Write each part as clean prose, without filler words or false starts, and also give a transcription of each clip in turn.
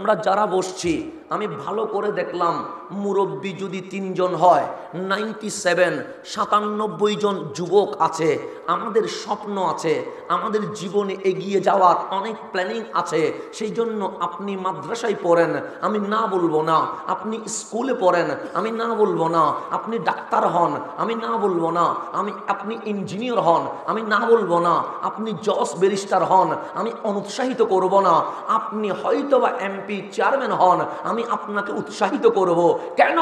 আমরা যারা বসছি আমি ভালো করে দেখলাম মুরব্বী যদি 3 জন হয় 97 জন যুবক আছে। আমাদের স্বপ্ন আছে, আমাদের জীবনে এগিয়ে যাওয়ার অনেক প্ল্যানিং আছে। সেই জন্য আপনি মাদ্রাসায় পড়েন, আমি না বলবো না। আপনি স্কুলে পড়েন, আমি না বলবো না। আপনি ডাক্তার হন, আমি না বলবো না। আপনি ইঞ্জিনিয়ার হন, আমি না বলবো না। আপনি জজ ব্যারিস্টার হন, আমি অনুৎসাহিত করব না। আপনি হয়তো বা এমপি চেয়ারম্যান হন, আমি আপনাকে উৎসাহিত করব। কেন?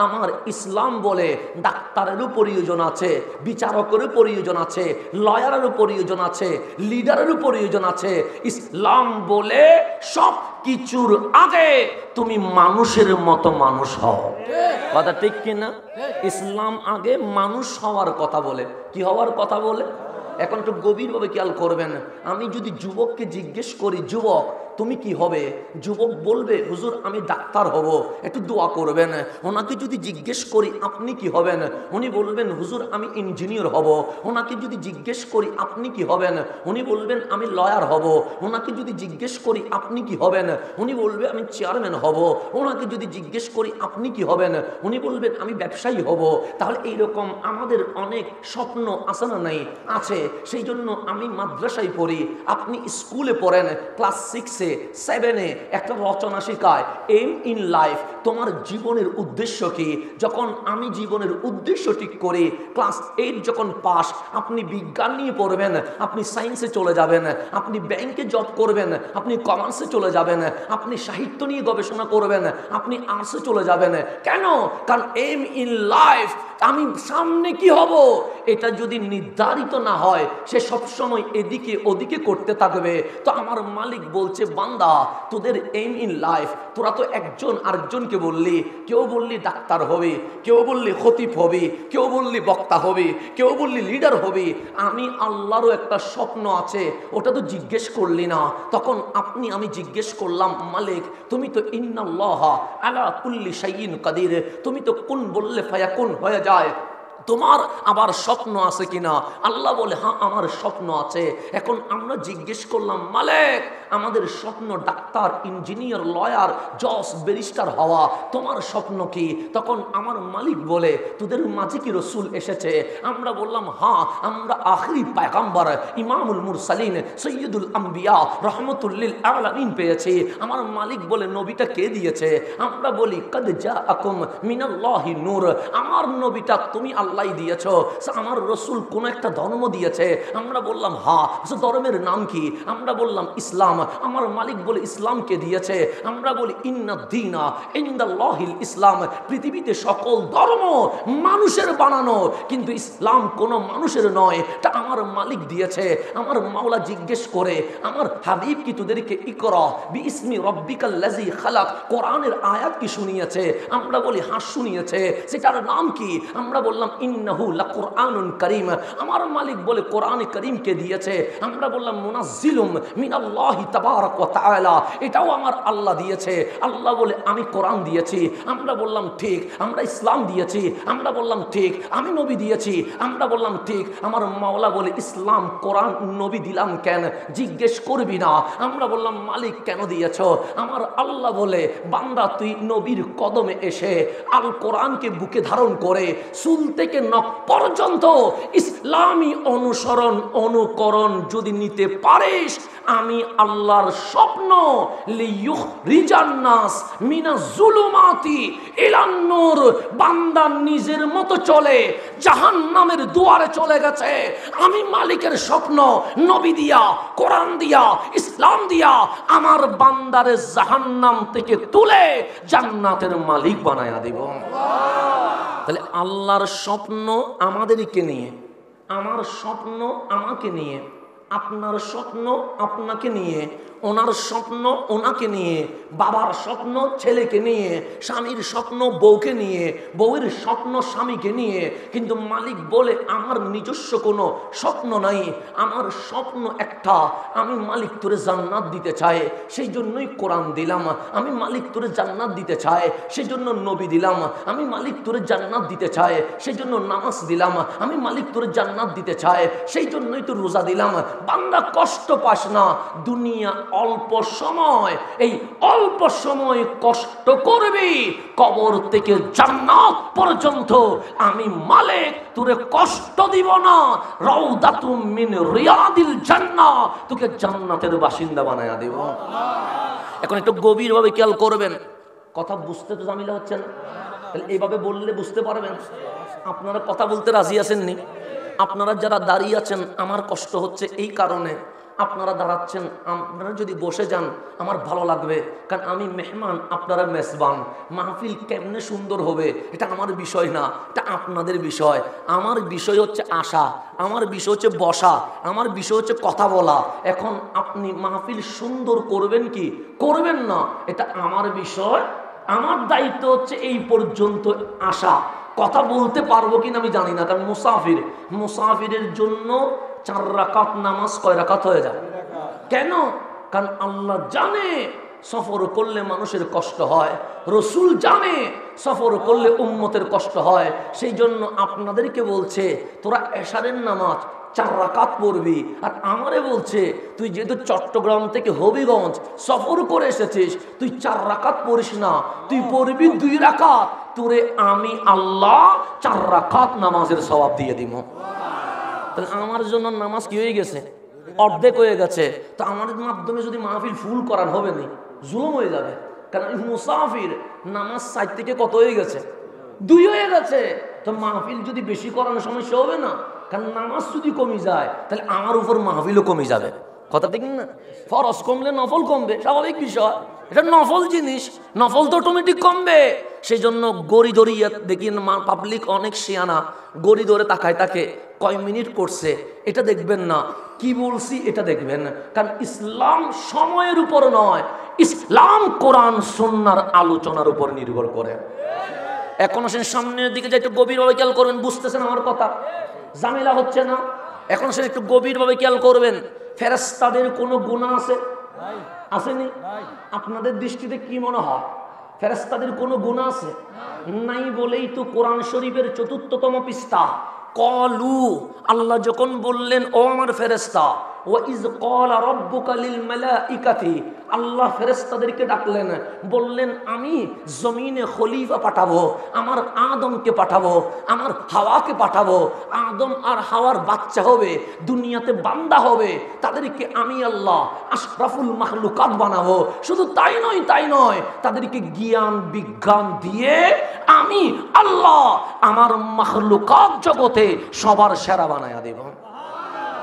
আমার ইসলাম বলে ডাক্তারেরও প্রয়োজন আছে, বিচারকেরও প্রয়োজন আছে, লয়ারেরও প্রয়োজন আছে, লিডারেরও প্রয়োজন আছে। ইসলাম বলে সব কিছুর আগে তুমি মানুষের মতো মানুষ হও। কথা ঠিক কিনা? ইসলাম আগে মানুষ হওয়ার কথা বলে। কি হওয়ার কথা বলে? এখন একটু গভীরভাবে খেয়াল করবেন। আমি যদি যুবককে জিজ্ঞেস করি, যুবক তুমি কি হবে? যুবক বলবে, হুজুর আমি ডাক্তার হব, একটু দোয়া করবেন। ওনাকে যদি জিজ্ঞেস করি আপনি কি হবেন? উনি বলবেন, হুজুর আমি ইঞ্জিনিয়ার হব। ওনাকে যদি জিজ্ঞেস করি আপনি কি হবেন? উনি বলবেন, আমি লয়ার হব। ওনাকে যদি জিজ্ঞেস করি আপনি কি হবেন? উনি বলবে, আমি চেয়ারম্যান হব। ওনাকে যদি জিজ্ঞেস করি আপনি কি হবেন? উনি বলবেন, আমি ব্যবসায়ী হব। তাহলে এইরকম আমাদের অনেক স্বপ্ন আছে না? নাই, আছে। সেই জন্য আমি মাদ্রাসায় পড়ি, আপনি স্কুলে পড়েন, ক্লাস 6-এ 7-এ একটা রচনা শেখায়, এম ইন লাইফ, তোমার জীবনের উদ্দেশ্য কি? যখন আমি জীবনের উদ্দেশ্য ঠিক করি, ক্লাস 8 যখন পাস, আপনি বিজ্ঞান নিয়ে পড়বেন, আপনি সায়েন্সে চলে যাবেন, আপনি ব্যাংকে জব করবেন, আপনি কমার্সে চলে যাবেন, আপনি সাহিত্য নিয়ে গবেষণা করবেন, আপনি আর্টসে চলে যাবেন। কেন? কারণ এম ইন লাইফ, আমি সামনে কি হব এটা যদি নির্ধারিত না হয়, সে সবসময় এদিকে ওদিকে করতে থাকবে। তো আমার মালিক বলছে, বান্দা তোদের এম ইন লাইফ, তোরা তো একজন আরেকজনকে বললি, কেউ বললি ডাক্তার হবে, কেউ বললি খতিব হবে, কেউ বললি বক্তা হবে, কেউ বললি লিডার হবে। আমি আল্লাহরও একটা স্বপ্ন আছে, ওটা তো জিজ্ঞেস করলি না। তখন আমি জিজ্ঞেস করলাম, মালিক তুমি তো ইন্নাল্লাহ আলা কুল্লি শাইইন কাদির, তুমি তো কোন বললে ফায়াকুন হয়ে যায়। তোমার আবার স্বপ্ন আছে কিনা? আল্লাহ বলে, হ্যাঁ আমার স্বপ্ন আছে। এখন আমরা জিজ্ঞেস করলাম, মালিক আমাদের স্বপ্ন ডাক্তার, ইঞ্জিনিয়ার, লয়ার, জজ, ব্যারিস্টার হওয়া, তোমার স্বপ্ন কি? তখন আমার মালিক বলে, তোদের মাঝে কি রসুল এসেছে? আমরা বললাম, হ্যাঁ আমরা আখিরি পয়গম্বর ইমামুল মুরসালিন সৈয়দুল আম্বিয়া রহমতুল লিল আলামিন পেয়েছি। আমার মালিক বলে, নবীটা কে দিয়েছে? আমরা বলি, কদ জাআকুম মিনাল্লাহি নূর, আমার নবীটা তুমি আল্লাহ দিয়েছ। আমার রসুল কোন একটা ধর্ম দিয়েছে? আমরা বললাম, হ্যাঁ। ধর্মের নাম কি? আমরা বললাম ইসলাম। আমার মালিক বলে, ইসলামকে দিয়েছে? আমরা বলি, ইন্না দীনা ইনদাল্লাহিল ইসলাম, পৃথিবীতে সকল ধর্ম মানুষের বানানো, কিন্তু ইসলাম কোনো মানুষের নয়, তা আমার মালিক দিয়েছে। আমার মাওলা জিজ্ঞেস করে, আমার হাবিব কি তোদেরকে ইকরা বিইসমি রব্বিকাল্লাযী খালাক কোরআনের আয়াত কি শুনিয়েছে? আমরা বলি, হ্যাঁ শুনিয়েছে। সেটার নাম কি? আমরা বললাম, ইন্নাহু লাকুরআনুন কারীম। আমার মালিক বলে, কোরআনে কারীমকে দিয়েছে। আমরা বললাম, মুনাজ্জিলুম মিনাল্লাহি তাবারাক ওয়া তাআলা, এটাও আমার আল্লাহ দিয়েছে। আল্লাহ বলে, আমি কোরআন দিয়েছি। আমরা বললাম, ঠিক। আমরা ইসলাম দিয়েছি। আমরা বললাম, ঠিক। আমি নবী দিয়েছি। আমরা বললাম, ঠিক। আমার মাওলা বলে, ইসলাম, কোরআন, নবী দিলাম কেন? জিজ্ঞেস করবি না। আমরা বললাম, মালিক কেন দিয়েছ? আমার আল্লাহ বলে, বান্দা তুই নবীর কদমে এসে আল কোরআনকে বুকে ধারণ করে চুল থেকে নখ পর্যন্ত ইসলামী অনুকরণ যদি নিতে পারিস, আমি আল্লাহর স্বপ্ন লিয়ুখরিজান্নাস মিনাজ জুলুমাতি ইলান নূর, বান্দা নিজের মতো চলে জাহান্নামের দুয়ারে চলে গেছে। আমি মালিকের স্বপ্ন নবী দিয়া, কোরআন দিয়া, ইসলাম দিয়া আমার বান্দারে জাহান্নাম থেকে তুলে জান্নাতের মালিক বানায়া দিব। তাহলে আল্লাহর স্বপ্ন আমাদেরকে নিয়ে, আমার স্বপ্ন আমাকে নিয়ে, আপনার স্বপ্ন আপনাকে নিয়ে, ওনার স্বপ্ন ওনাকে নিয়ে, বাবার স্বপ্ন ছেলেকে নিয়ে, স্বামীর স্বপ্ন বউকে নিয়ে, বউয়ের স্বপ্ন স্বামীকে নিয়ে। কিন্তু মালিক বলে, আমার নিজস্ব কোনো স্বপ্ন নাই, আমার স্বপ্ন একটা, আমি মালিক তোরে জান্নাত দিতে চাই, সেই জন্যই কোরআন দিলাম। আমি মালিক তোরে জান্নাত দিতে চাই, সেই জন্য নবী দিলাম। আমি মালিক তোরে জান্নাত দিতে চাই, সেই জন্য নামাজ দিলাম। আমি মালিক তোরে জান্নাত দিতে চাই, সেই জন্যই তো রোজা দিলাম। বান্দা কষ্ট পাস না, দুনিয়া অল্প সময়, এই অল্প সময় কষ্ট করবি, কবর থেকে জান্নাত পর্যন্ত আমি মালিক তোরে কষ্ট দিব না। রাউদাতুম মিন রিয়াদিল জান্নাহ, তোকে জান্নাতের বাসিন্দা বানায়া দেব। এখন একটু গভীরভাবে খেয়াল করবেন, কথা বুঝতে তো ঝামেলা হচ্ছে না? তাহলে এইভাবে বললে বুঝতে পারবেন। আপনারা কথা বলতে রাজি আছেননি? আপনারা যারা দাঁড়িয়ে আছেন, আমার কষ্ট হচ্ছে এই কারণে। আপনারা দাঁড়াচ্ছেন, আপনারা যদি বসে যান আমার ভালো লাগবে, কারণ আমি মেহমান, আপনারা মেজবান। মাহফিল কেমনে সুন্দর হবে এটা আমার বিষয় না, এটা আপনাদের বিষয়। আমার বিষয় হচ্ছে আসা, আমার বিষয় হচ্ছে বসা, আমার বিষয় হচ্ছে কথা বলা। এখন আপনি মাহফিল সুন্দর করবেন কি করবেন না এটা আমার বিষয়। আমার দায়িত্ব হচ্ছে এই পর্যন্ত আসা। কথা বলতে পারবো কিনা আমি জানি না, কারণ মুসাফিরের জন্য 4 রাকাত নামাজ কয় রাকাত হয়ে যায়? কেন? কারণ আল্লাহ জানে সফর করলে মানুষের কষ্ট হয়, রসুল জানে সফর করলে উম্মতের কষ্ট হয়। সেই জন্য আপনাদেরকে বলছে তোরা এশারের নামাজ 4 রাকাত পড়বি। আর আমারে বলছে তুই যেহেতু চট্টগ্রাম থেকে হবিগঞ্জ সফর করে এসেছিস, তুই 4 রাকাত পড়িস না, তুই পড়বি 2 রাকাত। তোরে আমি আল্লাহ 4 রাকাত নামাজের সওয়াব দিয়ে দিব। তাহলে আমার জন্য নামাজ কি হয়ে গেছে? অর্ধেক হয়ে গেছে। তো আমাদের মাধ্যমে যদি মাহফিল ফুল করার হবে না, জুলুম হয়ে যাবে। কারণ মুসাফির নামাজ 4 থেকে কত হয়ে গেছে? 2 হয়ে গেছে। তো মাহফিল যদি বেশি করানোর সমস্যা হবে না, কারণ নামাজ যদি কমে যায় তাহলে আমার উপর মাহফিলও কমে যাবে। কথা ঠিক না? ফরজ কমলে নফল কমবে, স্বাভাবিক বিষয়। এটা নফল জিনিস, নফল তো অটোমেটিক কমবে। সেই জন্য গড়ি ধরিয়া দেখি পাবলিক অনেক শিয়ানা, গড়ি ধরে তাকায় তাকে কয় মিনিট করছে এটা দেখবেন না, কি বলছি এটা দেখবেন। কারণ ইসলাম সময়ের উপর নয়, ইসলাম কোরআন সুন্নাহর আলোচনার উপর নির্ভর করে। এখন আসেন সামনের দিকে যে একটু গভীরভাবে খেয়াল করবেন, বুঝতেছেন আমার কথা? ঝামেলা হচ্ছে না? এখন আসেন একটু গভীরভাবে খেয়াল করবেন, ফেরেশতাদের কোনো গুনাহ আছে? আসেনি? আপনাদের দৃষ্টিতে কি মনে হয় ফেরেশতাদের কোনো গুনাহ আছে? নাই বলেই তো কোরআন শরীফের ৪র্থতম পৃষ্ঠা কলু, আল্লাহ যখন বললেন ও আমার ফেরেশতা, ওয়া ইজ ক্বালা রাব্বুকা লিল মালাইকাতি, আল্লাহ ফেরেশতাদেরকে ডাকলেন, বললেন আমি জমিনে খলিফা পাঠাবো, আমার আদমকে পাঠাবো, আমার হাওয়াকে পাঠাবো। আদম আর হাওয়ার বাচ্চা হবে, দুনিয়াতে বান্দা হবে, তাদেরকে আমি আল্লাহ আশরাফুল মাখলুকাত বানাবো। শুধু তাই নয়, তাদেরকে জ্ঞান বিজ্ঞান দিয়ে আমি আল্লাহ আমার মাখলুকাত জগতে সবার সেরা বানায়া দেব।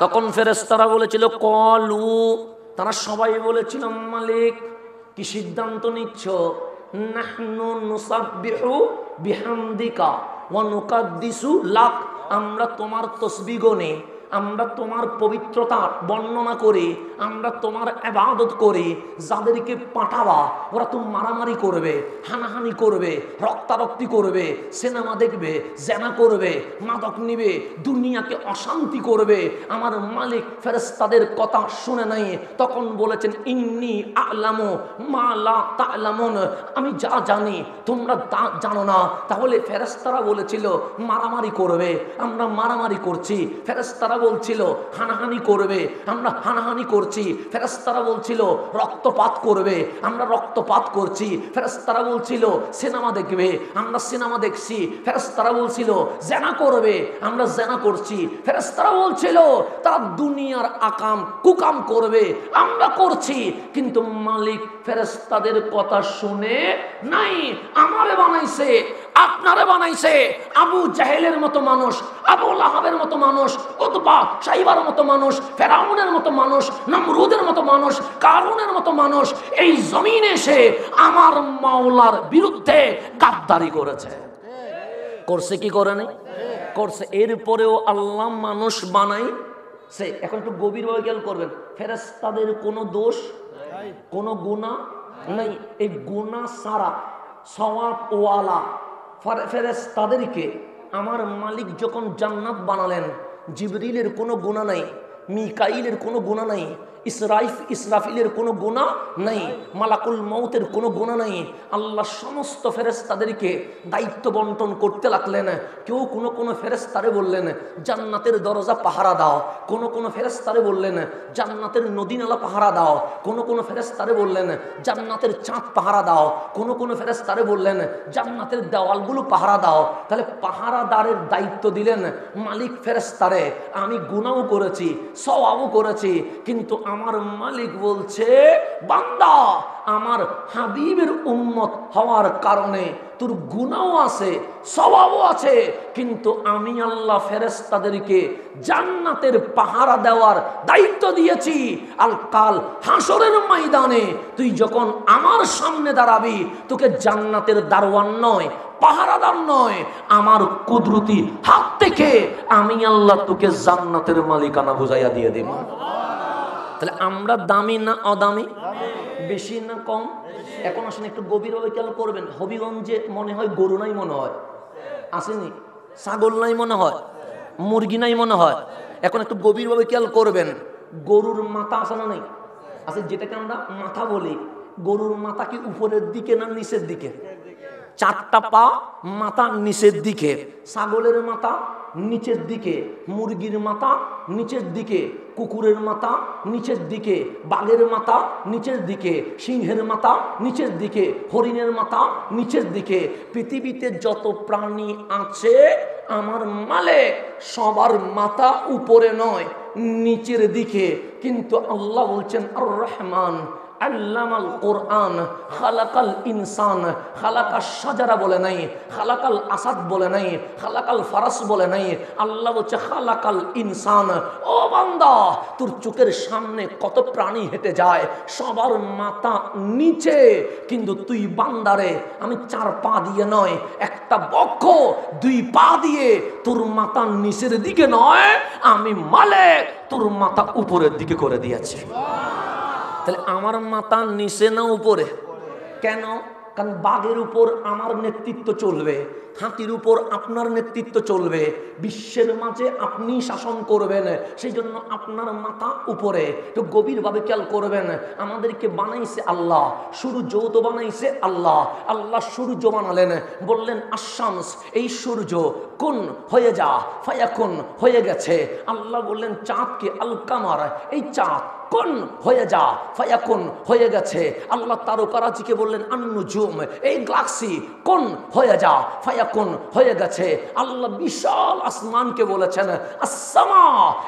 তখন ফেরেশতারা বলেছিল কলু, তারা সবাই বলেছিল মালিক কি সিদ্ধান্ত নিচ্ছ? নাহনু নুসাব্বিহু বিহামদিকা ওয়া নুকাদ্দিসু লাক, আমরা তোমার তাসবিহ গনি, আমরা তোমার পবিত্রতা বর্ণনা করি, আমরা তোমার ইবাদত করি। যাদেরকে পাঠাবা ওরা তো মারামারি করবে, হানাহানি করবে, রক্তারক্তি করবে, সিনেমা দেখবে, জেনা করবে, মাদক নিবে, দুনিয়াকে অশান্তি করবে। আমার মালিক ফেরেশতাদের কথা শুনে নাই, তখন বলেছেন ইন্নী আ'লামু মা লা তা'লামুন, আমি যা জানি তোমরা তা জানো না। তাহলে ফেরেশতারা বলেছিল মারামারি করবে, আমরা মারামারি করছি। ফেরেশতারা বলছিল হানাহানি করবে, আমরা হানাহানি করছি। ফেরেশতারা বলছিল রক্তপাত করবে, আমরা রক্তপাত করছি। ফেরেশতারা বলছিল সিনেমা দেখবে, আমরা সিনেমা দেখছি। ফেরেশতারা বলছিল জেনা করবে, আমরা জেনা করছি। ফেরেশতারা বলছিল তারা দুনিয়ার আকাম কুকাম করবে, আমরা করছি। কিন্তু মালিক ফেরেশতাদের কথা শুনে নাই, আমারে বানাইছে, আপনারে বানাইছে। আবু জাহেলের মতো মানুষ, আবু লাহাবের মতো মানুষ, উতবা সাইবার মতো মানুষ, ফেরাউনের মতো মানুষ, নমরুদের মতো মানুষ, কারুনের মতো মানুষ এই জমিনে এসে আমার মাওলার বিরুদ্ধে গাদ্দারি করেছে। করছে কি করেনি? করছে। এরপরেও আল্লাহ মানুষ বানাইছে। এখন একটু গভীরভাবে খেয়াল করবেন, ফেরেশতাদের কোনো দোষ, কোনো গুনাহ নাই। এই গুনাহ সারা সওয়াব ওয়ালা ফেরেশতাদেরকে আমার মালিক যখন জান্নাত বানালেন, জিবরিলের কোনো গুনাহ নাই, মিকাইলের কোনো গুনাহ নাই, ইসরাফিলের কোনো গুনাহ নাই, মালাকুল মউতের কোনো গুনাহ নাই। আল্লাহ সমস্ত ফেরেশতাদেরকে দায়িত্ব বন্টন করতে লাগলেন। কেউ কোনো ফেরেশতারে বললেন জান্নাতের দরজা পাহারা দাও, কোনো ফেরেশতারে বললেন জান্নাতের নদী নালা পাহারা দাও, কোনো ফেরেশতারে বললেন জান্নাতের চাঁদ পাহারা দাও, কোনো ফেরেশতারে বললেন জান্নাতের দেওয়ালগুলো পাহারা দাও। তাহলে পাহারাদারের দায়িত্ব দিলেন মালিক ফেরেশতারে। আমি গুনাহও করেছি, সওয়াবও করেছি, কিন্তু আমার মালিক বলছে বান্দা আমার হাবিবের উম্মত হওয়ার কারণে তোর গুনাহও আছে, সওয়াবও আছে, কিন্তু আমি আল্লাহ ফেরেশতাদেরকে জান্নাতের পাহারা দেওয়ার দায়িত্ব দিয়েছি। আল কাল হাসরের ময়দানে তুই যখন আমার সামনে দাঁড়াবি, তোকে জান্নাতের দারওয়ান নয়, পাহারাদার নয়, আমার কুদরতি হাত থেকে আমি আল্লাহ তোকে জান্নাতের মালিকানা বুঝাইয়া দিয়ে দেব। তাহলে আমরা দামি না অদামি, বেশি না কম? এখন আসেন একটু গভীরভাবে খেয়াল করবেন। হবিগঞ্জে মনে হয় গরু নাই, মনে হয় আসেনি, ছাগল নাই মনে হয়, মুরগি নাই মনে হয়। এখন একটু গভীরভাবে খেয়াল করবেন, গরুর মাথা আছে না নেই? আছে, যেটাকে আমরা মাথা বলি। গরুর মাথা কি উপরের দিকে না নিচের দিকে? চারটা পা, মাথা নিচের দিকে। ছাগলের মাথা নিচের দিকে, মুরগির মাথা নিচের দিকে, কুকুরের মাথা নিচের দিকে, বাঘের মাথা নিচের দিকে, সিংহের মাথা নিচের দিকে, হরিণের মাথা নিচের দিকে। পৃথিবীতে যত প্রাণী আছে আমার মালিক সবার মাথা উপরে নয়, নিচের দিকে। কিন্তু আল্লাহ বলছেন আর রহমান আল্লামাল কোরআন খালাকাল ইনসান। খালাকাস শাজারা বলে নাই, খালাকাল আসাদ বলে নাই, খালাকাল ফারাস বলে নাই। আল্লাহ বলছে খালাকাল ইনসান। ও বান্দা, তোর চোখের সামনে কত প্রাণী হেঁটে যায়, সবার মাথা নিচে, কিন্তু তুই বান্দারে আমি 4 পা দিয়ে নয়, একটা বক্ষ 2 পা দিয়ে তোর মাথা নিচের দিকে নয়, আমি মালিক তোর মাথা উপরের দিকে করে দিয়েছে। তাহলে আমার মাথা নিচে না উপরে? কেন? কারণ বাঘের উপর আমার নেতৃত্ব চলবে, হাতির উপর আপনার নেতৃত্ব চলবে, বিশ্বের মাঝে আপনি শাসন করবেন, সেই জন্য আপনার মাথা উপরে। তো গভীরভাবে খেয়াল করবেন, আমাদেরকে বানাইছে আল্লাহ, সূর্যও তো বানাইছে আল্লাহ। আল্লাহ সূর্য বানালেন, বললেন আশামস, এই সূর্য কোন হয়ে যা, ফায়াকুন হয়ে গেছে। আল্লাহ বললেন চাঁদকে আল কামার, এই চাঁদ কোন হয়ে যা, ফায়াকুন হয়ে গেছে। আল্লাহ তারকারাজিকে বললেন আন-নুজুম, এই গ্যালাক্সি কোন হয়ে যা, ফায়াকুন হয়ে গেছে। আল্লাহ বিশাল আসমানকে বলেছেন আসসামা,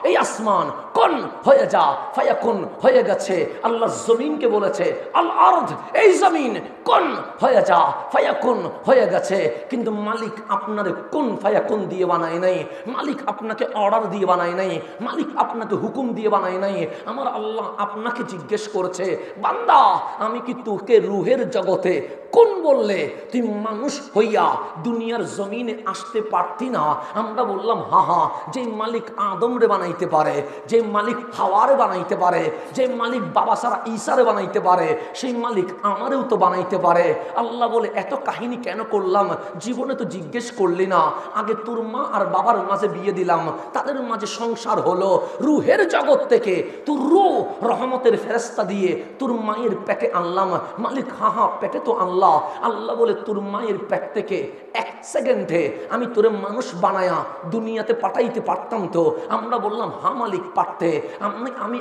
এই আসমান কোন হয়ে যা, ফায়াকুন হয়ে গেছে। আল্লাহ জমিনকে বলেছে আল আরদ, এই জমিন কোন হয়ে যা, ফায়াকুন হয়ে গেছে। কিন্তু মালিক আপনার কোন ফায়াকুন দিয়ে বানায় নাই, মালিক আপনাকে অর্ডার দিয়ে বানায় নাই, মালিক আপনাকে হুকুম দিয়ে বানায় নাই। আমার আল্লাহ আপনাকে জিজ্ঞেস করছে বান্দা আমি কি তোকে রুহের জগতে কোন বললে তুই মানুষ হইয়া দুনিয়ার জমিনে আসতে পারতি না? আমরা বললাম হা, যে মালিক আদমরে বানাইতে পারে, যে মালিক হাওয়ারে বানাইতে পারে, যে মালিক বাবা সারা ঈসারে বানাইতে পারে, সেই মালিক আমারেও তো বানাইতে পারে। আল্লাহ বলে এত কাহিনী কেন করলাম? জীবনে তো জিজ্ঞেস করলি না। আগে তোর মা আর বাবার মাঝে বিয়ে দিলাম, তাদের মাঝে সংসার হলো, রুহের জগৎ থেকে তোর রূহ রহমতের ফেরেশতা দিয়ে তোর মায়ের পেটে আনলাম। মালিক হা, পেটে তো আনলাম। আল্লাহ বলে তোর মায়ের পেট থেকে 1 সেকেন্ডে আমি তোরে মানুষ বানায়া দুনিয়াতে পাঠাইতে পারতাম তো? আমরা বললাম হা মালিক পারতে। আমি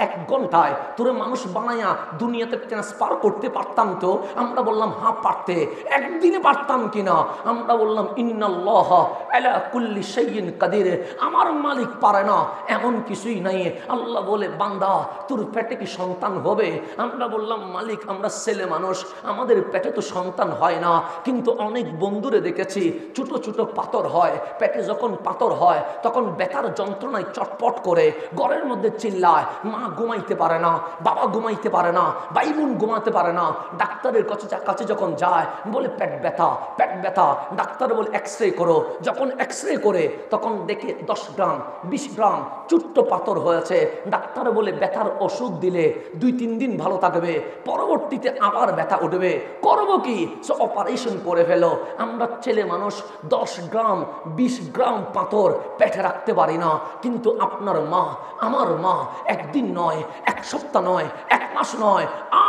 এক ঘন্টায় তোরে মানুষ বানায়া দুনিয়াতে ট্রান্সফার করতে পারতাম তো? আমরা বললাম হা পারতে। একদিনে পারতাম কিনা? আমরা বললাম ইন্নাল্লাহ আলা কুল্লি শাইইন কাদির, আমার মালিক পারে না এমন কিছুই নাই। আল্লাহ বলে বান্দা তোর পেটে কি সন্তান হবে? আমরা বললাম মালিক আমরা ছেলে মানুষ, আমাদের পেটে তো সন্তান হয় না, কিন্তু অনেক বন্ধুরে দেখেছি ছোট ছোট পাথর হয়, পেটে যখন পাথর হয় তখন ব্যথার যন্ত্রণায় চটপট করে ঘরের মধ্যে চিল্লায়, মা ঘুমাইতে পারে না, বাবা ঘুমাইতে পারে না, ভাই বোন ঘুমাতে পারে না। ডাক্তারের কাছে যখন যায় বলে পেট ব্যথা, পেট ব্যথা। ডাক্তার বলে এক্সরে করো, যখন এক্সরে করে তখন দেখে 10 গ্রাম 20 গ্রাম ছোট্ট পাথর হয়েছে। ডাক্তার বলে ব্যথার ওষুধ দিলে 2-3 দিন ভালো থাকবে, পরবর্তীতে আবার ব্যথা উঠবে, করবো কি? অপারেশন করে ফেলো। আমরা ছেলে মানুষ 10 গ্রাম 20 গ্রাম পাথর পেটে রাখতে পারি না, কিন্তু আপনার মা, আমার মা একদিন নয়, এক সপ্তাহ নয়, এক মাস নয়,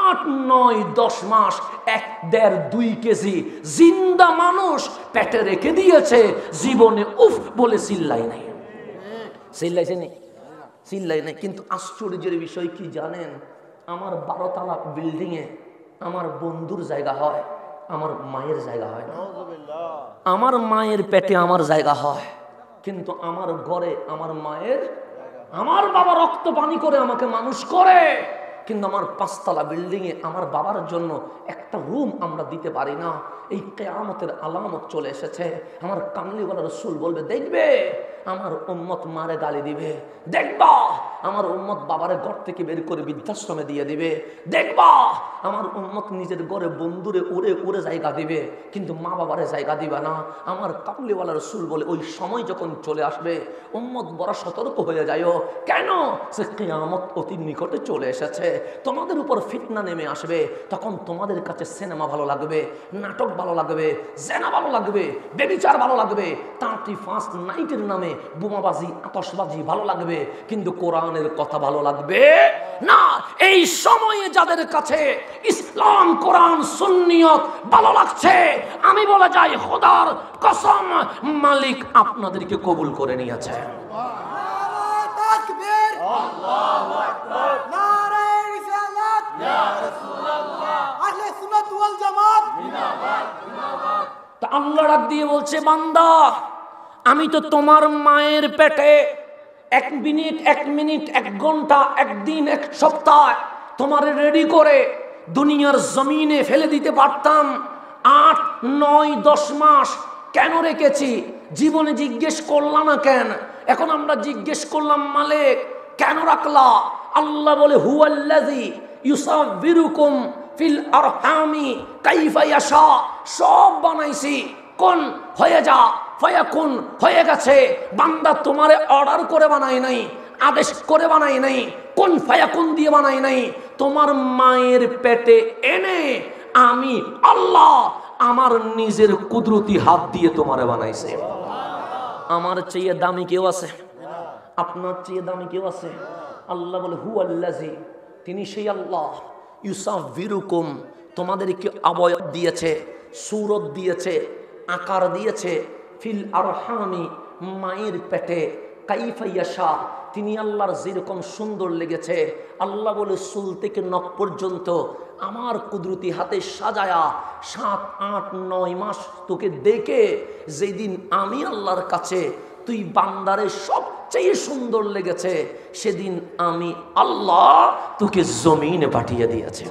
8, 9, 10 মাস 1, 1.5, 2 কেজি জিন্দা মানুষ পেটে রেখে দিয়েছে, জীবনে উফ বলে চিল্লাই নাই। চিল্লাইছে নেই? চিল্লাই নাই। কিন্তু আশ্চর্যের বিষয় কি জানেন, আমার 12 তলা বিল্ডিংয়ে আমার বন্ধুর জায়গা হয়, আমার মায়ের জায়গা হয় না। আমার মায়ের পেটে আমার জায়গা হয়, কিন্তু আমার ঘরে আমার মায়ের, আমার বাবা রক্ত পানি করে আমাকে মানুষ করে, কিন্তু আমার 5 তলা বিল্ডিংয়ে আমার বাবার জন্য একটা রুম আমরা দিতে পারি না। এই কিয়ামতের আলামত চলে এসেছে। আমার কামলিওয়ালা রাসূল বলবে, দেখবে আমার উম্মত মারে গালি দিবে, দেখবা আমার উম্মত বাবারে ঘর থেকে বের করে বৃদ্ধাশ্রমে দিয়ে দিবে, দেখবা আমার উম্মত নিজের ঘরে বন্ধুরে উড়ে উড়ে জায়গা দিবে, কিন্তু মা বাবারে জায়গা দিবে না। আমার কামলিওয়ালা রাসূল বলে, ওই সময় যখন চলে আসবে উম্মত বড় সতর্ক হয়ে যায়ও। কেন? সে কিয়ামত অতি নিকটে চলে এসেছে, তোমাদের উপর ফিতনা নেমে আসবে। তখন তোমাদের কাছে সিনেমা ভালো লাগবে, নাটক ভালো লাগবে, জেনা ভালো লাগবে, বেবিচার ভালো লাগবে, 31 নাইটের নামে বোমাবাজি আতশবাজি ভালো লাগবে, কিন্তু কোরআনের কথা ভালো লাগবে না। এই সময়ে যাদের কাছে ইসলাম, কোরআন, সুন্নিয়ত ভালো লাগছে, আমি বলে যাই খোদার কসম, মালিক আপনাদেরকে কবুল করে নিয়েছে। আল্লাহু আকবার, নারে রিসালাত, ইয়া রাসূলুল্লাহ, আহলে সুন্নাত ওয়াল জামাত জিন্দাবাদ, জিন্দাবাদ। তা আল্লাহ ডাক দিয়ে বলছে, বান্দা আমি তো তোমার মায়ের পেটে 1 মিনিট 1 মিনিট 1 ঘন্টা 1 দিন 1 সপ্তাহ তোমার রেডি করে দুনিয়ার জমিনে ফেলে দিতে পারতাম। 8, 9, 10 মাস কেন রেখেছি? জীবনে জিজ্ঞেস করলাম না কেন? এখন আমরা জিজ্ঞেস করলাম, মালিক কেন রাখলা? আল্লাহ বলে, হুয়াল্লাযী ইউসাব্বিরুকুম ফিল আরহামি কাইফা ইয়াশা। সব বানাইছি, কোন হয়ে যা ফায়াকুন হয়ে গেছে। বান্দা তোমারে অর্ডার করে বানাই নাই, আদেশ করে বানাই নাই, কোন ফায়াকুন দিয়ে বানাই নাই। তোমার মায়ের পেটে এনে আমি আল্লাহ আমার নিজের কুদরতি হাত দিয়ে তোমারে বানাইছে। আমার চেয়ে দামি কেউ আছে? আপনার চেয়ে দামি কেউ আছে? আল্লাহ বলে, হুয়াল্লাযী, তিনি সেই আল্লাহ, ইউসাব্বিরুকুম, তোমাদেরকে অবয়ব দিয়েছে, সূরত দিয়েছে, আকার দিয়েছে, ফিল আরহামি, মায়ের পেটে, কাইফা ইয়াশা, তিনি আল্লাহর যেরকম সুন্দর লেগেছে। আল্লাহ বলে, চুল থেকে নখ পর্যন্ত আমার কুদরতি হাতে সাজায়া 7, 8, 9 মাস তোকে দেখে যেদিন আমি আল্লাহর কাছে তুই বান্দারে সবচেয়ে সুন্দর লেগেছে, সেদিন আমি আল্লাহ তোকে জমিনে পাঠিয়ে দিয়েছে।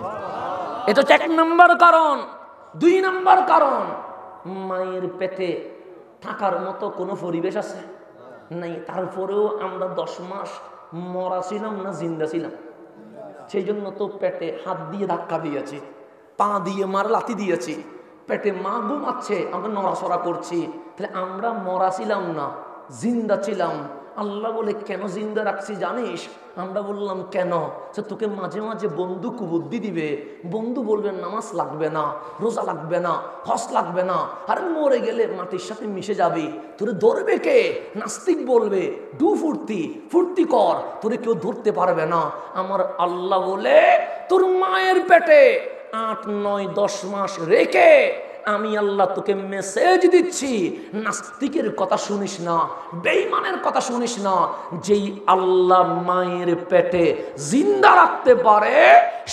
এটা হচ্ছে 1 নম্বর কারণ। 2 নম্বর কারণ, মায়ের পেটে থাকার মতো কোনো পরিবেশ আছে নাই, তারপরেও আমরা 10 মাস মরা ছিলাম না জিন্দা ছিলাম? সেই জন্য তো পেটে হাত দিয়ে ধাক্কা দিয়েছি, পা দিয়ে মার লাথি দিয়েছি, পেটে মা ঘুমাচ্ছে, আমরা নড়াচড়া করছি। তাহলে আমরা মরা ছিলাম না, জিন্দা ছিলাম। আল্লাহ বলে, কেন জিন্দা রাখছি জানিস? আমরা বললাম কেন? যে তোকে মাঝে মাঝে বন্ধু কুবুদ্ধি দিবে, বন্ধু বলবে নামাজ লাগবে না, রোজা লাগবে না, হজ লাগবে না, আরে মরে গেলে মাটির সাথে মিশে যাবি, তোরে ধরবে কে? নাস্তিক বলবে, ডু ফুর্তি ফুর্তি কর, তোরে কেউ ধরতে পারবে না। আমার আল্লাহ বলে, তোর মায়ের পেটে 8, 9, 10 মাস রেখে আমি আল্লাহ তোকে মেসেজ দিচ্ছি, নাস্তিকের কথা শুনিস না, বেঈমানের কথা শুনিস না। যেই আল্লাহ মায়ের পেটে জিন্দা রাখতে পারে,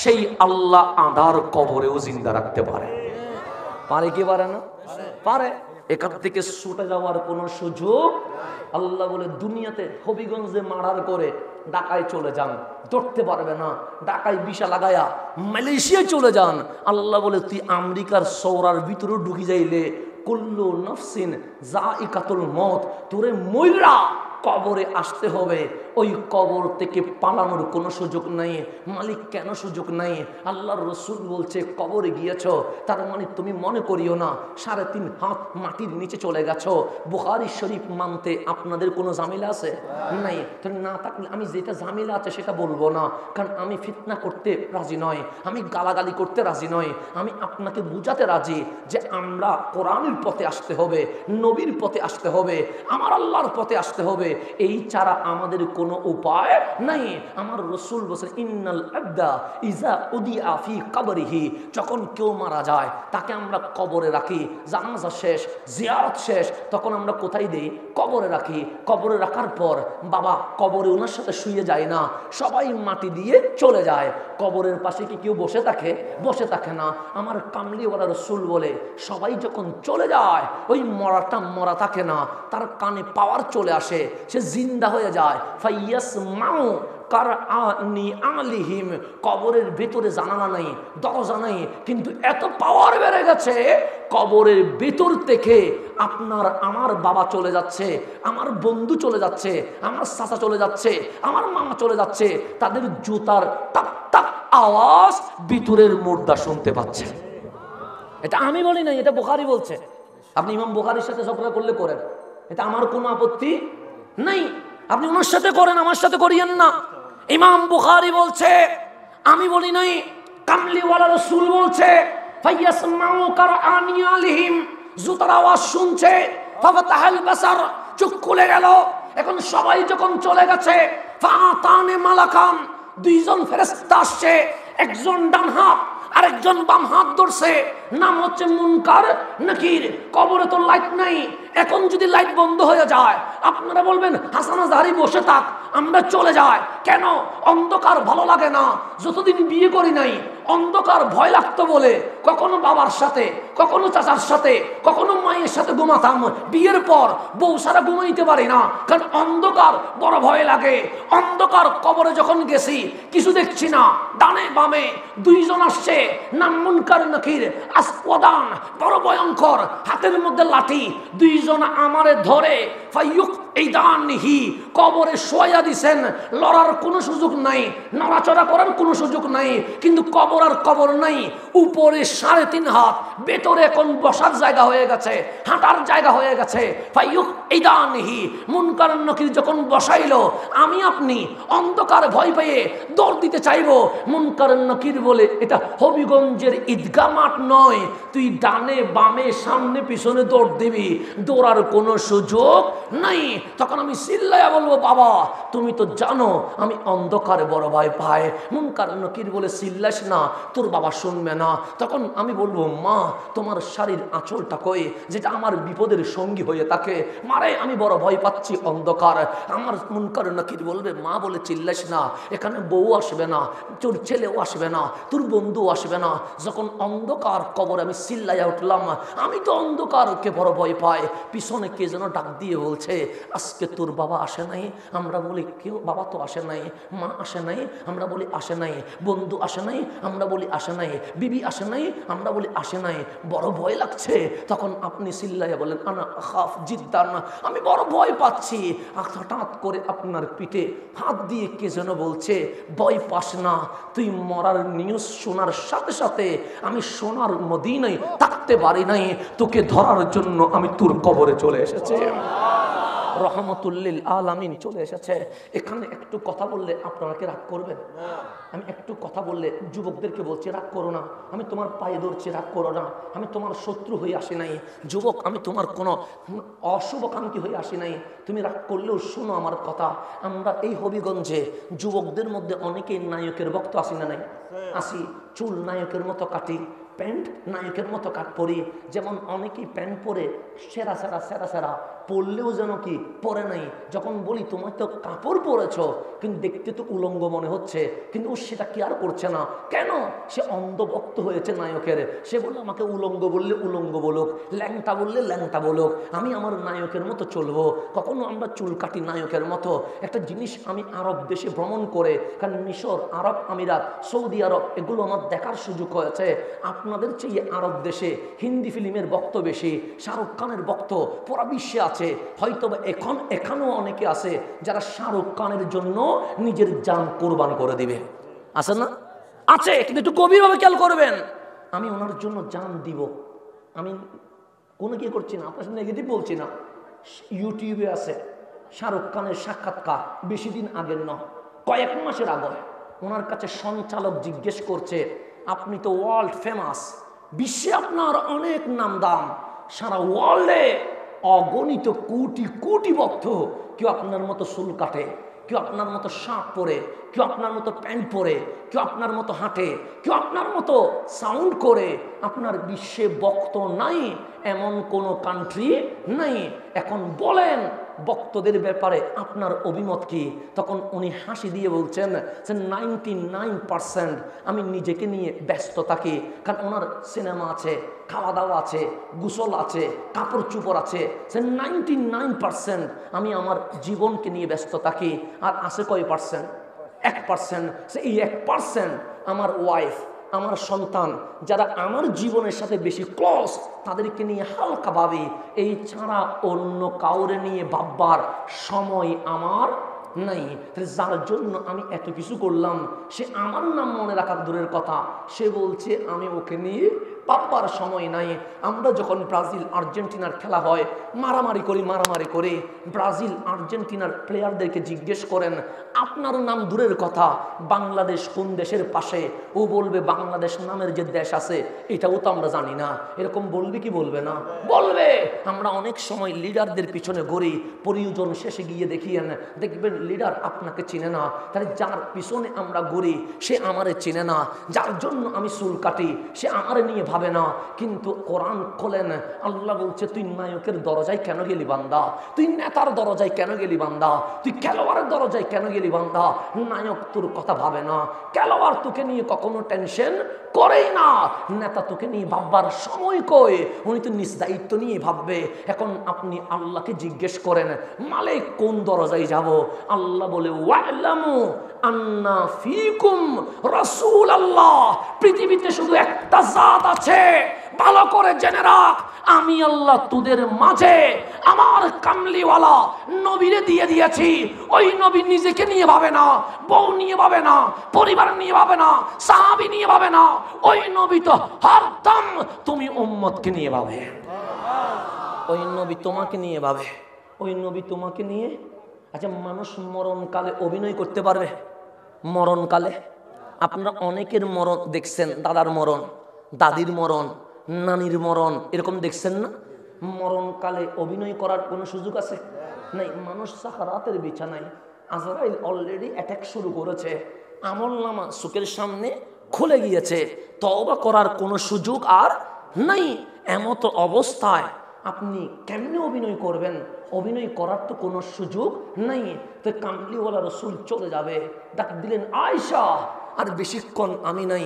সেই আল্লাহ আধার কবরেও জিন্দা রাখতে পারে। পারে কি পারে না? পারে। এখান থেকে ছুটে যাওয়ার কোনো সুযোগ। আল্লাহ বলে, দুনিয়াতে হবিগঞ্জে মার্ডার করে ঢাকায় চলে যান, ধরতে পারবে না, ঢাকায় ভিসা লাগায়া মালয়েশিয়ায় চলে যান। আল্লাহ বলে, তুই আমেরিকার সৌরার ভিতরে ঢুকি যাইলে কুল্লু নাফসিন যায়িকাতুল মউত, তোরে মইরা কবরে আসতে হবে। ওই কবর থেকে পালানোর কোনো সুযোগ নাই। মালিক কেন সুযোগ নাই? আল্লাহর রসুল বলছে কবরে গিয়েছ তার মানে তুমি মনে করিও না 3.5 হাত মাটির নিচে চলে গেছো। বুখারী শরীফ মানতে আপনাদের কোনো ঝামেলা আছে? নাই। তো না থাকলে আমি যেটা ঝামেলা আছে সেটা বলবো না, কারণ আমি ফিতনা করতে রাজি নয়, আমি গালাগালি করতে রাজি নয়। আমি আপনাকে বুঝাতে রাজি যে আমরা কোরআনের পথে আসতে হবে, নবীর পথে আসতে হবে, আমার আল্লাহর পথে আসতে হবে। এই ছাড়া আমাদের কোনো উপায় নাই। আমার রসুল বলেন ইন্নাল আবদা ইজা উদিআ ফি কবরিহি, যখন কেউ মারা যায় তাকে আমরা কবরে রাখি, জানাজা শেষ, জিয়ারত শেষ, তখন আমরা কোথায় দেই? কবরে রাখি। কবরে রাখার পর বাবা কবরে ওনার সাথে শুয়ে যায় না, সবাই মাটি দিয়ে চলে যায়। কবরের পাশে কি কেউ বসে থাকে? বসে থাকে না। আমার কামলিওয়ালা রসুল বলে সবাই যখন চলে যায় ওই মরাটা মরা থাকে না, তার কানে পাওয়ার চলে আসে, সে জিন্দা হয়ে যায়। ফাইয়াসমাউ কারআনি আলিহিম, কবরের ভেতরে জানালা নাই, দরজা নাই, কিন্তু এত পাওয়ার বেড়ে গেছে কবরের ভেতর থেকে আপনার আমার বাবা চলে যাচ্ছে, আমার বন্ধু চলে যাচ্ছে, আমার চাচা চলে যাচ্ছে, আমার মামা চলে যাচ্ছে, তাদের জুতার টাক টাক আওয়াজ ভিতরের মুর্দা শুনতে পাচ্ছে। এটা আমি বলি নাই, এটা বুখারী বলছে। আপনি ইমাম বুখারীর সাথে ঝগড়া করলে করেন, এটা আমার কোনো আপত্তি নাই। আপনি ওনার সাথে করেন, আমার সাথে করিয়েন না। ইমাম বুখারী বলছে, আমি বলি নাই, কামলিওয়ালা রাসূল বলছে ফায়াসমাউ কারআনি আলিহিম, জুতার আওয়াজ শুনছে, ফাফাতাহাল বাসার, চোখ খুলে গেল। এখন সবাই যখন চলে গেছে, ফাতানে মালাকান, দুইজন ফেরেশতা আসছে, একজন ডান হাত আরেকজন বাম হাত ধরছে, নাম হচ্ছে মুনকার নাকির। কবরে তো লাইট নাই, এখন যদি লাইট বন্ধ হয়ে যায় আপনারা বলবেন হাসান আজহারি বসে থাক, আমরা চলে যাই। কেন? অন্ধকার ভালো লাগে না। যতদিন বিয়ে করি নাই অন্ধকার ভয় লাগতো বলে কখনো বাবার সাথে, কখনো চাচার সাথে, কখনো মায়ের সাথে ঘুমাতাম। বিয়ের পর বউ সারা ঘুমাইতে পারি না, কারণ অন্ধকার বড় ভয় লাগে। অন্ধকার কবরে যখন গেছি কিছু দেখছি না, ডানে বামে দুইজন আসছে, নাম মুনকার নাকির, আসওয়াদান, বড় ভয়ঙ্কর, হাতের মধ্যে লাঠি, দুইজন আমারে ধরে ফাইয়ুক ইদানহি, কবরে শোয়া দিছেন। লড়ার কোনো সুযোগ নাই, নড়াচড়া করার কোনো সুযোগ নাই, কিন্তু কবর আর কবর নাই। উপরে 3.5 হাত, ভেতরে এখন বসার জায়গা হয়ে গেছে, হাঁটার জায়গা হয়ে গেছে। ফাইয়ুক ইদানহি, মুনকার নাকির যখন বসাইলো, আমি আপনি অন্ধকার ভয় পেয়ে দৌড় দিতে চাইবো। মুনকার নাকির বলে এটা হবিগঞ্জের ঈদগাহ মাঠ নয়, তুই ডানে বামে সামনে পিছনে দৌড় দিবি, দৌড়ার কোনো সুযোগ নাই। তখন আমি চিল্লাইয়া বলবো, বাবা তুমি তো জানো আমি অন্ধকারে বড় ভয় পাই। মুনকার নাকির বলে চিল্লাস না, তোর বাবা শুনবে না। তখন আমি বলবো, মা তোমার শাড়ির আঁচলটা কই, যেটা আমার বিপদের সঙ্গী হয়ে থাকে। মারে আমি বড় ভয় পাচ্ছি অন্ধকার। আমার মুনকার নাকির বলবে, মা বলে চিল্লাস না, এখানে বউ আসবে না, তোর ছেলেও আসবে না, তোর বন্ধু আসবে না। যখন অন্ধকার কবর আমি চিল্লাইয়া উঠলাম, আমি তো অন্ধকারকে বড় ভয় পাই। পিছনে কে যেন ডাক দিয়ে বলছে, আজকে তোর বাবা আসে নাই। আমরা বলি কেউ বাবা তো আসে নাই, মা আসে নাই, আমরা বলি আসে নাই, বন্ধু আসে নাই, আমরা বলি আসে নাই, বিবি আসে নাই, আমরা বলি আসে নাই, বড় ভয় লাগছে। তখন আপনি চিল্লাইয়া বলেন, আনা আখাফ জিদ্দান, আমি বড় ভয় পাচ্ছি। হঠাৎ করে আপনার পিঠে হাত দিয়ে কে যেন বলছে, ভয় পাস না, তুই মরার নিউজ শোনার সাথে সাথে আমি সোনার মদিনায় থাকতে পারি নাই, তোকে ধরার জন্য আমি তোর কবরে চলে এসেছি। রহমতুল্লিল আলামিন চলে এসেছে। এখানে একটু কথা বললে আপনারা কি রাগ করবেন? আমি একটু কথা বললে যুবকদেরকে বলছি, রাগ করো না, আমি তোমার পায়ে ধরছি, রাগ করো না, আমি তোমার শত্রু হয়ে আসি নাই। যুবক, আমি তোমার কোনো অশুভকাঙ্ক্ষী হয়ে আসি নাই, তুমি রাগ করলেও শোনো আমার কথা। আমরা এই হবিগঞ্জে যুবকদের মধ্যে অনেকেই নায়কের ভক্ত আসি না নাই? আসি। চুল নায়কের মতো কাটি, প্যান্ট নায়কের মতো কাট পরি। যেমন অনেকেই প্যান্ট পরে সেরা সেরা সেরা সেরা, পরলেও যেন কি পরে নাই। যখন বলি তোমার তো কাপড় পরেছ কিন্তু দেখতে তো উলঙ্গ মনে হচ্ছে, কিন্তু ও সেটা কি আর করছে না। কেন? সে অন্ধভক্ত হয়েছে নায়কের। সে বললো আমাকে উলঙ্গ বললে উলঙ্গ বলুক, ল্যাংটা বললে ল্যাংটা বলুক, আমি আমার নায়কের মতো চলবো। কখনো আমরা চুল কাটি নায়কের মতো। একটা জিনিস আমি আরব দেশে ভ্রমণ করে, কারণ মিশর, আরব আমিরাত, সৌদি আরব এগুলো আমার দেখার সুযোগ হয়েছে। আপনাদের চেয়ে আরব দেশে হিন্দি ফিল্মের ভক্ত বেশি, শাহরুখ খানের ভক্ত পুরা বিশ্বে আছে। আছে, হয়তো এখানেও অনেকে আছে যারা শাহরুখ খানের জন্য নিজের জান কোরবান করে দিবে। আছে না? আছে, কিন্তু একটু গভীরভাবে খেয়াল করবেন। আমি ওনার জন্য জান দিব, আমি কোনো কি করছি না, আপনার সাথে নেগেটিভ বলছি না। ইউটিউবে আছে শাহরুখ খানের সাক্ষাৎকার, বেশি দিন আগের নয়, কয়েক মাসের আগে। ওনার কাছে সঞ্চালক জিজ্ঞেস করছে, আপনি তো ওয়ার্ল্ড ফেমাস, বিশ্বে আপনার অনেক নাম দাম, সারা ওয়ার্ল্ডে অগণিত কোটি কোটি ভক্ত, কেউ আপনার মতো চুল কাটে, কেউ আপনার মতো শার্ট পরে, কেউ আপনার মতো প্যান্ট পরে, কেউ আপনার মতো হাঁটে, কেউ আপনার মতো সাউন্ড করে। আপনার বিশ্বে ভক্ত নাই এমন কোনো কান্ট্রি নাই। এখন বলেন ভক্তদের ব্যাপারে আপনার অভিমত কি? তখন উনি হাসি দিয়ে বলছেন যে 99% আমি নিজেকে নিয়ে ব্যস্ত থাকি, কারণ ওনার সিনেমা আছে, খাওয়া দাওয়া আছে, গোসল আছে, কাপড় চোপড় আছে। সে 99% আমি আমার জীবনকে নিয়ে ব্যস্ত থাকি। আর আছে কয় পার্সেন্ট? 1%। সে এই 1% আমার ওয়াইফ, আমার সন্তান, যারা আমার জীবনের সাথে বেশি ক্লোজ, তাদেরকে নিয়ে হালকা ভাবি। এই ছাড়া অন্য কাউরে নিয়ে ভাববার সময় আমার নাই। তাহলে যার জন্য আমি এত কিছু করলাম, সে আমার নাম মনে রাখার দূরের কথা, সে বলছে আমি ওকে নিয়ে ভাববার সময় নাই। আমরা যখন ব্রাজিল আর্জেন্টিনার খেলা হয় মারামারি করি। ব্রাজিল আর্জেন্টিনার প্লেয়ারদেরকে জিজ্ঞেস করেন, আপনার নাম দূরের কথা, বাংলাদেশ কোন দেশের পাশে? ও বলবে বাংলাদেশ নামের যে দেশ আছে এটাও তো আমরা জানি না। এরকম বলবে কি বলবে না? বলবে। আমরা অনেক সময় লিডারদের পিছনে ঘুরি, প্রয়োজন শেষে গিয়ে দেখিয়েন, দেখবেন লিডার আপনাকে চিনে না। তাহলে যার পিছনে আমরা ঘুরি সে আমারে চিনে না, যার জন্য আমি চুল কাটি সে আমারে নিয়ে ভাবে না। কিন্তু কোরআন খোলেন, আল্লাহ বলছে তুই নায়কের দরজায় কেন গেলি বান্দা? তুই নেতার দরজায় কেন গেলি বান্দা? তুই খেলোয়াড়ের দরজায় কেন গেলি বান্দা? নায়ক তোর কথা ভাবে না, খেলোয়াড় তোকে নিয়ে কখনো টেনশন করেই না, নেতা তোকে নিয়ে ভাববার সময় কই? উনি তো নিজ দায়িত্ব নিয়ে ভাববে। এখন আপনি আল্লাহকে জিজ্ঞেস করেন, মালিক কোন দরজায় যাব? আল্লাহ বলে ওয়ালামু আন্না ফিকুম রাসূলুল্লাহ, পৃথিবীতে শুধু একটা জাত আছে, ভালো করে জেনে রাখ, আমি আল্লাহ তোদের মাঝে আমার কামলিওয়ালা নবীরে দিয়ে দিয়েছি। ওই নবী নিজেকে নিয়ে ভাবে না, বউ নিয়ে ভাবে না, পরিবার নিয়ে ভাবে না, সাহাবী নিয়ে ভাবে না। ওই নবী তো হরদম তুমি উম্মতকে নিয়ে ভাবে। ওই নবী তোমাকে নিয়ে ভাবে, ওই নবী তোমাকে নিয়ে। আচ্ছা, মানুষ মরণকালে অভিনয় করতে পারবে? মরণকালে আপনারা অনেকের মরণ দেখছেন, দাদার মরণ, দাদির মরণ, নানির মরণ, এরকম দেখছেন না? মরণকালে অভিনয় করার কোনো সুযোগ আছে? নাই। মানুষ সাকারাতের বিছানায়, আজরাইল অলরেডি অ্যাটাক শুরু করেছে, আমলনামা চোখের সামনে খুলে গিয়েছে, তওবা করার কোনো সুযোগ আর নাই। এমত অবস্থায় আপনি কেমনে অভিনয় করবেন? অভিনয় করার তো কোনো সুযোগ নাই। তো কামলিওয়ালা রসুল চলে যাবে, ডাক দিলেন আয়েশা, আর বেশিক্ষণ আমি নাই,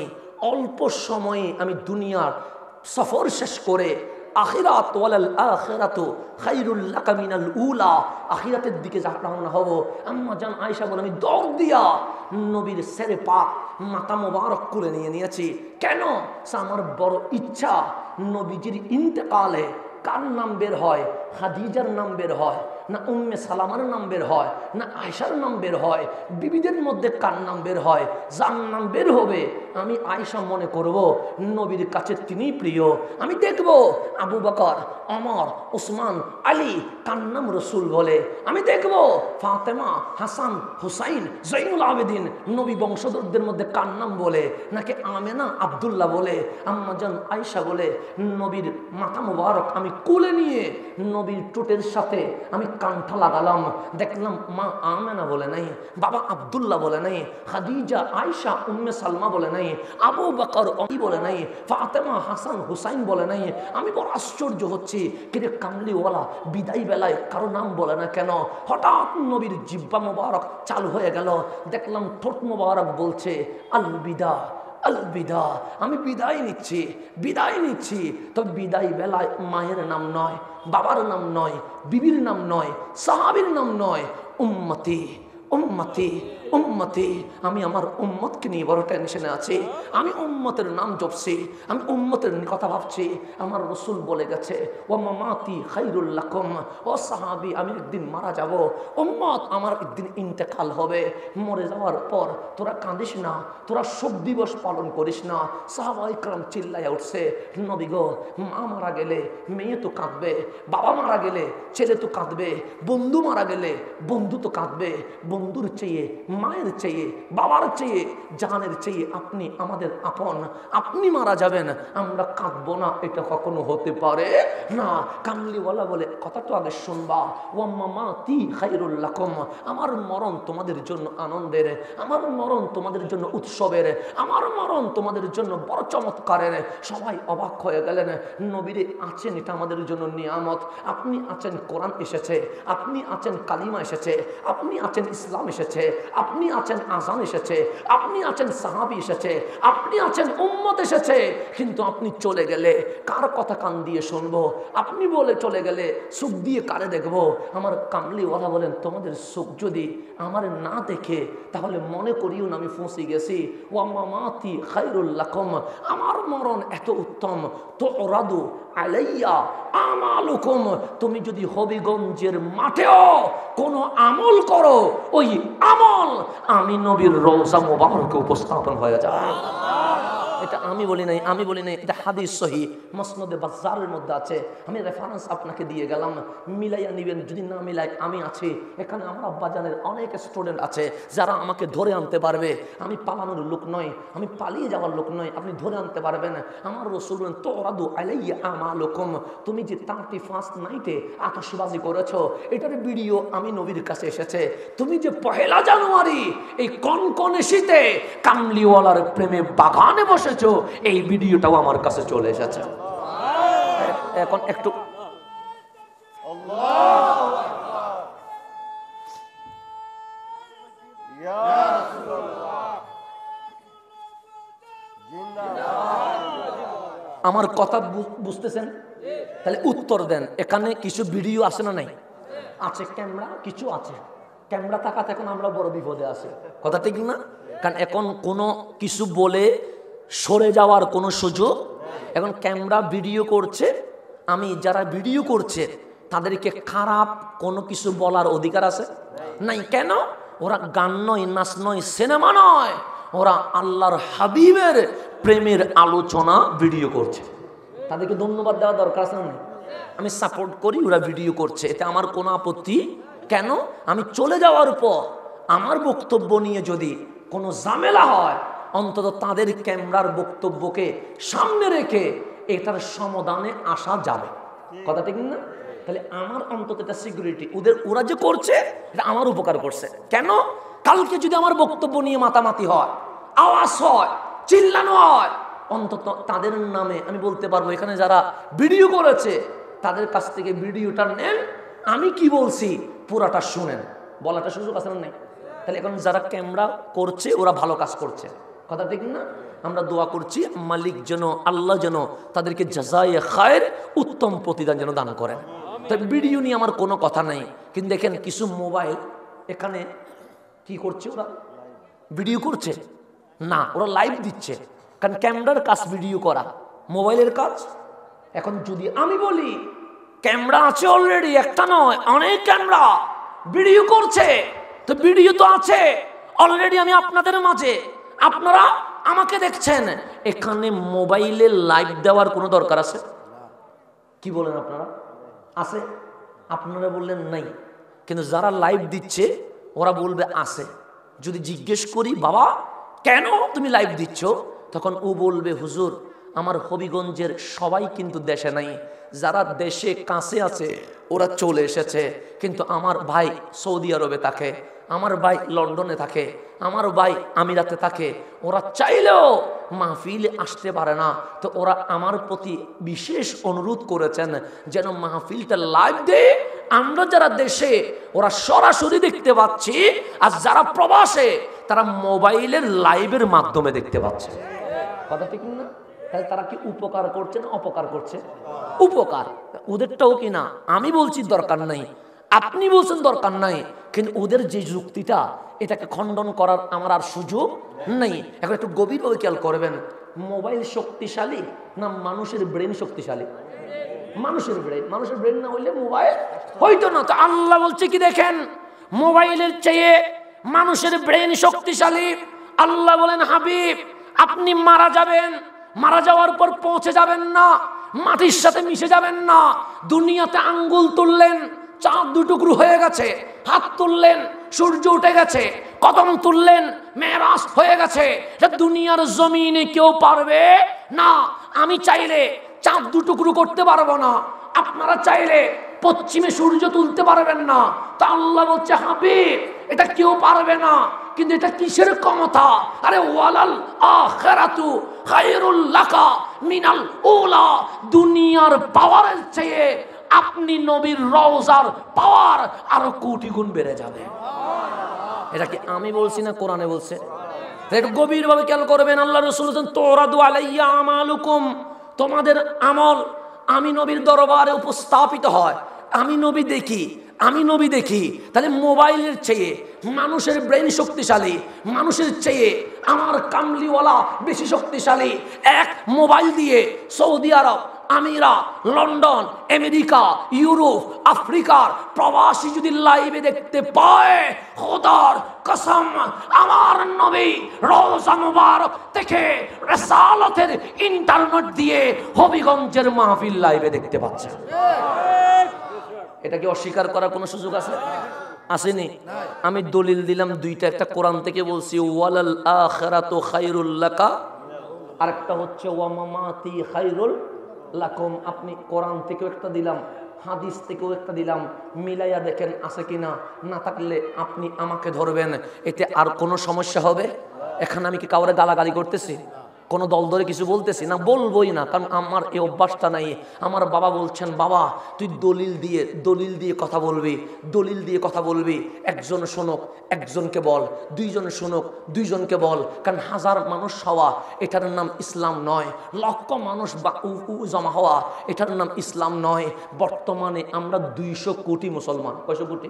অল্প সময়ে আমি দুনিয়ার সফর শেষ করে আখিরাত ওয়ালাল আখিরাতু খায়রুল লাকা মিনাল উলা, আখিরাতের দিকে রওনা হব। আম্মা জান আয়েশা বলে, আমি দৌড় দিয়া নবীর সেরে পাক মাথা মোবারক করে নিয়েছি। কেন? আমার বড় ইচ্ছা নবীজির ইন্তেকালে কার নাম বের হয়? খাদিজার নাম বের হয় না উম্মে সালামার নাম বের হয় না আয়েশার নাম বের হয়? বিবিদের মধ্যে কার নাম বের হয়? যার নাম বের হবে আমি আয়েশা মনে করব নবীর কাছে তিনিই প্রিয়। আমি দেখব আবু বকর, ওমর, ওসমান, আলী কার নাম রসুল বলে। আমি দেখব ফাতেমা, হাসান, হুসাইন, জৈনুল আবেদিন নবী বংশধরদের মধ্যে কার নাম বলে, নাকি আমেনা, আব্দুল্লাহ বলে। আম্মা জান আয়েশা বলে, নবীর মাথা মুবারক আমি কোলে নিয়ে নবীর ঠোঁটের সাথে আমি কানটা লাগালাম, দেখলাম মা আমেনা বলে নাই, বাবা আব্দুল্লাহ বলে নাই, খাদিজা, আয়েশা, উম্মে সালমা বলে নাই, আবু বকর অলি বলে নাই, ফাতেমা, হাসান, হুসাইন বলে নাই। আমি বড় আশ্চর্য হচ্ছি, কিরে কামলিওয়ালা বিদায় বেলায় কারো নাম বলে না কেন? হঠাৎ নবীর জিব্বা মোবারক চালু হয়ে গেল, দেখলাম ঠোঁট মোবারক বলছে আলবিদা, আলবিদা, আমি বিদায় নিচ্ছি। তো বিদায় বেলায় মায়ের নাম নয়, বাবার নাম নয়, বিবির নাম নয়, সাহাবীর নাম নয়, উম্মতি, উম্মতি, উম্মতি, আমি আমার উম্মতকে নিয়ে বড় টেনশনে আছি। আমি উম্মতের নাম জপছি, আমি উম্মতের কথা ভাবছি। আমার রসুল বলে গেছে ও মামাতি খাইরুল লাকুম, ও সাহাবি আমি একদিন মারা যাব, উম্মত আমার একদিন ইন্তেকাল হবে। মরে যাওয়ার পর তোরা কাঁদিস না, তোরা শোক দিবস পালন করিস না। সাহাবা ইকরাম চিল্লাইয়া উঠছে, নবী গো, মা মারা গেলে মেয়ে তো কাঁদবে, বাবা মারা গেলে ছেলে তো কাঁদবে, বন্ধু মারা গেলে বন্ধু তো কাঁদবে। বন্ধুর চেয়ে, মায়ের চেয়ে, বাবার চেয়ে, জানের চেয়ে আপনি আমাদের আপন। আপনি মারা যাবেন, আমরা কাঁদবো না, এটা কখনো হতে পারে না। কামলিওয়ালা বলে কথাটা আগে শুনবা, ওয়া মামাতি খায়রুল লাকুম, আমার মরণ তোমাদের জন্য আনন্দের, আমার মরণ তোমাদের জন্য উৎসবের, আমার মরণ তোমাদের জন্য বড় চমৎকারের। সবাই অবাক হয়ে গেলেন, নবীরে আছেন, এটা আমাদের জন্য নিয়ামত। আপনি আছেন, কোরআন এসেছে, আপনি আছেন, কালিমা এসেছে, আপনি আছেন, ইসলাম এসেছে, আপনি আছেন, আজান এসেছে, আপনি আছেন, সাহাবী এসেছে, আপনি আছেন, উম্মত এসেছে। কিন্তু আপনি চলে গেলে কার কথা কান দিয়ে শুনবো? আপনি বলে চলে গেলে চোখ দিয়ে কারে দেখবো? আমার কামলিওয়ালা বলেন, তোমাদের চোখ যদি আমার না দেখে তাহলে মনে করিও না আমি ফসে গেছি। ওয়া মামাতি খায়রুল লাকুম, আমার মরণ এত উত্তম। তুরাদু আলাইয়া আমালুকুম, তুমি যদি হবিগঞ্জের মাঠেও কোনো আমল করো, ওই আমল আমি নবীর রওজা মুবারকে উপস্থাপন হয়ে যায়। এটা আমি বলি নাই, আমি বলি নাই, এটা হাদিস সহিহ মুসনাদে বাজ্জারের মধ্যে আছে। আমি রেফারেন্স আপনাকে দিয়ে গেলাম, মিলাইয়া নিবেন। যদি না মিলাই, আমি আছি এখানে, আমার আব্বাজানের অনেক স্টুডেন্ট আছে যারা আমাকে ধরে আনতে পারবে। আমি পালানোর লোক নয়, আমি পালিয়ে যাওয়ার লোক নয়, আপনি ধরে আনতে পারবেন। আমার রাসূল বলেন, তুরাদু আলাইয়া আমালুকুম, তুমি যে 31st নাইটে আতশবাজি করেছো, এটার ভিডিও আমি নবীর কাছে এসেছে। তুমি যে 1 জানুয়ারি এই কনকনে শীতে কামলিওয়ালার প্রেমে বাগানে বসে, এই ভিডিওটাও আমার কাছে চলে এসেছে। এখন একটু আমার কথা বুঝতেছেন? তাহলে উত্তর দেন। এখানে কিছু ভিডিও আছে না নাই? আছে। ক্যামেরা কিছু আছে, ক্যামেরা থাকাতে এখন আমরা বড় বিপদে আছি। কথা ঠিক না? কারণ এখন কোনো কিছু বলে সরে যাওয়ার কোনো সুযোগ। এখন ক্যামেরা ভিডিও করছে, আমি যারা ভিডিও করছে তাদেরকে খারাপ কোনো কিছু বলার অধিকার আছে নাই। কেন? ওরা গান নয়, নাচ নয়, সিনেমা নয়, ওরা আল্লাহর হাবিবের প্রেমের আলোচনা ভিডিও করছে। তাদেরকে ধন্যবাদ দেওয়া দরকার আছে না? আমি সাপোর্ট করি, ওরা ভিডিও করছে, এতে আমার কোনো আপত্তি। কেন? আমি চলে যাওয়ার পর আমার বক্তব্য নিয়ে যদি কোনো ঝামেলা হয়, অন্তত তাদের ক্যামেরার বক্তব্যকে সামনে রেখে এটার সমাধানে আসা যাবে। কথা ঠিক না? তাহলে আমার অন্তত এটা সিকিউরিটি। ওরা যে করছে এটা আমার উপকার করছে। কেন? কালকে যদি আমার বক্তব্য নিয়ে মাতামাতি হয়, আওয়াজ হয়, চিল্লানো হয়, অন্তত তাদের নামে আমি বলতে পারবো, এখানে যারা ভিডিও করেছে তাদের কাছ থেকে ভিডিওটা নেন, আমি কি বলছি পুরাটা শুনেন, বলাটা সুযোগ আছে না নাই? তাহলে এখন যারা ক্যামেরা করছে ওরা ভালো কাজ করছে। কথা ঠিক না? আমরা দোয়া করছি মালিক যেন, আল্লাহ যেন তাদেরকে জাযায়ে খায়ের, উত্তম প্রতিদান যেন দান করেন। তাই ভিডিও নিয়ে আমার কোনো কথা নাই। কিন্তু দেখেন কিছু মোবাইল এখানে কি করছে, ওরা ভিডিও করছে না, ওরা লাইভ দিচ্ছে। কারণ ক্যামেরার কাজ ভিডিও করা, মোবাইলের কাজ। এখন যদি আমি বলি ক্যামেরা আছে অলরেডি, একটা নয় অনেক ক্যামেরা ভিডিও করছে, তো ভিডিও তো আছে অলরেডি আমি আপনাদের মাঝে, আপনারা আমাকে দেখছেন। এখানে মোবাইলে লাইভ দেওয়ার কোনো দরকার আছে? কি বলেন আপনারা? আছে? আপনারা বললেন নাই, কিন্তু যারা লাইভ দিচ্ছে ওরা বলবে আছে। যদি জিজ্ঞেস করি বাবা কেন তুমি লাইভ দিচ্ছ, তখন ও বলবে হুজুর আমার হবিগঞ্জের সবাই কিন্তু দেশে নাই, যারা দেশে কাছে আছে ওরা চলে এসেছে, কিন্তু আমার ভাই সৌদি আরবে থাকে, আমার ভাই লন্ডনে থাকে, আমার ভাই আমিরাতে থাকে, ওরা চাইলেও মাহফিলে আসতে পারে না। তো ওরা আমার প্রতি বিশেষ অনুরোধ করেছেন যেন মাহফিলটা লাইভ দেয়। আমরা যারা দেশে ওরা সরাসরি দেখতে পাচ্ছি, আর যারা প্রবাসে তারা মোবাইলের লাইভের মাধ্যমে দেখতে পাচ্ছে। কথা ঠিক না? তাহলে তারা কি উপকার করছে না অপকার করছে? উপকার। ওদেরটাও কি না আমি বলছি দরকার নাই, আপনি বলছেন দরকার নাই, কিন্তু ওদের যে যুক্তিটা, এটাকে খণ্ডন করার আমার আর সুযোগ নেই। এখন একটু গভীরভাবে খেয়াল করবেন, মোবাইল শক্তিশালী না মানুষের ব্রেন শক্তিশালী? মানুষের ব্রেন না হইলে মোবাইল হইতো না। তো আল্লাহ বলছে কি দেখেন, মোবাইলের চেয়ে মানুষের ব্রেন শক্তিশালী। আল্লাহ বলেন, হাবিব আপনি মারা যাবেন, মারা যাওয়ার পর পৌঁছে যাবেন না, মাটির সাথে মিশে যাবেন না। দুনিয়াতে আঙ্গুল তুললেন, চাঁদ দুটুকরো হয়ে গেছে, হাত তুললেন, সূর্য উঠে গেছে, কদম তুললেন, মেরাজ হয়ে গেছে। দুনিয়ার জমিনে কেউ পারবে না। আমি চাইলে চাঁদ দুটুকরো করতে পারবো না, আপনারা চাইলে পশ্চিমে সূর্য তুলতে পারবেন না। তা আল্লাহ বলছে, হাবিব এটা কেউ পারবে না, কিন্তু এটা কিসের ক্ষমতা? আরে ওয়ালাল আখিরাতু খায়রুল লাকা মিনাল উলা। দুনিয়ার পাওয়ারের চেয়ে আপনি নবীর রওজার পাওয়ার আরো কোটি গুণ বেড়ে যাবে। এটা কি আমি বলছি না কোরআনে বলছে? একটু গভীরভাবে খেয়াল করবেন। আল্লাহ রাসূল বলেন, তুরাদু আলাইয়া আমালুকুম, তোমাদের আমল আমি নবীর দরবারে উপস্থাপিত হয়। আমি নবী দেখি। তাহলে মোবাইলের চেয়ে মানুষের ব্রেন শক্তিশালী, মানুষের চেয়ে আমার কামলিওয়ালা বেশি শক্তিশালী। এক মোবাইল দিয়ে সৌদি আরব, আমিরা, লন্ডন, আমেরিকা, ইউরোপ, আফ্রিকার প্রবাসী যদি লাইভে দেখতে পায়, খোদার কসম আমার নবী রওজা মুবারক থেকে রিসালাতের ইন্টারনেট দিয়ে হবিগঞ্জের মাহফিল লাইভে দেখতে পাচ্ছে। এটা কি অস্বীকার করার কোনো সুযোগ আছে? আসেনি। আমি দলিল দিলাম দুইটা, একটা কোরআন থেকে বলছি ওয়ালাল আখিরাতু খায়রুল লাকা, আরেকটা হচ্ছে ওয়া মামাতি খায়রুল লাকুম। আপনি কোরআন থেকেও একটা দিলাম, হাদিস থেকেও একটা দিলাম, মিলাইয়া দেখেন আছে কিনা। না থাকলে আপনি আমাকে ধরবেন, এতে আর কোনো সমস্যা হবে? এখানে আমি কি কাউরে গালাগালি করতেছি, কোনো দল ধরে কিছু বলতেছি না? বলবোই না, কারণ আমার এই অভ্যাসটা নাই। আমার বাবা বলছেন, বাবা তুই দলিল দিয়ে কথা বলবি, একজন শোনক একজনকে বল, দুইজন শোনক দুইজনকে বল। কারণ হাজার মানুষ হওয়া এটার নাম ইসলাম নয়, লক্ষ মানুষ বা জমা হওয়া এটার নাম ইসলাম নয়। বর্তমানে আমরা 200 কোটি মুসলমান। কয়শো কোটি?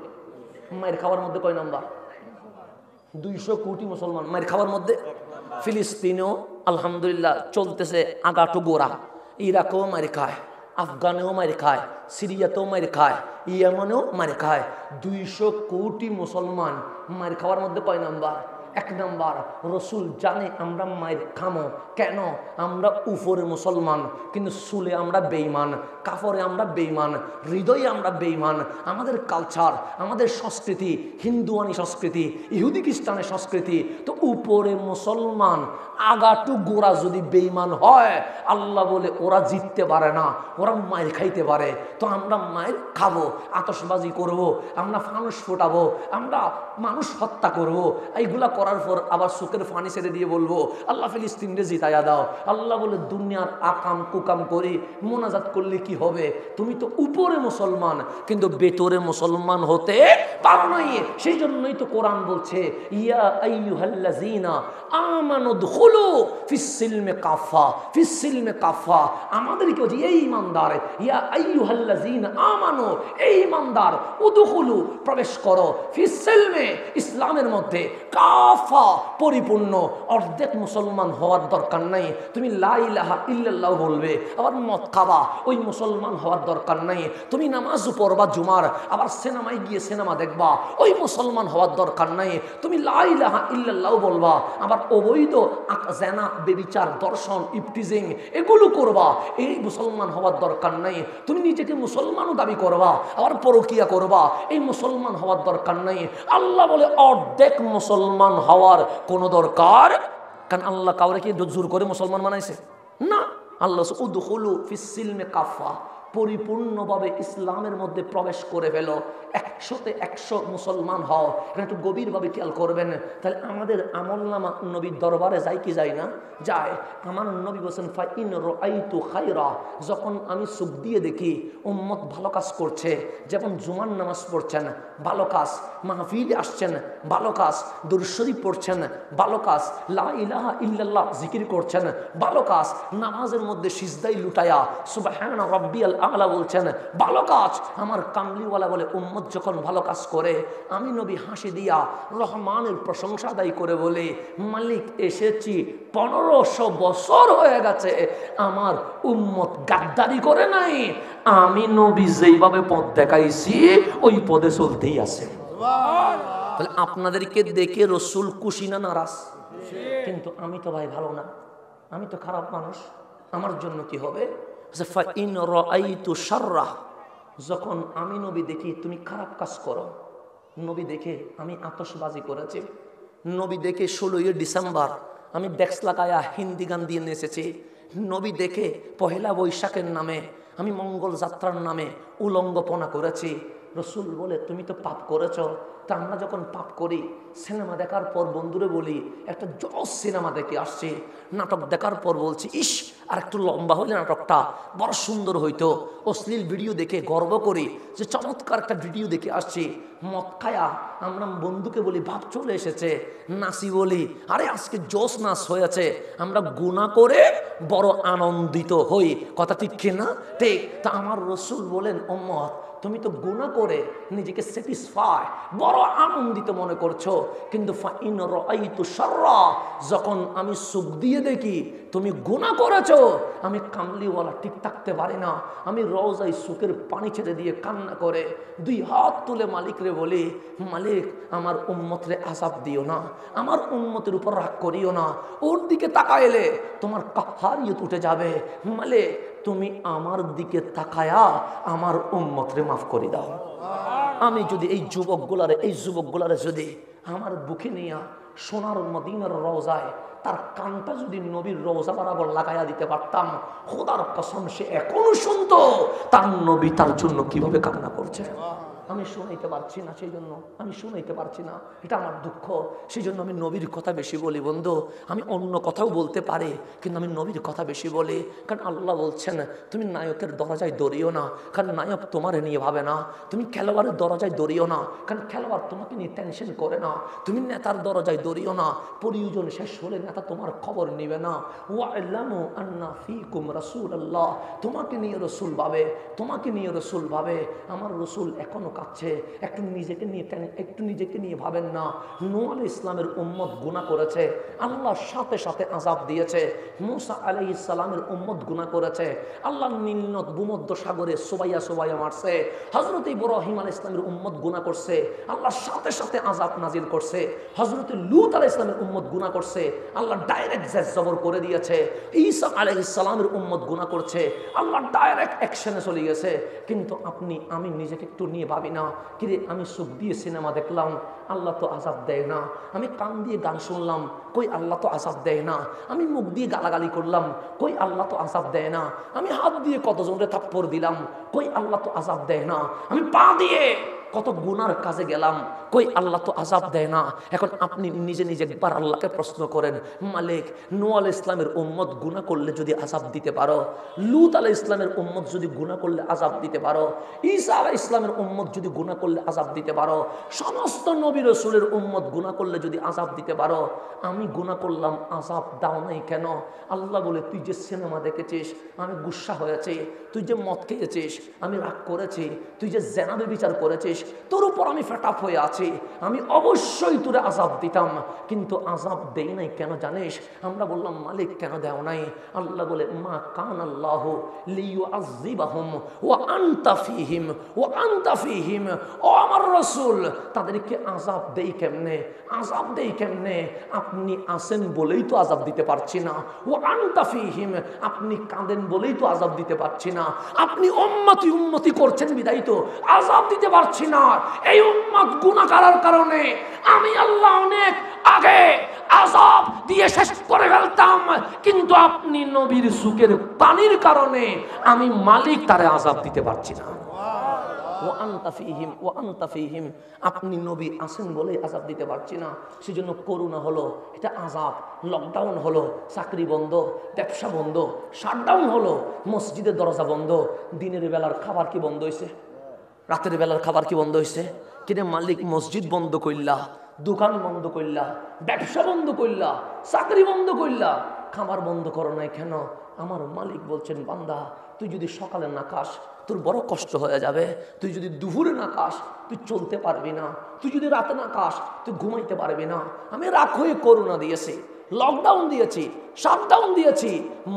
মায়ের খাওয়ার মধ্যে কয় নাম্বার? 200 কোটি মুসলমান মায়ের খাওয়ার মধ্যে। ফিলিস্তিনেও আলহামদুলিল্লাহ চলতেছে আগাটু গোড়া, ইরাকেও মারি খায়, আফগানেও মারি খায়, সিরিয়াতেও মারি খায়, ইয়েমেনেও মারি খায়। 200 কোটি মুসলমান মায়ের খাওয়ার মধ্যে কয় নাম্বার? 1 নাম্বার। রসুল জানে আমরা মায়ের খামো কেন? আমরা উপরে মুসলমান, কিন্তু চুলে আমরা বেঈমান, কাপড়ে আমরা বেঈমান, হৃদয়ে আমরা বেঈমান। আমাদের কালচার, আমাদের সংস্কৃতি হিন্দুয়ানি সংস্কৃতি, ইহুদি খ্রিস্টানের সংস্কৃতি। তো উপরে মুসলমান, আগাটু গোড়া যদি বেঈমান হয়, আল্লাহ বলে ওরা জিততে পারে না, ওরা মায়ের খাইতে পারে। তো আমরা মায়ের খাবো, আতশবাজি করব, আমরা ফানুস ফোটাবো, আমরা মানুষ হত্যা করব। এইগুলা করার পর আবার চোখের পানি ছেড়ে দিয়ে বলবো আল্লাহ ফিলিস্তিনকে জিতাইয়া দাও। আল্লাহ বলে দুনিয়ার আকাম কুকাম করে মোনাজাত করলে কি হবে? তুমি তো উপরে মুসলমান, কিন্তু ভেতরে মুসলমান হতে পারো নাই। সেই জন্যই তো কোরআন বলছে, ইয়া আইয়ুহাল্লাযীনা আমানু দুখুলু ফিস-সিলমি কাফা। আমাদেরকে বলছে এই ঈমানদার, ইয়া আইয়ুহাল্লাযীনা আমানু, এই ঈমানদার, উদখুলু প্রবেশ করো, ফিস-সিলমি ইসলামের মধ্যে, কাফা পরিপূর্ণ। অর্ধেক মুসলমান হওয়ার দরকার নাই। তুমি লা ইলাহা ইল্লাল্লাহ বলবে, আবার মদ খাবা, ওই মুসলমান হওয়ার দরকার নাই। তুমি নামাজ পড়বা জুমার, আবার সিনেমায় গিয়ে সিনেমা দেখবা, ওই মুসলমান হওয়ার দরকার নাই। তুমি লা ইলাহা ইল্লাল্লাহ বলবা, আবার অবৈধ জেনা, বেবিচার, দর্শন, ইফটিজিং এগুলো করবা, এই মুসলমান হওয়ার দরকার নাই। তুমি নিজেকে মুসলমানও দাবি করবা, আবার পরকিয়া করবা, এই মুসলমান হওয়ার দরকার নাই। আল্লাহ বলে অর্ধেক মুসলমান হওয়ার কোনো দরকার, কারণ আল্লাহ কাউরে কি জোর করে মুসলমান বানাইছে না। আল্লাহ উদখুলু ফিস-সিলমি কাফা, পরিপূর্ণভাবে ইসলামের মধ্যে প্রবেশ করে ফেলো, 100তে 100 মুসলমান হও। এখানে একটু গভীরভাবে খেয়াল করবেন। তাহলে আমাদের আমলনামা নবীর দরবারে যায় কি যায় না? যায়। আমার নবী বলেছেন ফাইন রাআইতু খায়রা, যখন আমি চোখ দিয়ে দেখি উম্মত ভালো কাজ করছে, যেমন জুমার নামাজ পড়ছেন ভালো কাজ, মাহফিলে আসছেন ভালো কাজ, দুরূদ শরীফ পড়ছেন ভালো কাজ, লা ইলাহা ইল্লাল্লাহ জিকির করছেন ভালো কাজ, নামাজের মধ্যে সিজদায় লুটায়া সুবহান রাব্বিয়াল আলা বলছেন ভালো কাজ। আমার কামলিওয়ালা বলে উম্মত যখন ভালো কাজ করে আমি নবী হাসি দিয়া রহমানের প্রশংসা আদায় করে বলে মালিক এসেছি 1500 বছর হয়ে গেছে, আমার উম্মত গাদ্দারি করে নাই, আমি নবী যেইভাবে পথ দেখাইছি ওই পদে চলতেই আছে। তাহলে আপনাদেরকে দেখে রসুল খুশি না নারাজ? কিন্তু আমি তো ভাই ভালো না, আমি তো খারাপ মানুষ, আমার জন্য কি হবে? যখন আমি নবী দেখি তুমি খারাপ কাজ করো, নবী দেখে আমি আতশবাজি করেছি, নবী দেখে 16 ডিসেম্বর আমি ডেক্স লাগায়া হিন্দি গান দিয়ে নেচেছি, নবী দেখে পহেলা বৈশাখের নামে আমি মঙ্গল যাত্রার নামে উলঙ্গপনা করেছি, রসুল বলে তুমি তো পাপ করেছ। তা আমরা যখন পাপ করি, সিনেমা দেখার পর বন্ধুরে বলি একটা জজ সিনেমা দেখে আসছি, নাটক দেখার পর বলছি ইস আর একটু লম্বা হলে নাটকটা বড় সুন্দর হইতো, অশ্লীল ভিডিও দেখে গর্ব করি যে চমৎকার একটা ভিডিও দেখে আসছি, মদ খায়া আমরা বন্ধুকে বলি ভাব চলে এসেছে, নাচি বলি আরে আজকে জোশ নাচ হয়েছে, আমরা গুনাহ করে বড় আনন্দিত হই, কথা ঠিক কিনা? ঠিক। তা আমার রসুল বলেন উম্মত তুমি তো গুনাহ করে নিজেকে স্যাটিসফাই বড় আনন্দিত মনে করছো, কিন্তু ফাইন রাআইতু শাররা, যখন আমি সুখ দিয়ে দেখি তুমি গুনাহ করেছো, আমি কামলিওয়ালা ঠিক থাকতে পারি না, আমি রওজায় সুখের পানি ছেড়ে দিয়ে কান্না করে 2 হাত তুলে মালিকরে বলি মালিক আমার উম্মতরে আযাব দিও না, আমার উম্মতের উপর রাগ করিও না, ওর দিকে তাকাইলে তোমার কাহারিয়ত উঠে যাবে, মালিক তুমি আমার দিকে তাকায়া আমার উম্মতরে মাফ করে দাও। আমি যদি এই যুবকগুলারে যদি আমার বুকে নিয়ে সোনার মদিনার রওজায় তার কানটা যদি নবীর রওজা বরাবর লাগাইয়া দিতে পারতাম, খোদার কসম সে এখনো শুনতো তার নবী তার জন্য কিভাবে কান্না করছে। আমি শুনাইতে পারছি না, সেই জন্য আমি শুনাইতে পারছি না, এটা আমার দুঃখ, সেই জন্য আমি নবীর কথা বেশি বলি। বন্ধু আমি অন্য কথাও বলতে পারি, কিন্তু আমি নবীর কথা বেশি বলি, কারণ আল্লাহ বলছেন তুমি নায়কের দরজায় দৌড়িও না, কারণ নায়ক তোমার নিয়ে ভাবে না, তুমি খেলোয়াড়ের দরজায় দৌড়িও না, কারণ খেলোয়াড় তোমাকে নিয়ে টেনশন করে না, তুমি নেতার দরজায় দৌড়িও না, প্রয়োজন শেষ হলে নেতা তোমার খবর নিবে না। ওয়া'লামু আন্না ফীকুম রাসূলুল্লাহ, তোমাকে নিয়ে রসুল ভাবে, তোমাকে নিয়ে রসুল ভাবে। আমার রসুল এখনো কাঁদছে, একটু নিজেকে নিয়ে ভাবেন না। নূহ আলাইহিস সালামের উম্মত গুনাহ করেছে, আল্লাহ সাথে সাথে আযাব দিয়েছে। মূসা আলাইহিস সালামের উম্মত গুনাহ করেছে, আল্লাহ নীল নদ ভূমধ্য সাগরে সোবাইয়া মারছে। হযরত ইব্রাহিম আলাইহিস সালামের উম্মত গুনাহ করছে, আল্লাহ সাথে সাথে আযাব নাজিল করছে। হযরত লূত আলাইহিস সালামের উম্মত গুনাহ করছে, আল্লাহ ডাইরেক্ট জবর করে দিয়েছে। ঈসা আলাইহিস সালামের উম্মত গুনাহ করছে, আল্লাহ ডাইরেক্ট অ্যাকশনে চলে গেছে। কিন্তু আমি নিজেকে একটু নিয়ে ভাবি না, কিরে আমি চোখ দিয়ে সিনেমা দেখলাম, আল্লাহ তো আযাব দেয় না, আমি কান দিয়ে গান শুনলাম, কই আল্লাহ তো আযাব দেয় না, আমি মুখ দিয়ে গালাগালি করলাম, কই আল্লাহ তো আযাব দেয় না, আমি হাত দিয়ে কতজনরে থাপ্পড় দিলাম, কই আল্লাহ তো আযাব দেয় না, আমি পা দিয়ে কত গুনার কাজে গেলাম, কই আল্লাহ তো আযাব দেয় না। এখন আপনি নিজে একবার আল্লাহকে প্রশ্ন করেন, মালিক নূহ আলাইহিস ইসলামের উম্মত গুনাহ করলে যদি আযাব দিতে পারো, লূত আলাইহিস ইসলামের উম্মত যদি গুনাহ করলে আযাব দিতে পারো, ঈসা আলাইহিস ইসলামের উম্মত যদি গুনাহ করলে আযাব দিতে পারো, সমস্ত নবী রাসূলের উম্মত গুনাহ করলে যদি আযাব দিতে পারো, আমি গুনাহ করলাম আযাব দাও নাই কেন? আল্লাহ বলে তুই যে সিনেমা দেখেছিস আমি গুসা হয়েছি, তুই যে মদ খেয়েছিস আমি রাগ করেছি, তুই যে জেনাবে বিচার করেছিস তোর উপর আমি ফেটাপ হয়ে আছি, আমি অবশ্যই তোরে আযাব দিতাম, কিন্তু আযাব দেই নাই কেন জানিস? আমরা বললাম মালিক কেন দেও নাই? আল্লাহ বলে মা কানাল্লাহু লিয়ুআযিবাহুম ওয়া আনতা ফীহিম, ও আমার রাসূল তাদেরকে আযাব দেই কেমনে? আযাব দেই কেমনে? আপনি আছেন বলেই তো আযাব দিতে পারছি না, ওয়া আনতা ফীহিম, আপনি কাঁদেন বলেই তো আযাব দিতে পারছি না, আপনি উম্মতি করছেন বিদায় তো আযাব দিতে পারছি না। এই উম্মত গুনাহ করার কারণে আমি আল্লাহ অনেক আগে আযাব দিয়ে শেষ করে ফেলতাম, কিন্তু আপনি নবীর সুখের পানির কারণে আমি মালিক তারে আযাব দিতে পারছি না। ওয়া আনতা ফীহিম, আপনি নবী আছেন বলে আযাব দিতে পারছি না। সেজন্য করোনা হলো, এটা আযাব। লকডাউন হলো, চাকরি বন্ধ, ব্যবসা বন্ধ, শাটডাউন হলো, মসজিদের দরজা বন্ধ, দিনের বেলার খাবার কি বন্ধ হয়েছে? রাতের বেলার খাবার কি বন্ধ হয়েছে? কিরে মালিক মসজিদ বন্ধ করলা, দোকান বন্ধ করলা, ব্যবসা বন্ধ করলা, চাকরি বন্ধ করলা, খাবার বন্ধ করো নাই কেন? আমার মালিক বলছেন বান্দা তুই যদি সকালে না খাস তোর বড় কষ্ট হয়ে যাবে, তুই যদি দুপুরে না খাস তুই চলতে পারবি না, তুই যদি রাতে না খাস তুই ঘুমাইতে পারবি না। আমি রাগ হয়ে করোনা দিয়েছি, লকডাউন দিয়েছি, শাটডাউন দিয়েছি,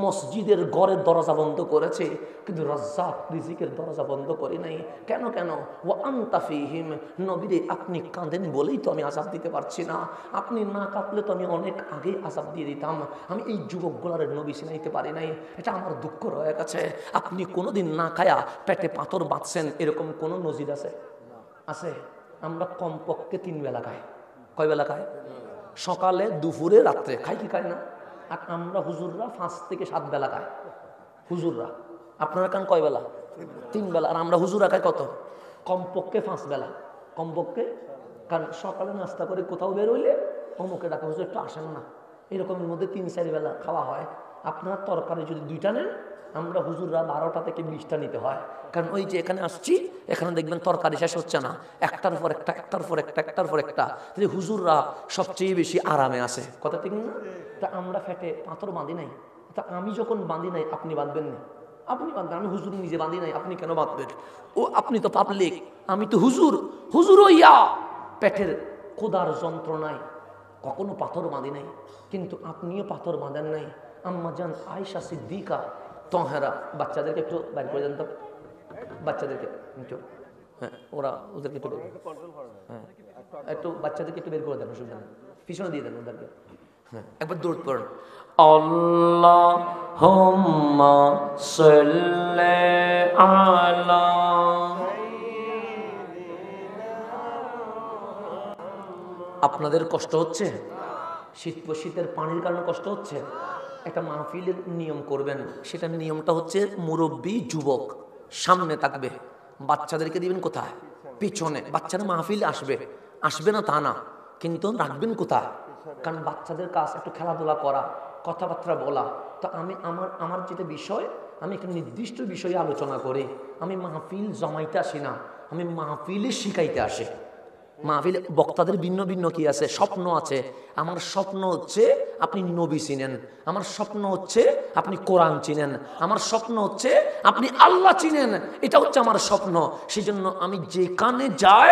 মসজিদের ঘরের দরজা বন্ধ করেছে, কিন্তু রাজ্জাক রিজিকের দরজা বন্ধ করি নাই। কেন কেন? ওয়া আনতা ফীহিম, নবীরে আপনি কাঁদেন বলেই তো আমি আযাব দিতে পারছি না, আপনি না কাঁদলে তো আমি অনেক আগে আযাব দিয়ে দিতাম। আমি এই যুবকগুলার নবী চিনাইতে পারি নাই, এটা আমার দুঃখ রয়ে গেছে। আপনি কোনোদিন না খায়া পেটে পাথর বাঁধছেন এরকম কোনো নজির আছে? আছে? আমরা কমপক্ষে 3 বেলা খাই। কয় বেলা খাই? সকালে, দুপুরে, রাত্রে খাই কি খাই না? আর আমরা হুজুররা 5 থেকে 7 বেলা খাই। হুজুররা, আপনারা খান কয় বেলা? 3 বেলা। আর আমরা হুজুরা খাই কত? কমপক্ষে 5 বেলা, কমপক্ষে। কারণ সকালে নাস্তা করে কোথাও বের হইলে অমুকে ডাকা, হুজুর একটু আসেন না, এরকমের মধ্যে 3-4 বেলা খাওয়া হয়। আপনার তরকারি যদি 2টা নেন, আমরা হুজুররা 12টা থেকে 20টা নিতে হয়। কারণ ওই যে এখানে আসছি, এখানে দেখবেন তরকারি শেষ হচ্ছে না, একটার পর একটা, একটার পর একটা, একটার পর একটা। হুজুররা সবচেয়ে বেশি আরামে আছে, কথা ঠিক না? তা আমরা ফেটে পাথর বাঁধি নাই। তা আমি যখন বাঁধি নাই আপনি বাঁধবেন না? আপনি বাঁধবেন, আমি হুজুর নিজে বাঁধি নাই, আপনি কেন বাঁধবেন? ও আপনি তো পাবলিক, আমি তো হুজুর। হুজুর ইয়া পেটের ক্ষুধার যন্ত্রণায় কখনো পাথর বাঁধি নাই, কিন্তু আপনিও পাথর বাঁধেন নাই। আম্মা জান আয়েশা সিদ্দিকা তহেরা, বাচ্চাদেরকে একটু বাইর করে দেন তো, বাচ্চাদেরকে একটু, হ্যাঁ ওরা ওদেরকে একটু, হ্যাঁ একটু বাচ্চাদেরকে একটু বের করে দেন, অসুবিধা নেই, পিছনে দিয়ে দেন ওদেরকে। হ্যাঁ একবার দৌড় পড়েন, আল্লাহুম্মা সাল্লি আলা। আপনাদের কষ্ট হচ্ছে? শীতের পানির কারণে কষ্ট হচ্ছে? একটা মাহফিলের নিয়ম করবেন, সেটার নিয়মটা হচ্ছে মুরব্বী যুবক সামনে থাকবে, বাচ্চাদেরকে দিবেন কোথায়? পিছনে। বাচ্চারা মাহফিলে আসবে, আসবে না তা না, কিন্তু রাখবেন কোথায়? কারণ বাচ্চাদের কাজ একটু খেলাধুলা করা, কথাবার্তা বলা। তো আমি আমার যেটা বিষয়, আমি একটা নির্দিষ্ট বিষয়ে আলোচনা করি। আমি মাহফিল জমাইতে আসি না, আমি মাহফিলে শিখাইতে আসি। মাহফিলে বক্তাদের ভিন্ন ভিন্ন কি আছে? স্বপ্ন আছে। আমার স্বপ্ন হচ্ছে আপনি নবী চিনেন, আমার স্বপ্ন হচ্ছে আপনি কোরআন চিনেন, আমার স্বপ্ন হচ্ছে আপনি আল্লাহ চিনেন, এটা হচ্ছে আমার স্বপ্ন। সেই জন্য আমি যেখানে যাই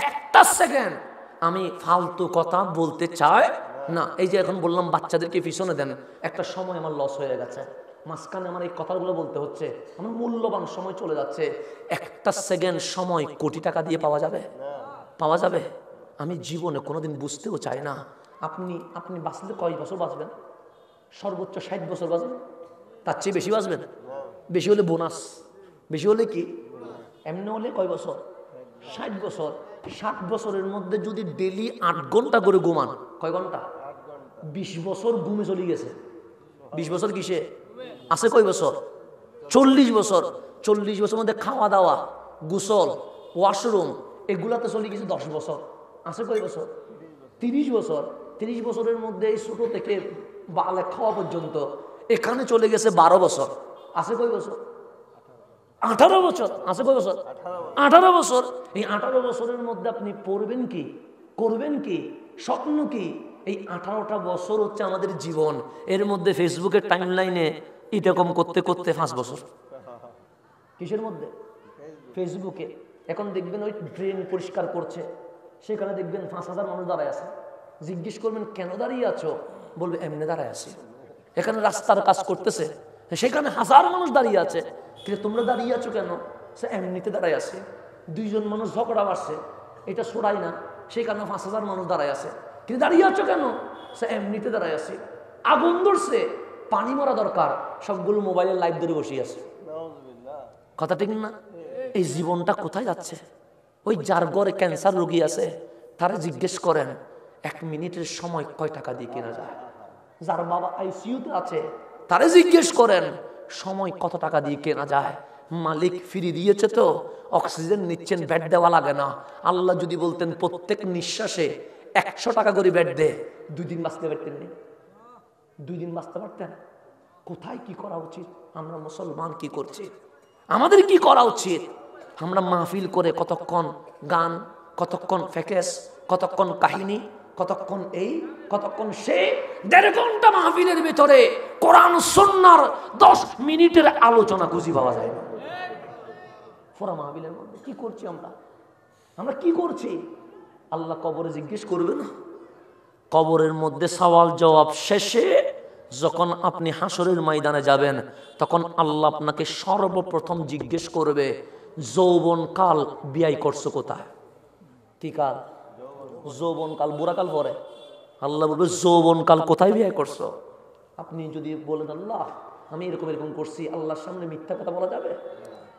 একটা সেকেন্ড আমি ফালতু কথা বলতে চাই না। এই যে এখন বললাম বাচ্চাদেরকে পিছনে দেন, একটা সময় আমার লস হয়ে গেছে, মাঝখানে আমার এই কথাগুলো বলতে হচ্ছে, আমার মূল্যবান সময় চলে যাচ্ছে। একটা সেকেন্ড সময় কোটি টাকা দিয়ে পাওয়া যাবে? পাওয়া যাবে? আমি জীবনে কোনোদিন বুঝতেও চাই না। আপনি বাঁচলে কয় বছর বাঁচবেন? সর্বোচ্চ 60 বছর বাঁচবেন, তার চেয়ে বেশি বাঁচবেন? বেশি হলে বোনাস, বেশি হলে কি? এমনি হলে কয় বছর? 60 বছর। 60 বছরের মধ্যে যদি ডেলি 8 ঘন্টা করে ঘুমান, কয় ঘন্টা? 20 বছর ঘুমে চলে গেছে। 20 বছর কিসে আছে? কয় বছর? 40 বছর। 40 বছরের মধ্যে খাওয়া দাওয়া, গোসল, ওয়াশরুম, এগুলাতে চলে গেছে 10 বছর। আছে কয় বছর? 30 বছর। 30 বছরের মধ্যে এই ছোট থেকে বালে খাওয়া পর্যন্ত এখানে চলে গেছে 12 বছর। আছে কয় বছর? 18 বছর। আছে কয় বছর? 18 বছর। এই 18 বছরের মধ্যে আপনি পড়বেন কি, করবেন কি, স্বপ্ন কি? এই 18টা বছর হচ্ছে আমাদের জীবন। এর মধ্যে ফেসবুকের টাইম লাইনে এরকম করতে করতে 5 বছর। কিসের মধ্যে? ফেসবুকে। এখন দেখবেন ওই ড্রেন পরিষ্কার করছে, সেখানে দেখবেন 5000 মানুষ দাঁড়ায় আছে। জিজ্ঞেস করবেন কেন দাঁড়িয়ে আছো? বলবে এমনি দাঁড়ায় আছি। এখানে রাস্তার কাজ করতেছে, সেখানে 1000 মানুষ দাঁড়িয়ে আছে, কিন্তু তোমরা দাঁড়িয়ে আছো কেন? সে এমনিতে দাঁড়ায় আছে। 2 জন মানুষ ঝগড়া বাড়ছে, এটা সরাই না, সেখানে 5000 মানুষ দাঁড়ায় আছে, কিন্তু দাঁড়িয়ে আছো কেন? সে এমনিতে দাঁড়ায় আছে। আগুন ধরছে, পানি মরা দরকার, সবগুলো মোবাইলের লাইভ ধরে বসে আছে। কথা ঠিক না? এই জীবনটা কোথায় যাচ্ছে? ওই যার ঘরে ক্যান্সার রোগী আছে তারা জিজ্ঞেস করেন 1 মিনিটের সময় কয় টাকা দিয়ে কেনা যায়? যার বাবা আইসিইউতে আছে তারা জিজ্ঞেস করেন সময় কত টাকা দিয়ে কেনা যায়? মালিক ফ্রি দিয়েছে তো, অক্সিজেন নিচ্ছেন, বেড দেওয়া লাগে না। আল্লাহ যদি বলতেন প্রত্যেক নিঃশ্বাসে 100 টাকা করে বেড দে, 2 দিন বাঁচতে পারতেন? 2 দিন বাঁচতে পারতেন? কোথায় কি করা উচিত? আমরা মুসলমান কি করছি? আমাদের কি করা উচিত? আমরা মাহফিল করে কতক্ষণ গান, কতক্ষণ ফেকেস, কতক্ষণ কাহিনী, কতক্ষণ এই, কতক্ষণ সে। 1.5 ঘন্টা মাহফিলের ভিতরে কোরআন সুন্নাহর 10 মিনিটের আলোচনা খুঁজে পাওয়া যায় না। পুরা মাহফিলের মধ্যে কি করছি আমরা কি করছি? আল্লাহ কবরে জিজ্ঞেস করবে না? কবরের মধ্যে সওয়াল জবাব শেষে যখন আপনি হাসরের ময়দানে যাবেন, তখন আল্লাহ আপনাকে সর্বপ্রথম জিজ্ঞেস করবে, যৌবনকাল ব্যয় করছো কোথায়? কি কাল? যৌবনকাল। বুড়াকাল পরে আল্লাহ বলবে, যৌবনকাল কোথায় ব্যয় করছো? আপনি যদি বলেন, আল্লাহ আমি এরকম এরকম করছি, আল্লাহর সামনে মিথ্যা কথা বলা যাবে?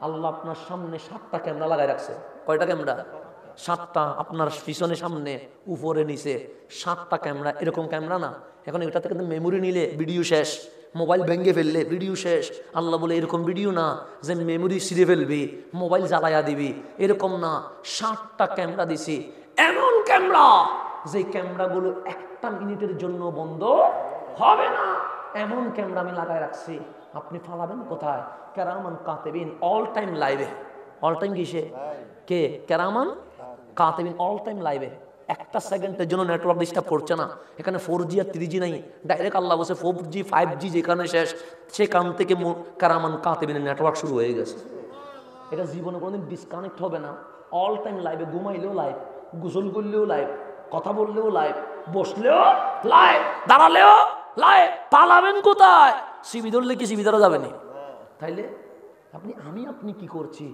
আল্লাহ আপনার সামনে 7টা ক্যামেরা লাগাই রাখছে। কয়টা ক্যামেরা? 7টা। আপনার পিছনে, সামনে, উপরে, নিচে 7টা ক্যামেরা। এরকম ক্যামেরা না, এখন এটা থেকে মেমোরি নিলে ভিডিও শেষ, মোবাইল ভেঙে ফেললে ভিডিও শেষ। আল্লাহ বলে এরকম ভিডিও না যে মেমোরি ছিঁড়ে ফেলবি, মোবাইল জ্বালাইয়া দিবি, এরকম না। 7টা ক্যামেরা দিছি, এমন ক্যামেরা যে ক্যামেরাগুলো 1টা মিনিটের জন্য বন্ধ হবে না, এমন ক্যামেরা আমি লাগাই রাখছি। আপনি ফালাবেন কোথায়? কেরামান কাতিবিন, অল টাইম লাইভে। অল টাইম কিসে? কে? কেরামান কাতিবিন, অল টাইম লাইভে। 1টা সেকেন্ডের জন্য নেটওয়ার্ক ডিস্টার্ব করছে না। এখানে 4G আর 3G নাই, ডাইরেক্ট আল্লাহ বসে 4G 5G যেখানে শেষ, সেখান থেকে কেরামান কাতিবিনের নেটওয়ার্ক শুরু হয়ে গেছে। এটা জীবনে কোনোদিন ডিসকানেক্ট হবে না। অল টাইম লাইভে, ঘুমাইলেও লাইভ, গোসল করলেও লাইভ, কথা বললেও লাইভ, বসলেও লাইভ, দাঁড়ালেও লাইভ। পালাবেন কোথায়? সিবি ধরলে কি সিবি ধরা যাবে না? তাইলে আপনি কি করছি?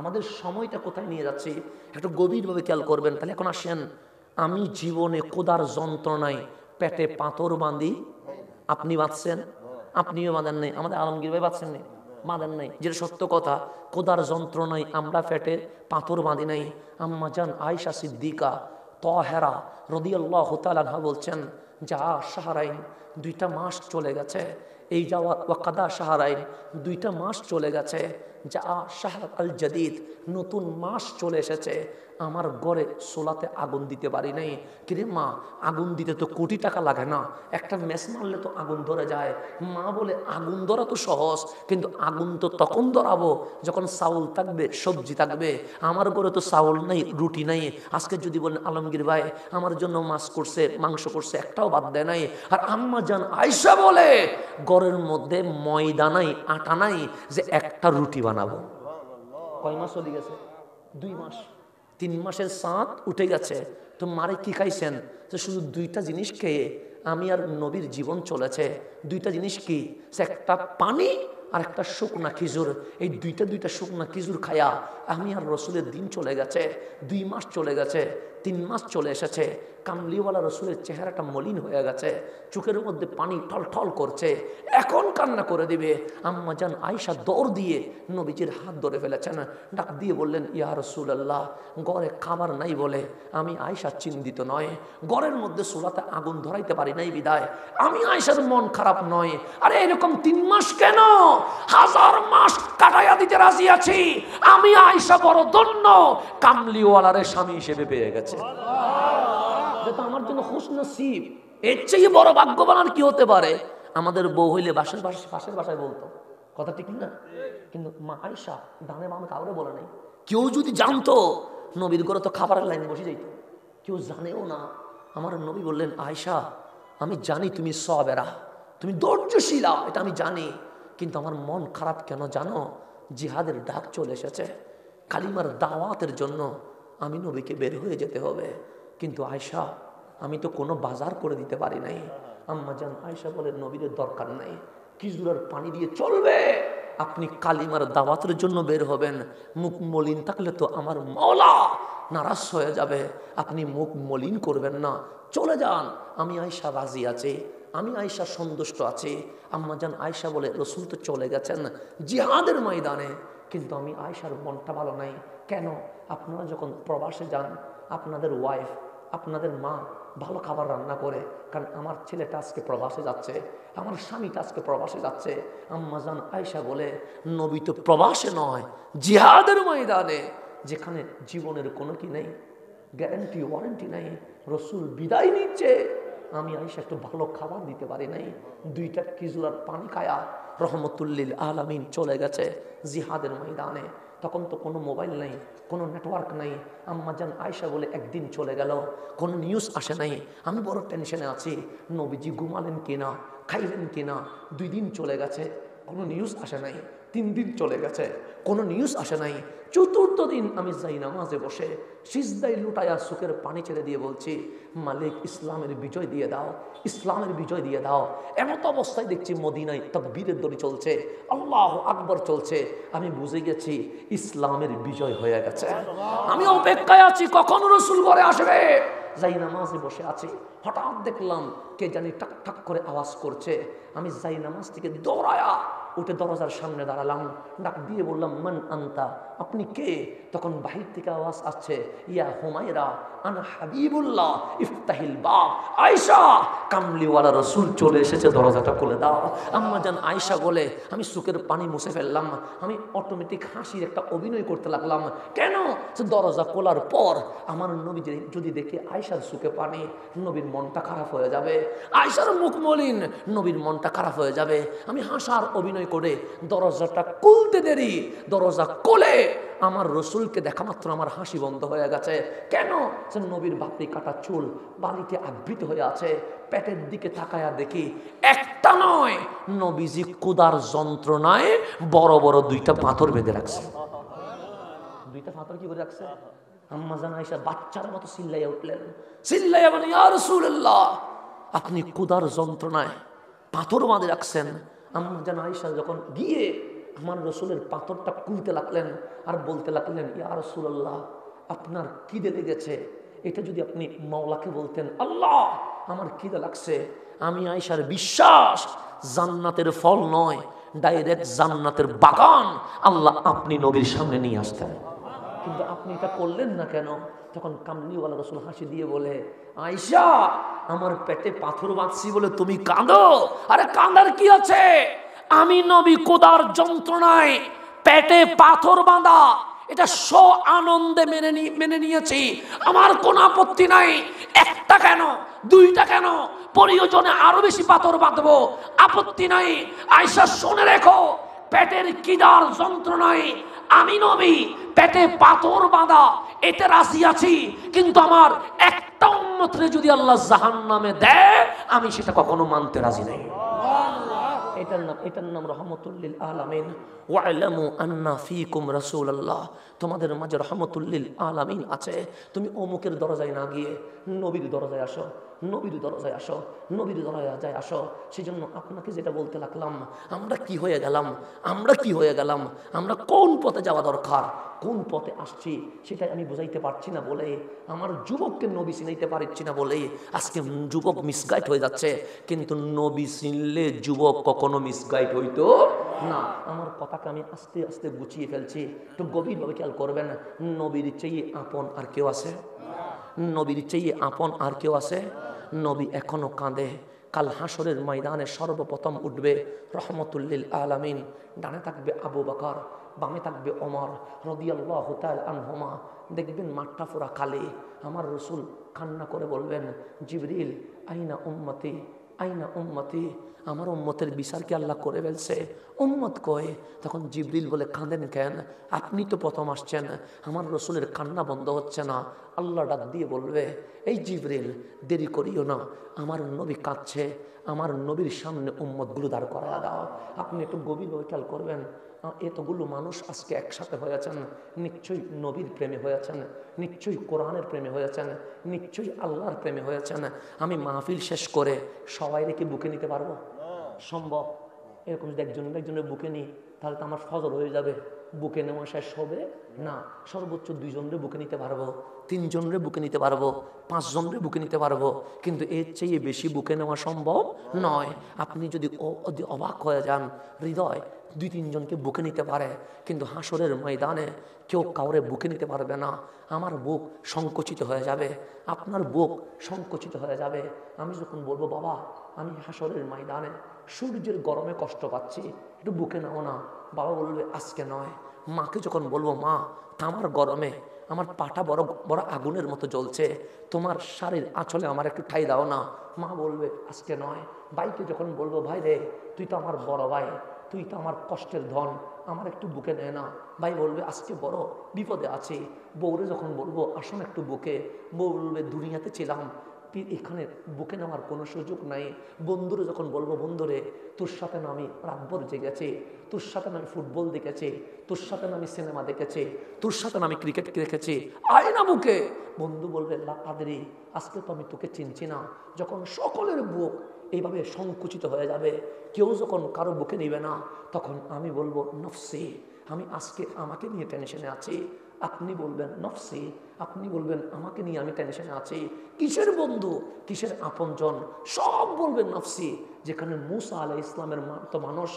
আমাদের সময়টা কোথায় নিয়ে যাচ্ছি একটু গভীরভাবে খেয়াল করবেন। তাহলে এখন আসেন, আমি জীবনে খোদার যন্ত্রণায় পেটে পাথর বাঁধি। আপনি বাঁধছেন? আপনিও বাঁধেন নাই। আমাদের আলমগীর ভাই বাঁধছেন নাই? বাঁধেন নাই। যেটা সত্য কথা, খোদার যন্ত্রণায় আমরা পেটে পাথর বাঁধি নাই। আম্মা জান আয়েশা সিদ্দিকা তাহেরা রাদিয়াল্লাহু তাআলা আনহা বলছেন, যা শাহরাইন, 2টা মাস চলে গেছে। এই যাওয়া ওয়াকাদা শাহরাইন, 2টা মাস চলে গেছে। যা শাহর আল জাদিদ, নতুন মাস চলে এসেছে। আমার ঘরে সোলাতে আগুন দিতে পারি নাই। কিরে মা, আগুন দিতে তো কোটি টাকা লাগে না, একটা ম্যাচ মারলে তো আগুন ধরে যায়। মা বলে, আগুন ধরা তো সহজ, কিন্তু আগুন তো তখন ধরাবো যখন চাউল থাকবে, সবজি থাকবে। আমার ঘরে তো চাউল নাই, রুটি নাই। আজকে যদি বলেন আলমগীর ভাই আমার জন্য মাছ করছে, মাংস করছে, একটাও বাদ দেয় নাই। আর আম্মা জান আয়েশা বলে, ঘরের মধ্যে ময়দা নাই, আটা নাই যে একটা রুটি বানাবো। কয় মাস চলে গেছে? 2 মাস। 3 মাসের চাঁদ উঠে গেছে। তো মারে কি খাইছেন? যে শুধু 2টা জিনিস খেয়ে আমি আর নবীর জীবন চলেছে। 2টা জিনিস কি? একটা পানি আর একটা শুকনা খিজুর। এই দুইটা শুকনা খিজুর খায়া আমি আর রসুলের দিন চলে গেছে। 2 মাস চলে গেছে, 3 মাস চলে এসেছে। কামলিওয়ালা রসুলের চেহারাটা মলিন হয়ে গেছে, চোখের মধ্যে পানি ঠল করছে, এখন কান্না করে দিবে। আম্মা জান আয়েশা দৌড় দিয়ে নবীজির হাত ধরে ফেলেছেন, ডাক দিয়ে বললেন, ইয়া রাসূলুল্লাহ, ঘরে খাবার নাই বলে আমি আয়েশা চিন্তিত নয়, ঘরের মধ্যে চুলাতে আগুন ধরাইতে পারি নাই বিদায় আমি আয়েশার মন খারাপ নয়। আরে এরকম 3 মাস কেন, 1000 মাস কাটাইয়া দিতে রাজি আছি। আমি আয়েশা বড় ধন্য, কামলিওয়ালারে স্বামী হিসেবে পেয়ে গেছে। এটা আমার জন্য খুশনসিব। এর চেয়ে বড় ভাগ্যবান আর কি হতে পারে? আমাদের বউ হইলে পাশের বাসায় বলতো, কথা ঠিক না? কিন্তু মা আয়েশা ডানে বামে কাউরে বলে নাই। কেউ যদি জানতো, নবীর ঘরে তো খাবারের লাইন বসে যাইত। কেউ জানেও না। আমার নবী বললেন, আয়েশা আমি জানি তুমি সবেরা, তুমি ধৈর্যশীলা, এটা আমি জানি, কিন্তু আমার মন খারাপ কেন জানো? জিহাদের ডাক চলে এসেছে, কালিমার দাওয়াতের জন্য আমি নবীকে বের হয়ে যেতে হবে। কিন্তু আয়েশা আমি তো কোনো বাজার করে দিতে পারি নাই। আম্মা জান আয়েশা বলে, নবীর দরকার নাই, খিজুরের পানি দিয়ে চলবে। আপনি কালিমার দাওয়াতের জন্য বের হবেন, মুখ মলিন থাকলে তো আমার মাওলা নারাজ হয়ে যাবে। আপনি মুখ মলিন করবেন না, চলে যান। আমি আয়েশা রাজি আছি, আমি আয়েশা সন্তুষ্ট আছি। আম্মা জান আয়েশা বলে, রসুল তো চলে গেছেন জিহাদের ময়দানে, কিন্তু আমি আয়েশার মনটা ভালো নাই। কেন? আপনারা যখন প্রবাসে যান, আপনাদের ওয়াইফ, আপনাদের মা ভালো খাবার রান্না করে, কারণ আমার ছেলেটা আজকে প্রবাসে যাচ্ছে, আমার স্বামীটা আজকে প্রবাসে যাচ্ছে। আম্মা জান আয়েশা বলে, নবী তো প্রবাসে নয়, জিহাদের ময়দানে, যেখানে জীবনের কোনো কি নেই, গ্যারান্টি ওয়ারেন্টি নেই। রসুল বিদায় নিচ্ছে, আমি আয়েশা একটু ভালো খাবার দিতে পারি নাই, 2টা খেজুর আর পানি খায়া রহমতুল্লিল আলামিন চলে গেছে জিহাদের ময়দানে। তখন তো কোনো মোবাইল নাই, কোনো নেটওয়ার্ক নাই। আম্মাজান আয়েশা বলে একদিন চলে গেল, কোনো নিউজ আসে নাই। আমি বড় টেনশনে আছি, নবীজি ঘুমালেন কিনা, খাইলেন কিনা। 2 দিন চলে গেছে, কোনো নিউজ আসে নাই। 3 দিন চলে গেছে, কোনো নিউজ আসে নাই। 4th দিন আমি যাই নামাজে বসে সিজদায় লুটায়া চোখের পানি ছেড়ে দিয়ে বলছি, মালিক ইসলামের বিজয় দিয়ে দাও, ইসলামের বিজয় দিয়ে দাও। এমত অবস্থায় দেখছি মদিনায় তাকবীরের দড়ি চলছে, আল্লাহু আকবার চলছে। আমি বুঝে গেছি ইসলামের বিজয় হয়ে গেছে। আমি অপেক্ষায় আছি কখন রাসূল ঘরে আসবে। যাই নামাজে বসে আছি, হঠাৎ দেখলাম কে জানি টাক টাক করে আওয়াজ করছে। আমি যাই নামাজ থেকে দৌড়ায়া উঠে দরজার সামনে দাঁড়ালাম, ডাক দিয়ে বললাম, মান আনতা, আপনি কে? তখন বাহির থেকে আওয়াজ আসছে, ইয়া হুমায়রা আনা হাবিবুল্লাহ ইফতাহিল বাব। আয়েশা, কামলিওয়ালা রাসূল চলে এসেছে, দরজাটা খুলে দাও। আম্মাজান আয়েশা বলে আমি চোখের পানি মুছে ফেললাম। আমি অটোমেটিক হাসির একটা অভিনয় করতে লাগলাম। কেন? দরজা খোলার পর আমার নবী যদি দেখে আয়েশার চোখে পানি, নবীর মনটা খারাপ হয়ে যাবে। আয়েশার মুখ মলিন, নবীর মনটা খারাপ হয়ে যাবে। আমি হাসার অভিনয় করে দরজাটা খুলতে দেরি, দরজা খুলে আমার রসুলকে দেখা মাত্র আমার হাসি বন্ধ হয়ে গেছে। কেন? সে নবীর বাপরি কাটা চুল বালিতে আবৃত হয়ে আছে। পেটের দিকে তাকায়া দেখি একটা নয়, নবীজি ক্ষুধার যন্ত্রণায় বড় বড় 2টা পাথর বেঁধে রাখছে। 2টা পাথর কি করে রাখছে? আম্মাজান আয়েশা বাচ্চার মতো চিল্লাইয়া উঠলেন, চিল্লাইয়া বলেন, ইয়া রাসূলুল্লাহ, আপনি ক্ষুধার যন্ত্রণায় পাথর বাঁধে রাখছেন। আম্মাজান আয়েশা যখন গিয়ে আমার রসুলের পাথরটা খুলতে লাগলেন আর বলতে লাগলেন, ইয়া রাসূলুল্লাহ, আপনার খিদে লেগেছে, এটা যদি আপনি মাওলাকে বলতেন, আল্লাহ আমার খিদে লাগছে। আমি আয়েশার বিশ্বাস জান্নাতের ফল নয়, ডাইরেক্ট জান্নাতের বাগান আল্লাহ আপনি নবীর সামনে নিয়ে আসতেন, কিন্তু আপনি এটা করলেন না কেন? তখন কামলিওয়ালা রাসূল হাসি দিয়ে বলে, আয়েশা, আমার পেটে পাথর বাঁধছি বলে তুমি কাঁদো? আরে কাঁদার কি আছে? আমি নবী ক্ষুধার যন্ত্রণায় পেটে পাথর বাঁধা এটা আনন্দে মেনে নিয়েছি, আমার কোনো আপত্তি নাই। একটা কেন, 2টা কেন, প্রয়োজনে আরো বেশি পাথর বাঁধবো, আপত্তি নাই। আয়েশা শুনে রেখো, পেটের খিদার যন্ত্রণায় আমি নবী পেটে পাথর বাঁধা এতে রাজি আছি, কিন্তু আমার একটা উম্মতরে যদি আল্লাহ জাহান্নামে দেয় আমি সেটা কখনো মানতে রাজি নাই। এটার নাম রহমতুল্লিল আলামিন। ওয়ালামু আন্না ফীকুম রাসূলুল্লাহ, তোমাদের মাঝে রহমতুল্লিল আলামিন আছে। তুমি অমুকের দরজায় না গিয়ে নবীর দরজায় আসো, নবীর দরজায় আসো, নবীর দরজায় আসো। সেজন্য আপনাকে যেটা বলতে লাগলাম, আমরা কি হয়ে গেলাম, আমরা কি হয়ে গেলাম, আমরা কোন পথে যাওয়া দরকার, কোন পথে আসছি সেটাই আমি বুঝাইতে পারছি না বলে, আমার যুবককে নবী চিনাইতে পারছি না বলে আজকে যুবক মিসগাইড হয়ে যাচ্ছে। কিন্তু নবী চিনলে যুবক কখনো মিসগাইড হইতো না। আমার কথাকে আমি আস্তে আস্তে গুছিয়ে ফেলছি, একটু গভীরভাবে খেয়াল করবেন। নবীর চেয়ে আপন আর কেউ আছে? নবীর চেয়ে আপন আর কেউ আছে? নবী এখনো কাঁদে। কাল হাসরের ময়দানে সর্বপ্রথম উঠবে রহমতুল্লিল আলামিন। ডানে থাকবে আবু বকর, বামে থাকবে ওমর রাদিয়াল্লাহু তাআলা আনহুমা। দেখবেন মাঠটা পুরা খালি। আমার রাসূল কান্না করে বলবেন, জিবরিল আইনা উম্মতি, আইনা উম্মতি, আমার উম্মতের বিচার কি আল্লাহ করে ফেলছে, উম্মত কয়? তখন জিবরিল বলে, কাঁদেন কেন? আপনি তো প্রথম আসছেন, আমার রসুলের কান্না বন্ধ হচ্ছে না। আল্লাহ ডাক দিয়ে বলবে, এই জিবরিল দেরি করিও না, আমার নবী কাঁদছে, আমার নবীর সামনে উম্মতগুলো দাঁড় করায়া দাও। আপনি একটু গভীরভাবে খেয়াল করবেন, এতগুলো মানুষ আজকে একসাথে হয়েছেন, নিশ্চয়ই নবীর প্রেমে হয়েছেন, নিশ্চয়ই কোরআনের প্রেমে হয়েছেন, নিশ্চয়ই আল্লাহর প্রেমে হয়েছেন। আমি মাহফিল শেষ করে সবাই রেখে বুকে নিতে পারবো? সম্ভব? এরকম যদি একজনের বুকে নিই তাহলে তো আমার ফজর হয়ে যাবে, বুকে নেওয়া শেষ হবে না। সর্বোচ্চ 2 জনের বুকে নিতে পারবো, 3 জনের বুকে নিতে পারবো, 5 জনের বুকে নিতে পারবো, কিন্তু এর চেয়ে বেশি বুকে নেওয়া সম্ভব নয়। আপনি যদি অবাক হয়ে যান, হৃদয় 2-3 জনকে বুকে নিতে পারে, কিন্তু হাসরের ময়দানে কেউ কাউরে বুকে নিতে পারবে না। আমার বুক সংকুচিত হয়ে যাবে, আপনার বুক সংকুচিত হয়ে যাবে। আমি যখন বলবো, বাবা আমি হাসরের ময়দানে সূর্যের গরমে কষ্ট পাচ্ছি, একটু বুকে নাও না, বাবা বলবে আজকে নয়, মাকে যখন বলবো মা আমার গরমে আমার পাটা বড় বড় আগুনের মতো জ্বলছে, তোমার শাড়ির আঁচলে আমার একটু ঠাই দাও না, মা বলবে আজকে নয়। ভাইকে যখন বলবো ভাই রে তুই তো আমার বড় ভাই, তুই তো আমার কষ্টের ধন, আমার একটু বুকে নেয় না, ভাই বলবে আজকে বড় বিপদে আছি। বউরে যখন বলবো আসুন একটু বুকে, বউ বলবে দুনিয়াতে ছিলাম, এখানে বুকে নেওয়ার কোনো সুযোগ নাই। বন্ধুরে যখন বলবো বন্ধুরে তোর সাথে না আমি রাতভর জেগেছি, তোর সাথে না আমি ফুটবল দেখেছি, তোর সাথে না আমি সিনেমা দেখেছি, তোর সাথে না আমি ক্রিকেট দেখেছি, আয় না বুকে। বন্ধু বলবে লাকাদেরি আজকে তো আমি তোকে চিনছি না। যখন সকলের বুক এইভাবে সংকুচিত হয়ে যাবে, কেউ যখন কারো বুকে নিবে না, তখন আমি বলবো নফসি, আমি আজকে আমাকে নিয়ে টেনশনে আছি। আপনি বলবেন নফসি, আপনি বলবেন আমাকে নিয়ে আমি টেনশনে আছি। কিসের বন্ধু, কিসের আপনজন, সব বলবেন নফসি। যেখানে মুসা আলাইহিস ইসলামের মতো মানুষ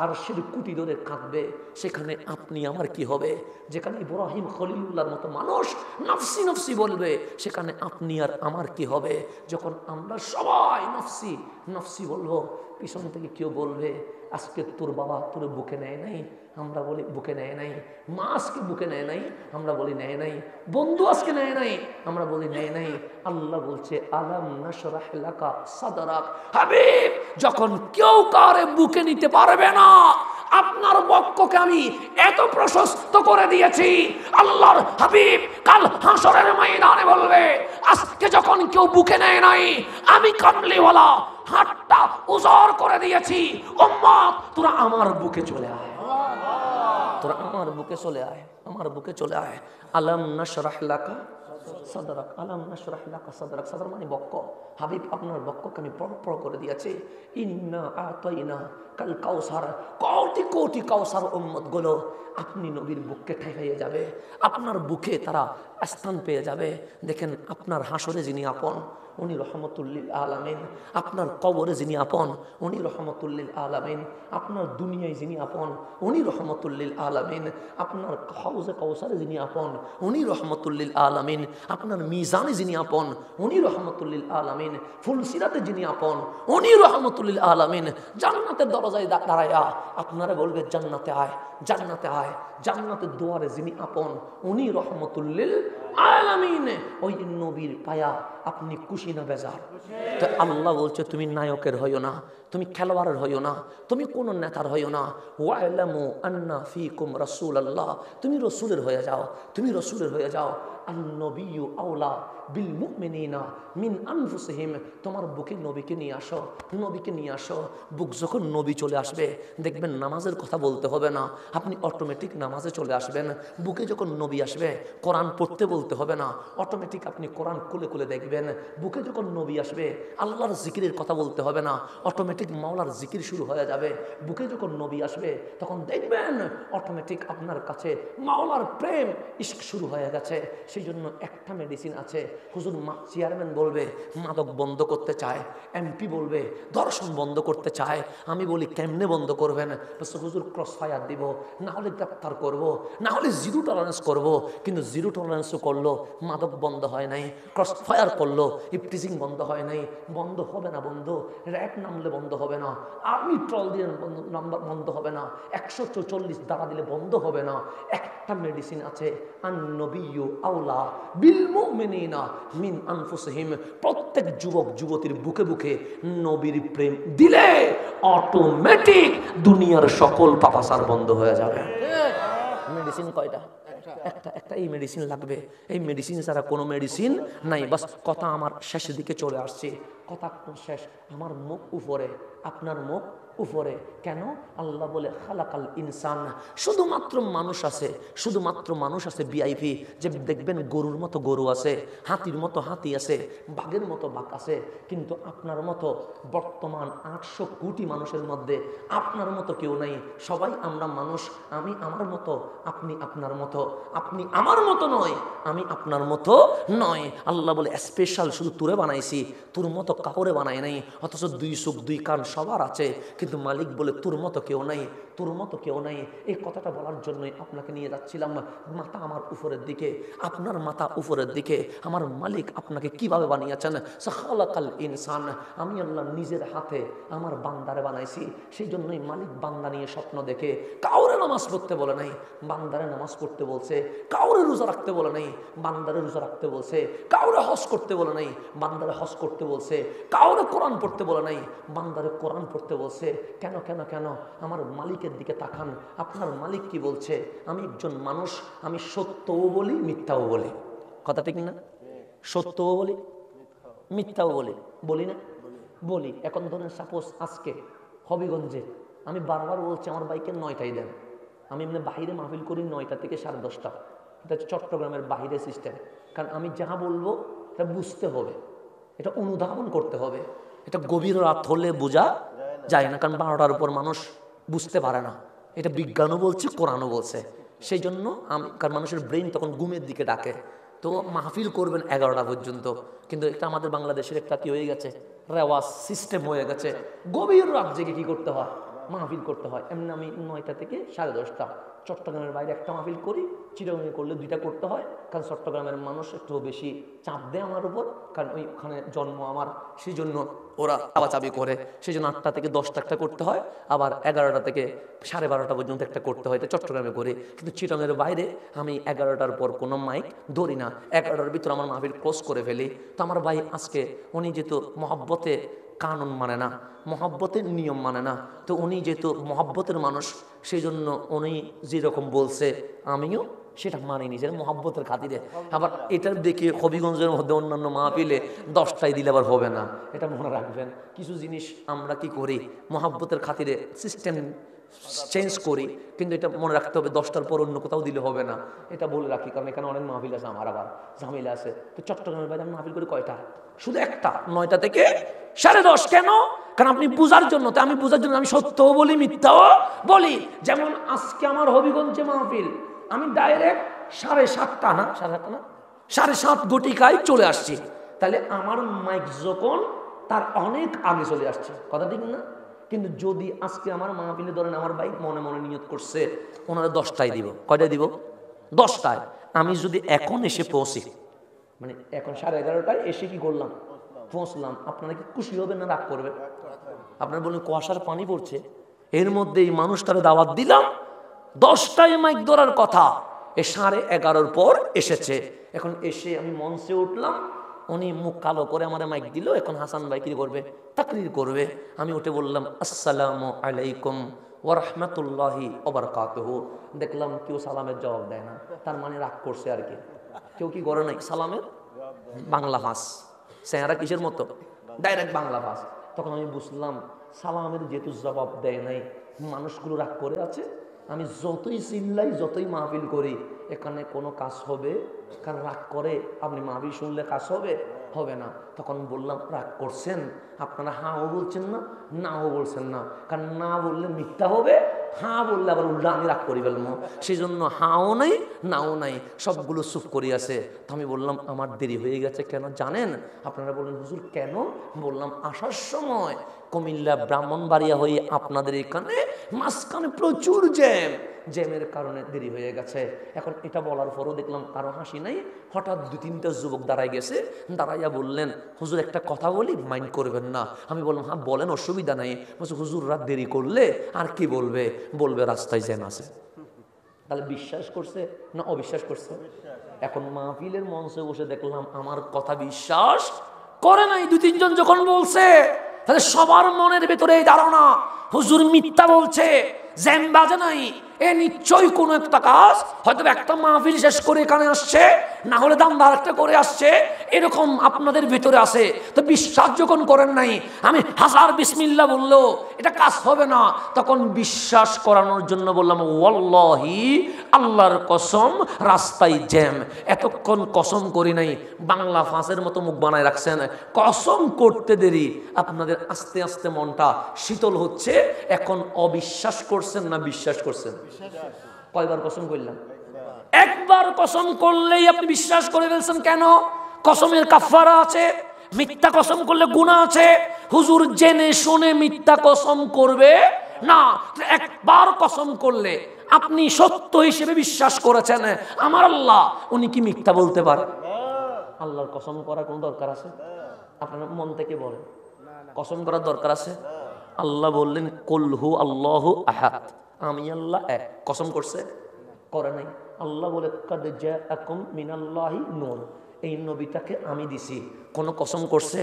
আরশের কুটি ধরে কাঁদবে, সেখানে আপনি আমার কি হবে? যেখানে ইব্রাহিম খলিলুল্লাহর মতো মানুষ নফসি নফসি বলবে, সেখানে আপনি আর আমার কি হবে? যখন আমরা সবাই নফসি নফসি বলবো, পিছন থেকে কেউ বলবে আজকে তোর বাবা তোর বুকে নেয় নাই, আমরা বলি বুকে নেয় নাই। মা আজকে বুকে নেয় নাই, আমরা বলি নেয় নাই। বন্ধু আজকে নেয় নাই, আমরা বলি নেয় নাই। আল্লাহ বলছে আলাম নাশরাহ লাকা সাদরাক। হাবিব, যখন কেউ কারে বুকে নিতে পারবে না, আপনার বক্ষকে আমি এত প্রশস্ত করে দিয়েছি। আল্লাহর হাবিব কাল হাসরের ময়দানে বলবে আজকে যখন কেউ বুকে নেয় নাই, আমি কামলিওয়ালা হাতটা উজাড় করে দিয়েছি। উম্মত তোরা আমার বুকে চলে আয়, তোরা আমার বুকে চলে আয়, আমার বুকে চলে আয়। আলাম নাশরাহ লাকা সাদরাক, আলাম নাশরাহ লাকা সাদরাক। সাদর মানে বক্ষ। হাবিব আপনার বক্ষকে আমি পড় করে দিয়েছি। ইন্না আতাইনা কাল কাউসার, কোটি কোটি কাউসার উম্মত গুলো আপনি নবীর বুককে ঠেকাইয়ে যাবে, আপনার বুকে তারা স্থান পেয়ে যাবে। দেখেন আপনার হাসরে যিনি আপন উনি রহমতুল্লিল আলামিন, আপনার কবরে যিনি আপন উনি রহমতুল্লিল আলামিন, আপনার দুনিয়ায় যিনি আপন উনি রহমতুল্লিল আলামিন, আপনার হাউজে কাউসারে যিনি আপন উনি রহমতুল্লিল আলামিন, আপনার মিজানে যিনি আপন উনি রহমতুল্লিল আলামিন, ফুলসিরাতে যিনি আপন উনি রহমতুল্লিল আলামিন। জান্নাতের দরজায় দাঁড়ায়া আপনারা বলবে জান্নাতে আয়, জান্নাতে আয়। জান্নাতের দুয়ারে যিনি আপন উনি রহমতুল্লিল আলামিন। ওই নবীর পায়া আপনি খুশি না বেজার? তো আল্লাহ বলছে তুমি নায়কের হইও না, তুমি খেলোয়াড়ের হইও না, তুমি কোন নেতার হইও না। ওয়ালামু আন্না ফীকুম রাসূলুল্লাহ, তুমি রাসূলের হয়ে যাও, তুমি রাসূলের হয়ে যাও। আন-নবিয়্যু আওলা বিল মুমিনিনা মিন আনফুসিহিম, তোমার বুকে নবীকে নিয়ে আসো, নবীকে নিয়ে আসো। বুক যখন নবী চলে আসবে দেখবেন নামাজের কথা বলতে হবে না, আপনি অটোমেটিক নামাজে চলে আসবেন। বুকে যখন নবী আসবে কোরআন পড়তে বলতে হবে না, অটোমেটিক আপনি কোরআন খুলে খুলে দেখবেন। বুকে যখন নবী আসবে আল্লাহর জিকিরের কথা বলতে হবে না, অটোমেটিক মাওলার জিকির শুরু হয়ে যাবে। বুকে যখন নবী আসবে তখন দেখবেন অটোমেটিক আপনার কাছে মাওলার প্রেম ইশক শুরু হয়ে গেছে। সেই জন্য একটা মেডিসিন আছে, হুজুর চেয়ারম্যান বলবে মাদক বন্ধ করতে চায়, এমপি বলবে ধর্ষণ বন্ধ করতে চায়। আমি বলি কেমনে বন্ধ করবেন? হুজুর ক্রস ফায়ার দিব, না হলে গ্রেপ্তার করবো, না হলে জিরো টলারেন্স করবো। কিন্তু জিরো টলারেন্সও করলো মাদক বন্ধ হয় নাই, ক্রস ফায়ার করলো ইফটিজিং বন্ধ হয় নাই। বন্ধ হবে না বন্ধু, র্যাক নামলে বন্ধ হবে না, আর্মি ট্রল দিয়ে নাম্বার বন্ধ হবে না, 144 দ্বারা দিলে বন্ধ হবে না। একটা মেডিসিন আছে, আন-নবিয়্যু আওলা বিল মুমিনিনা মিন আনফুসিহিম। প্রত্যেক যুবক যুবতীর বুকে বুকে নবীর প্রেম দিলে অটোমেটিক দুনিয়ার সকল পাপাচার বন্ধ হয়ে যাবে। মেডিসিন কয়টা? একটা এই মেডিসিন লাগবে। এই মেডিসিন ছাড়া কোনো মেডিসিন নাই। বাস কথা আমার শেষের দিকে চলে আসছে, কথা শেষ। আমার মুখ উপরে, আপনার মুখ উপরে। কেন? আল্লাহ বলে খালাকাল ইনসান। শুধুমাত্র মানুষ আছে, শুধুমাত্র মানুষ আছে ভিআইপি, যে দেখবেন গরুর মতো গরু আছে, হাতির মতো হাতি আছে, বাঘের মতো বাঘ আছে। কিন্তু আপনার মতো বর্তমান 800 কোটি মানুষের মধ্যে আপনার মতো কেউ নাই। সবাই আমরা মানুষ, আমি আমার মতো, আপনি আপনার মতো, আপনি আমার মতো নয়, আমি আপনার মতো নয়। আল্লাহ বলে স্পেশাল শুধু তোরে বানাইছি, তোর মতো কাপড়ে বানাই নাই। অথচ 2 চোখ 2 কান সবার আছে, কিন্তু মালিক বলে তোর মতো কেউ নাই। তোর মতো কেউ নাই। এই কথাটা বলার জন্যই আপনাকে নিয়ে যাচ্ছিলাম। মাথা আমার উপরের দিকে, আপনার মাথা উপরের দিকে। আমার মালিক আপনাকে কিভাবে বানিয়েছেন? খালাকাল ইনসান, আমি আল্লাহ নিজের হাতে আমার বান্দারে বানাইছি। সেই জন্যই মালিক বান্দা নিয়ে স্বপ্ন দেখে। কাউরে নামাজ পড়তে বলে নাই, বান্দারে নামাজ পড়তে বলছে। কাউরে রোজা রাখতে বলে নাই, বান্দারে রোজা রাখতে বলছে। কাউরে হজ করতে বলে নাই, বান্দারে হজ করতে বলছে। কাউরে কোরআন পড়তে বলে নাই, বান্দারে কোরআন পড়তে বলছে। কেন কেন কেন? আমার মালিকের দিকে তাকান। আপনার মালিক কি বলছে? আমি একজন মানুষ, আমি সত্যও বলি মিথ্যাও বলি। কথা ঠিক না? সত্যও বলি মিথ্যাও বলি, বলি না? বলি। এখন ধরেন সাপোজ আজকে হবিগঞ্জে আমি বারবার বলছি আমার বাইকে 9টায় দেন। আমি এমনি বাহিরে মাহফিল করি 9টা থেকে 10:30। এটা হচ্ছে চট্টগ্রামের বাহিরে সিস্টেম। কারণ আমি যা বলবো এটা বুঝতে হবে, এটা অনুধাবন করতে হবে। এটা গভীর রাত হলে বোঝা যায় না, কারণ 12টার উপর মানুষ বুঝতে পারে না। এটা বিজ্ঞানও বলছে, কোরআনও বলছে। সেই জন্য কারণ মানুষের ব্রেন তখন ঘুমের দিকে ডাকে। তো মাহফিল করবেন 11টা পর্যন্ত, কিন্তু এটা আমাদের বাংলাদেশের একটা কি হয়ে গেছে, রেওয়াজ সিস্টেম হয়ে গেছে। গভীর রাত জেগে কি করতে হয়? মাহফিল করতে হয়। এমনি আমি 9টা থেকে 10:30। চট্টগ্রামের বাইরে একটা মাহফিল করি, চিটাগাঙে করলে 2টা করতে হয়। কারণ চট্টগ্রামের মানুষ একটু বেশি চাপ দেয় আমার উপর, কারণ ওইখানে জন্ম আমার। সেই জন্য ওরা চাপাচাপি করে। সেই জন্য 8টা থেকে 10টা একটা করতে হয়, আবার 11টা থেকে 12:30 পর্যন্ত একটা করতে হয়। এটা চট্টগ্রামে করি। কিন্তু চিটাগাঙের বাইরে আমি 11টার পর কোনো মাইক ধরি না। 11টার ভিতরে আমার মাহফিল ক্লোজ করে ফেলি। তো আমার ভাই আজকে উনি যেহেতু মহব্বতে কানুন মানে না, মহব্বতের নিয়ম মানে না, তো উনি যেহেতু মহব্বতের মানুষ, সেই জন্য উনি যেরকম বলছে আমিও সেটা মানি নিজের মহব্বতের খাতিরে। আবার এটার দেখে হবিগঞ্জের মধ্যে অন্যান্য মাহফিলে 10টায় দিলে আবার হবে না, এটা মনে রাখবেন। কিছু জিনিস আমরা কি করি, মহব্বতের খাতিরে সিস্টেম চেঞ্জ করি, কিন্তু এটা মনে রাখতে হবে 10টার পর অন্য কোথাও দিলে হবে না। এটা বলে রাখি, কারণ এখানে অনেক মাহফিল আছে, আমার আবার ঝামেলা আছে। তো চট্টগ্রামের বাইরে আমি মাহফিল করি কয়টা? শুধু একটা, 9টা থেকে 10:30। কেন? কারণ আপনি বুঝার জন্য। তো আমি বুঝার জন্য আমি সত্যও বলি মিথ্যাও বলি। যেমন আজকে আমার হবিগঞ্জে মাহফিল, আমি ডাইরেক্ট 7:30 না 7:30 না 7:30 ঘটিকায় চলে আসছি। তাহলে আমার মাইক যখন তার অনেক আগে চলে আসছে, কথা ঠিক না? কিন্তু যদি আজকে আমার মাহফিলে ধরেন আমার ভাই মনে মনে নিয়ত করছে ওনারা 10টায় দিব, কয়টায় দিব? 10টায়। আমি যদি এখন এসে পৌঁছি, মানে এখন 11:30টায় এসে কি করলাম, পৌঁছলাম, আপনারা কি খুশি হবেন না রাগ করবেন? আপনারা বললেন কুয়াশার পানি পড়ছে, এর মধ্যে এই মানুষটারে দাওয়াত দিলাম, 10টায় মাইক ধরার কথা, 11:30 পর এসেছে। এখন এসে আমি মঞ্চে উঠলাম, উনি মুখ কালো করে আমার মাইক দিল। এখন হাসান ভাই কি করবে? তাকরির করবে। আমি উঠে বললাম আসসালামু আলাইকুম ওয়া রাহমাতুল্লাহি ওয়া বারাকাতুহু। দেখলাম কেউ সালামের জবাব দেয় না, তার মানে রাগ করছে আর কি। কেউ কি করে নাই সালামের বাংলা ভাষ, চেহারা কিসের মতো, ডাইরেক্ট বাংলা ভাষ। তখন আমি বুঝলাম সালামের যেহেতু জবাব দেয় নাই, মানুষগুলো রাগ করে আছে। আমি যতই চিল্লাই, যতই মাহফিল করি, এখানে কোনো কাজ হবে? কারণ রাগ করে আপনি মাহফিল শুনলে কাজ হবে? হবে না। তখন বললাম রাগ করছেন আপনারা, হাঁও বলছেন না, নাও বলছেন না। কারণ না বললে মিথ্যা হবে, হাঁ বললে আবার উল্টা আমি রাগ করি ফেলবো। সেই জন্য হাঁও নাই, নাও নাই, সবগুলো চুপ করি আছে। তো আমি বললাম আমার দেরি হয়ে গেছে কেন জানেন? আপনারা বললেন হুজুর কেন? বললাম আসার সময় কুমিল্লা ব্রাহ্মণবাড়িয়া হয়ে আপনাদের এখানে মাঝখানে প্রচুর জ্যামের কারণে দেরি হয়ে গেছে। এখন এটা বলার পরও দেখলাম কারো হাসি নাই। হঠাৎ 2-3টা যুবক দাঁড়ায় গেছে, দাঁড়াইয়া বললেন হুজুর একটা কথা বলি, মাইন্ড করবেন না? আমি বললাম হ্যাঁ বলেন, অসুবিধা নাই। বলছে হুজুর রাত দেরি করলে আর কি বলবে? বলবে রাস্তায় জ্যাম আছে। তাহলে বিশ্বাস করছে না অবিশ্বাস করছে? এখন মাহফিলের মঞ্চে বসে দেখলাম আমার কথা বিশ্বাস করে নাই। 2-3 জন যখন বলছে, তাহলে সবার মনের ভেতরে এই ধারণা হুজুর মিথ্যা বলছে, জ্যাম বাজে নাই, এ নিশ্চয়ই কোনো একটা কাজ, হয়তো একটা মাহফিল শেষ করে এখানে আসছে, না হলে দাম আরেকটা করে আসছে, এরকম আপনাদের ভিতরে আছে। তো বিশ্বাস যখন করেন নাই, আমি হাজার বিসমিল্লাহ বললো এটা কাজ হবে না, তখন বিশ্বাস করানোর জন্য বললাম ওয়াল্লাহি আল্লাহর কসম রাস্তায় জ্যাম। এতক্ষণ কসম করি নাই, বাংলা ফাঁসের মতো মুখ বানায় রাখছেন। কসম করতে দেরি, আপনাদের আস্তে আস্তে মনটা শীতল হচ্ছে। এখন অবিশ্বাস করছেন না বিশ্বাস করছেন? কয়বার কসম করলাম? একবার কসম করলেই আপনি বিশ্বাস করে ফেলছেন। কেন? কসমের কাফারা আছে, মিথ্যা কসম করলে গুনাহ আছে। হুজুর জেনে শুনে মিথ্যা কসম করবে না, একবার কসম করলে আপনি সত্য হিসেবে বিশ্বাস করেছেন আমার আল্লাহ, উনি কি মিথ্যা বলতে পারে? আল্লাহর কসম করার কোন দরকার আছে? আপনার মন থেকে বলেন, কসম করার দরকার আছে? আল্লাহ বললেন কুল হু আল্লাহু আহাদ, আমি আল্লাহ এক। কসম করছে? করে নাই। আল্লাহ বলে কাদ জাআকুম মিনাল্লাহি নূর, এই নবীটাকে আমি দিছি। কোন কসম করছে?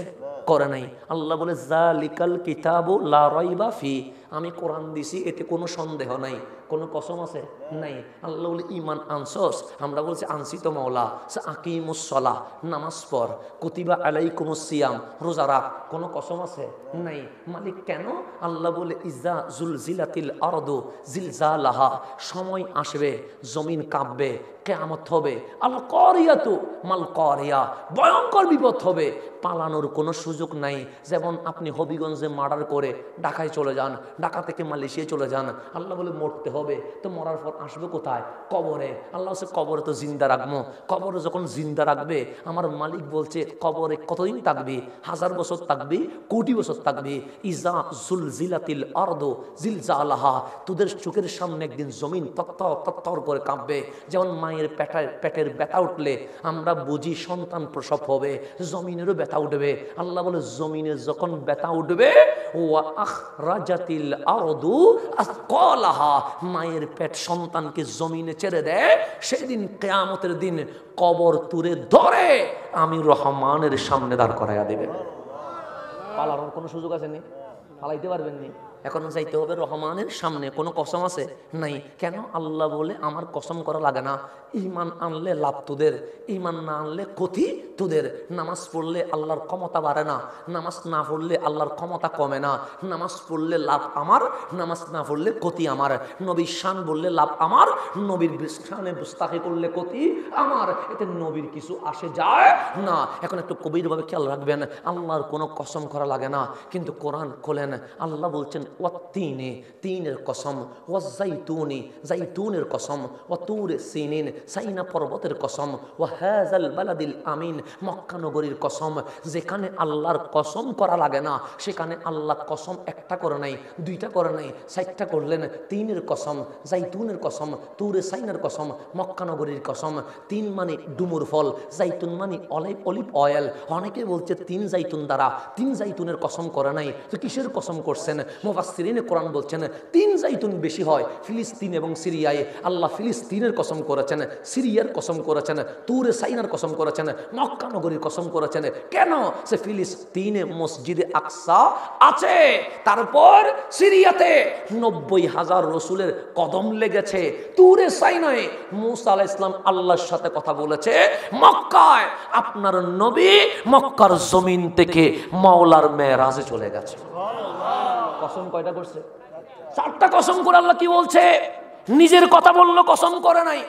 করে নাই। আল্লাহ বলে যালিকাল কিতাবু লা রাইবা ফি, আমি কোরআন দিছি, এতে কোনো সন্দেহ নাই। কোনো কসম আছে? নাই। আল্লাহ বলে ঈমান আনছস? আমরা বলছি আনছি তো মাওলা। আকিমুস সালাহ, নামাজ পড়। কুতিবা আলাইকুমুস সিয়াম, রোজা রাখ। কোনো কসম আছে? নাই। মালিক কেন? আল্লাহ বলে ইজা জুলজিলাতিল আরদু জিলজালাহা, সময় আসবে জমিন কাঁপবে, কিয়ামত হবে। আল কারিয়াতু মাল কারিয়া, ভয়ঙ্কর বিপদ হবে, পালানোর কোনো সুযোগ নাই। যেমন আপনি হবিগঞ্জে মার্ডার করে ঢাকায় চলে যান, ঢাকা থেকে মালয়েশিয়ায় চলে যান। আল্লাহ বলে মরতে হবে, তো মরার পর আসবে কোথায়? কবরে। আল্লাহ বলছে কবরে তো জিন্দা রাখবো। কবরে যখন জিন্দা রাখবে, আমার মালিক বলছে কবরে কতদিন থাকবি? 1000 বছর থাকবি, কোটি বছর থাকবি। ইজা জুলজিলাতিল আরদু জিলজালাহা, তোদের চোখের সামনে একদিন জমিন তত্তর করে কাঁপবে। যেমন মায়ের পেটের ব্যথা উঠলে আমরা বুঝি সন্তান প্রসব হবে, জমিনেরও ব্যথা উঠবে। আল্লাহ বলে জমিনের যখন ব্যথা উঠবে, ওয়া আখরাজাতিল আরদু আসকালাহা, মায়ের পেট সন্তানকে জমিনে ছেড়ে দেয়, সেদিন কিয়ামতের দিন কবর তুলে ধরে আমি রহমানের সামনে দাঁড় করাইয়া দেবে। পালানোর কোনো সুযোগ আছে নি? পালাইতে পারবেন নি? এখন যাইতে হবে রহমানের সামনে। কোনো কসম আছে? নাই। কেন? আল্লাহ বলে আমার কসম করা লাগে না। ঈমান আনলে লাভ তোদের, ঈমান না আনলে ক্ষতি তোদের। নামাজ পড়লে আল্লাহর ক্ষমতা বাড়ে না, নামাজ না পড়লে আল্লাহর ক্ষমতা কমে না। নামাজ পড়লে লাভ আমার, নামাজ না পড়লে ক্ষতি আমার। নবীর শান বললে লাভ আমার, নবীর শানে গুস্তাখি করলে ক্ষতি আমার। এতে নবীর কিছু আসে যায় না। এখন একটু গভীরভাবে খেয়াল রাখবেন, আল্লাহর কোনো কসম করা লাগে না। কিন্তু কোরআন খোলেন, আল্লাহ বলছেন ওয়াত্তিনে, তিনের কসম, ওয়াজ্জাইতুনি, জাইতুনের কসম, ওয়াতুর সিনিন, সাইনা পর্বতের কসম, ওয়াহাযাল বালাদিল আমিন, মক্কা নগরীর কসম। যেখানে আল্লাহর কসম করা লাগে না, সেখানে আল্লাহ কসম একটা করে নাই, দুইটা করে নাই, 4টা করলেন। তিনের কসম, জাইতুনের কসম, তুরে সাইনার কসম, মক্কা নগরীর কসম। তিন মানে ডুমুর ফল, জাইতুন মানে অলিভ অয়েল। অনেকে বলছে 3 জাইতুন দ্বারা, 3 জাইতুনের কসম করে নাই, তো কিসের কসম করছেন? মুফাসসিরিনে কোরআন বলছেন 3 জাইতুন বেশি হয় ফিলিস্তিন এবং সিরিয়ায়। আল্লাহ ফিলিস্তিনের কসম করেছেন, সিরিয়ার কসম করেছেন, তুরে সাইনার কসম করেছেন, মক্কা নগরীর কসম করেছেন। কেন? সে ফিলিস্তিনে মসজিদে আকসা আছে, তারপর সিরিয়াতে 90,000 রসুলের কদম লেগেছে, তুরে সাইনায় মুসা আলাইহিস সালাম আল্লাহর সাথে কথা বলেছে, মক্কায় আপনার নবী মক্কার জমিন থেকে মাওলার মেরাজে চলে গেছে। কসম কয়টা করছে? 4টা কসম করে আল্লাহ কি বলছে? নিজের কথা বললো, কসম করে নাই।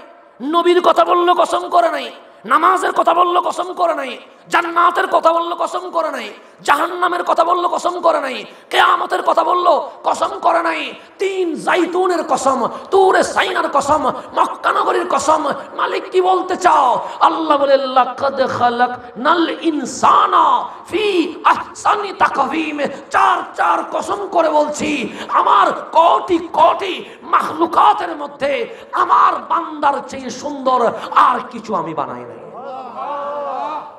নবীর কথা বললো, কসম করে নাই। নামাজের কথা বললো, কসম করে নাই। জান্নাতের কথা বললো, কসম করে নাই। জাহান্নামের কথা বললো, কসম করে নাই। কিয়ামতের কথা বললো, কসম করে নাই। 3 জাইতুনের কসম, তুরে সাইনার কসম, মক্কা নগরীর কসম। মালিক কি বলতে চাও? আল্লাহ বলে লাকাদ খালাকনাল ইনসানা ফি আহসানি তাকওয়িম। 4 কসম করে বলছি, আমার কোটি মাখলুকাতের মধ্যে আমার বান্দার চেয়ে সুন্দর আর কিছু আমি বানাই নাই।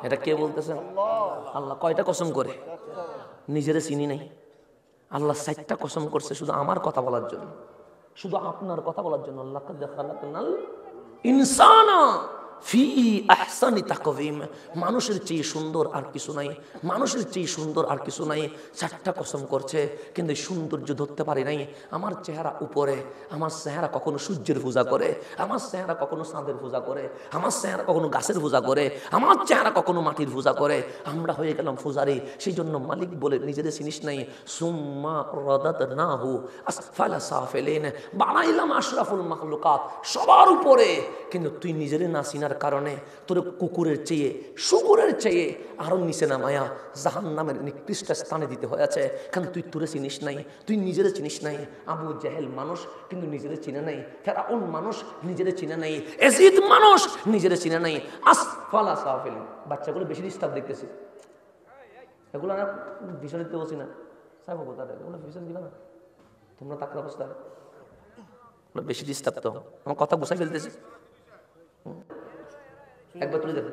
এটা কে বলতেছেন? আল্লাহ। কয়টা কসম করে? নিজেরে চিনি নাই। আল্লাহ 4টা কসম করছে শুধু আমার কথা বলার জন্য, শুধু আপনার কথা বলার জন্য। লাকাদ খালাকনাল ইনসানা ফি আহসানি তাকওয়িম, মানুষের চেয়ে সুন্দর আর কিছু নাই, মানুষের চেয়ে সুন্দর আর কিছু নাই। 4টা কসম করছে, কিন্তু সৌন্দর্য ধরতে পারি নাই। আমার চেহারা উপরে, আমার চেহারা কখনো সূর্যের পূজা করে, আমার চেহারা কখনো চাঁদের পূজা করে, আমার চেহারা কখনো গাছের পূজা করে, আমার চেহারা কখনো মাটির পূজা করে। আমরা হয়ে গেলাম পূজারি। সেই জন্য মালিক বলে নিজেদের চিনিস নাই। সুম্মা রাদাদনাহু আসফালা সাফিলিন, বানাইলাম আশরাফুল মাখলুকাত, সবার উপরে। কিন্তু তুই নিজেরে না চিনার কারণে তোর কুকুরের চেয়ে, শুকুরের চেয়ে আরো নিচে নামায়া জাহান্নামের নিকৃষ্ট স্থানে দিতে হয়েছে। কারণ তুই তোরে চিনিস নাই, তুই নিজেরে চিনিস নাই। আবু জাহেল মানুষ কিন্তু নিজেরে চিনে নাই, ফেরাউন মানুষ নিজেরে চিনে নাই, এজিদ মানুষ নিজেরে চিনে নাই। আসফালা সাফিলিন। বাচ্চাগুলো বেশি ডিস্টার্ব দেখতেছি, এগুলো না ভীষণ দিতে বসি না, সাহেব কোথায় এগুলো ভীষণ দিবা না। তোমরা তাকড়া অবস্থায় বেশি ডিস্টার্ব তো, আমার কথা গুছাই ফেলতেছি। একবার তুলে দেখো।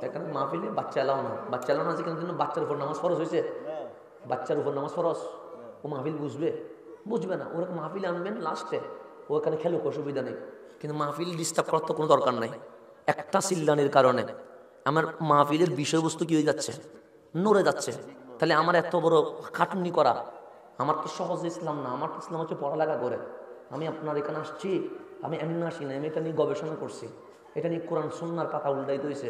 এখানে মাহফিলে বাচ্চা এলাও না, বাচ্চা এলাও না আছে কেন? বাচ্চার উপর নামাজ ফরজ হয়েছে, বাচ্চার উপর নামাজ ফরজ। ও মাহফিল বুঝবে? বুঝবে না। ওরা মাহফিলে আনবেন লাস্টে, ও এখানে খেলুক, অসুবিধা নেই, কিন্তু মাহফিল ডিস্টার্ব করার তো কোনো দরকার নাই। একটা চিল্লানির কারণে আমার মাহফিলের বিষয়বস্তু কি হয়ে যাচ্ছে, নড়ে যাচ্ছে। তাহলে আমার এত বড় খাটুনি করা, আমার তো সহজ ইসলাম না। আমার ইসলাম হচ্ছে পড়ালেখা করে। আমি আপনার এখানে আসছি, আমি এমনি আসি না, আমি এটা নিয়ে গবেষণা করছি, এটা নিয়ে কোরআন সুন্নাহর পাতা উল্টাইতে হয়েছে।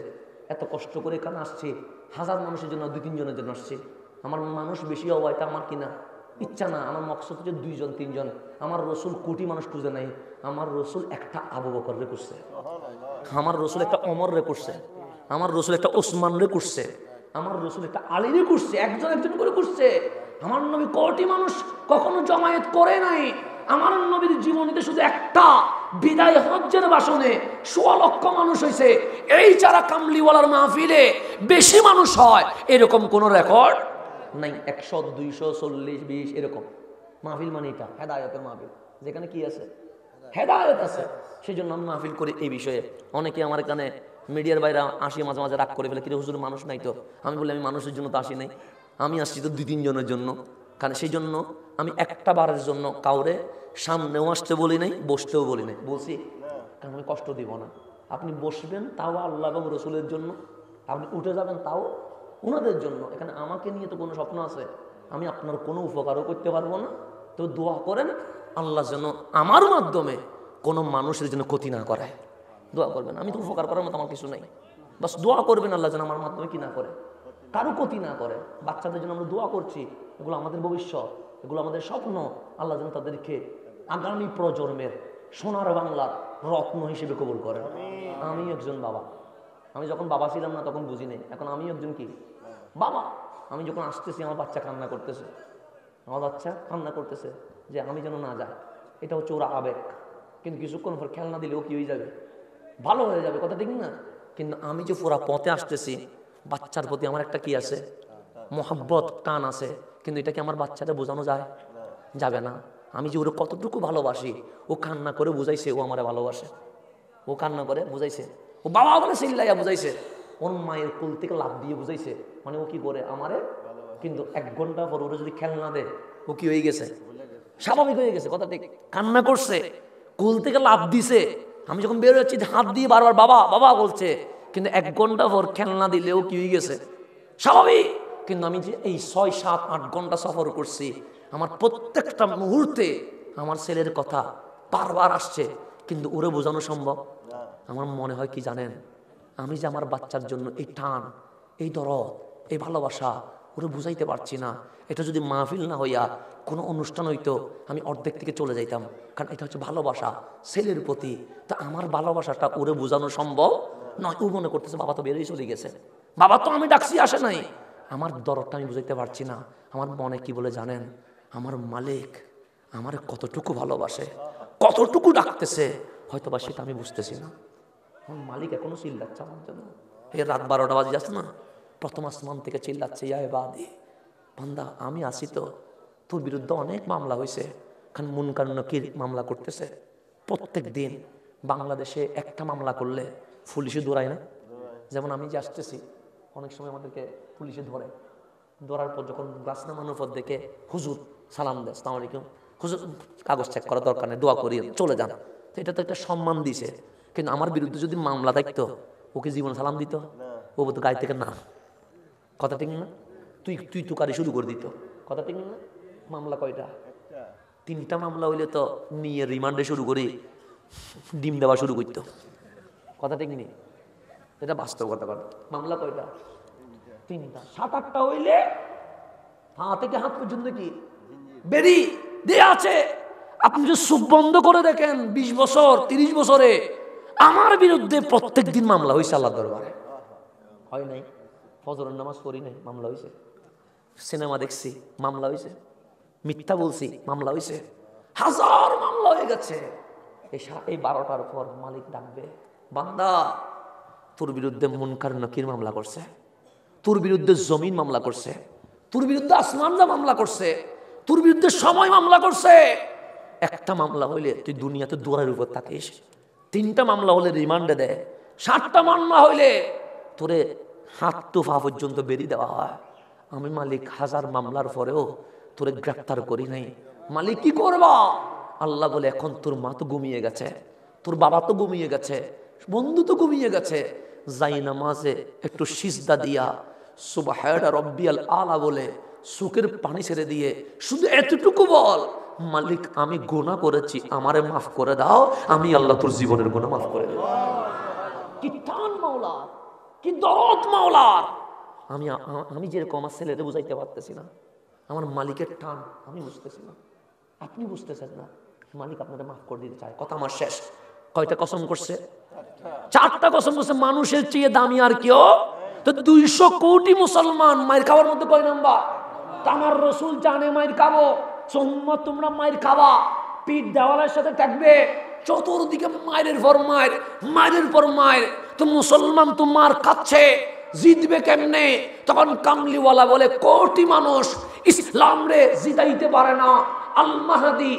এত কষ্ট করে এখানে আসছি, হাজার মানুষের জন্য, 2-3 জনের জন্য আসছি। আমার মানুষ বেশি হওয়া এটা আমার কিনা ইচ্ছা না, আমার মকসদ হচ্ছে 2-3 জন। আমার রসুল কোটি মানুষ খুঁজে নাই, আমার রসুল একটা আবু বকর রে করছে, আমার রসুল একটা ওমর রে করছে, আমার রসুল একটা ওসমান রে করছে, আমার রসুল একটা আলী রে করছে, একজন একজন করে করছে। আমার নবী কোটি মানুষ কখনো জমায়েত করে নাই। আমার নবীর জীবনীতে শুধু একটা বিদায় হজ্জের ভাষণে 1.25 লক্ষ মানুষ হয়েছে। এই যারা কামলিওয়ালার মাহফিলে বেশি মানুষ হয় এরকম কোন রেকর্ড নাই। 100, 200, 40, 20 এরকম মাহফিল মানে এটা হেদায়েতের মাহফিল, যেখানে কি আছে, হেদায়েত আছে। সেই জন্য আমি মাহফিল করি এই বিষয়ে। অনেকে আমার এখানে মিডিয়ার বাইরে আসি, মাঝে মাঝে রাগ করে ফেলে, কিন্তু হুজুর মানুষ নাই তো। আমি বলি আমি মানুষের জন্য তো আসি নাই, আমি আসছি তো 2-3 জনের জন্য। কারণ সেই জন্য আমি একটা বারের জন্য কাউরে সামনেও আসতে বলি নাই, বসতেও বলি নাই। বলছি কারণ আমি কষ্ট দিব না। আপনি বসবেন তাও আল্লাহ এবং রসুলের জন্য, আপনি উঠে যাবেন তাও ওনাদের জন্য। এখানে আমাকে নিয়ে তো কোনো স্বপ্ন আছে, আমি আপনার কোনো উপকারও করতে পারবো না। তো দোয়া করেন আল্লাহ যেন আমার মাধ্যমে কোনো মানুষের জন্য ক্ষতি না করায়। দোয়া করবেন, আমি তো উপকার করার মতো আমার কিছু নাই, বাস দোয়া করবেন আল্লাহ যেন আমার মাধ্যমে কি না করে, কারো ক্ষতি না করে। বাচ্চাদের জন্য আমরা দোয়া করছি, এগুলো আমাদের ভবিষ্যৎ, এগুলো আমাদের স্বপ্ন। আল্লাহ যেন তাদেরকে আগামী প্রজন্মের সোনার বাংলার রত্ন হিসেবে কবুল করেন। আমি একজন বাবা, আমি যখন বাবা ছিলাম না তখন বুঝি নাই, এখন আমি একজন কি বাবা। আমি যখন আসতেছি আমার বাচ্চা কান্না করতেছে, আমার বাচ্চা কান্না করতেছে যে আমি যেন না যাই। এটা হচ্ছে ওরা আবেগ, কিন্তু কিছুক্ষণ পর খেলনা দিলেও কি হয়ে যাবে, ভালো হয়ে যাবে, কথা ঠিক না? কিন্তু আমি যে পুরা পথে আসতেছি, বাচ্চার প্রতি আমার একটা কি আছে, মোহাব্বত, টান আছে। কিন্তু এটা কি আমার বাচ্চাটা বোঝানো যায়? যাবে না। আমি যে ওরা কতটুকু ভালোবাসি, ও কান্না করে বুঝাইছে ও আমারে ভালোবাসে, ও কান্না করে বুঝাইছে, ও বাবা বলে চিল্লাইয়া বুঝাইছে, ওর মায়ের কোল থেকে লাফ দিয়ে বুঝাইছে, মানে ও কি করে আমারে। কিন্তু 1 ঘন্টা পর ওরা যদি খেলনা দেয়, ও কি হয়ে গেছে, স্বাভাবিক হয়ে গেছে, কথা ঠিক। কান্না করছে, কোল থেকে লাফ দিছে, আমি যখন বের হচ্ছি হাত দিয়ে বারবার বাবা বাবা বলছে, কিন্তু 1 ঘন্টা পর খেলনা দিলেও কি হয়ে গেছে, স্বাভাবিক। কিন্তু আমি যে এই 6, 7, 8 ঘন্টা সফর করছি, আমার প্রত্যেকটা মুহূর্তে আমার ছেলের কথা বারবার আসছে, কিন্তু ওরে বোঝানো সম্ভব? আমার মনে হয় কি জানেন, আমি যে আমার বাচ্চার জন্য এই টান, এই দরদ, এই ভালোবাসা ওরে বুঝাইতে পারছি না। এটা যদি মাহফিল না হইয়া কোনো অনুষ্ঠান হইতো, আমি অর্ধেক থেকে চলে যাইতাম। কারণ এটা হচ্ছে ভালোবাসা ছেলের প্রতি। তা আমার ভালোবাসাটা ওরে বোঝানো সম্ভব নয়। ও মনে করতেছে বাবা তো বেরোই চলে গেছে, বাবা তো আমি ডাকছি আসে নাই। আমার দরদটা আমি বুঝাইতে পারছি না। আমার মনে কি বলে জানেন, আমার মালিক আমার কতটুকু ভালোবাসে, কতটুকু ডাকতেছে, হয়তো বা সেটা আমি বুঝতেছি না। আমার মালিক এখনো চিল্লাচ্ছে আমার জন্য। এই রাত 12টা বাজে যাচ্ছে না, প্রথম আসমান থেকে চিল্লাচ্ছে, ইয়া ইবাদি, বান্দা আমি আসি তো, তোর বিরুদ্ধে অনেক মামলা হয়েছে। কারণ মুনকার নাকির মামলা করতেছে প্রত্যেক দিন। বাংলাদেশে একটা মামলা করলে পুলিশে দৌড়ায় না। যেমন আমি যে আসতেছি, অনেক সময় আমাদেরকে পুলিশে ধরে, ধরার পর যখন গাছ নামানোর পর দেখে হুজুর সালাম দেয়, আসসালামু আলাইকুম হুজুর, কাগজ চেক করার দরকার নেই, দোয়া করি চলে যান। তো এটা তো একটা সম্মান দিছে। কিন্তু আমার বিরুদ্ধে যদি মামলা থাকতো, ওকে জীবন সালাম দিত? ও তো গাড়ি থেকে না, কথা ঠিক না? তুই তুকারি শুরু করে দিত, কথা ঠিক না? মামলা কয়টা? 3টা মামলা হইলে তো নিয়ে রিমান্ডে শুরু করি, ডিম দেওয়া শুরু করতো, কথা ঠিক নেই? এটা বাস্তব কথা। মামলা কয়টা? 3টা। 7-8টা হইলে পা থেকে হাত পর্যন্ত কি বেরি দিয়ে আছে। আপনি যদি চোখ বন্ধ করে দেখেন, 20 বছর 30 বছরে আমার বিরুদ্ধে প্রত্যেক দিন মামলা হয়েছে আল্লাহ দরবারে। হয় নাই? ফজরের নামাজ পড়ি নাই, মামলা হয়েছে। সিনেমা দেখছি, মামলা হয়েছে। মিথ্যা বলছি, মামলা হয়েছে। হাজার মামলা হয়ে গেছে। এই 12টার পর মালিক ডাকবে, বান্দা তোর বিরুদ্ধে মুনকার নাকির মামলা করছে, তোর বিরুদ্ধে জমিন মামলা করছে, তোর বিরুদ্ধে আসমান যা মামলা করছে, তোর বিরুদ্ধে সময় মামলা করছে। একটা মামলা হইলে তুই দুনিয়াতে দুয়ারের উপর থাকিস, 3টা মামলা হলে রিমান্ডে দেয়, 7টা মামলা হইলে তোরে হাত টু পা পর্যন্ত বেরিয়ে দেওয়া হয়। আমি মালিক 1000 মামলার পরেও তোরে গ্রেফতার করি নাই। মালিক কি করবা? আল্লাহ বলে এখন তোর মা তো ঘুমিয়ে গেছে, তোর বাবা তো ঘুমিয়ে গেছে, বন্ধু তো ঘুমিয়ে গেছে, যাই নামাজে একটু সিজদা দিয়া সুবহানা রাব্বিয়াল আলা বলে চোখের পানি ছেড়ে দিয়ে শুধু এতটুকু বল, মালিক আমি গুনাহ করেছি, আমারে মাফ করে দাও, আমি আল্লাহ তোর জীবনের গুনাহ মাফ করে দেব। কি টান মাওলা, কি দরদ মাওলার। আমি যেরকম আমার ছেলেরে বুঝাইতে পারতেছি না, আমার মালিকের টান আমি বুঝতেছি না, আপনি বুঝতেছেন না। মালিক আপনাদের মাফ করে দিতে চায়। কথা আমার শেষ। কয়টা কসম করছে? 4টা কসম করছে। মানুষের চেয়ে দামি আর কেউ? তো 200 কোটি মুসলমান মায়ের খাওয়ার মধ্যে কয় নাম্বার? আমার রসুল জানে মায়ের খাবো, উম্মত তোমরা মায়ের খাওয়া, পিঠ দেওয়ালের সাথে থাকবে, চতুর্দিকে মায়ের পর মায়ের, মায়ের পর মায়ের। তো মুসলমান তো মার খাচ্ছে, জিতবে কেমনে? তখন কামলিওয়ালা বলে কোটি মানুষ ইসলাম রে জিতাইতে পারে না, আল মাহাদি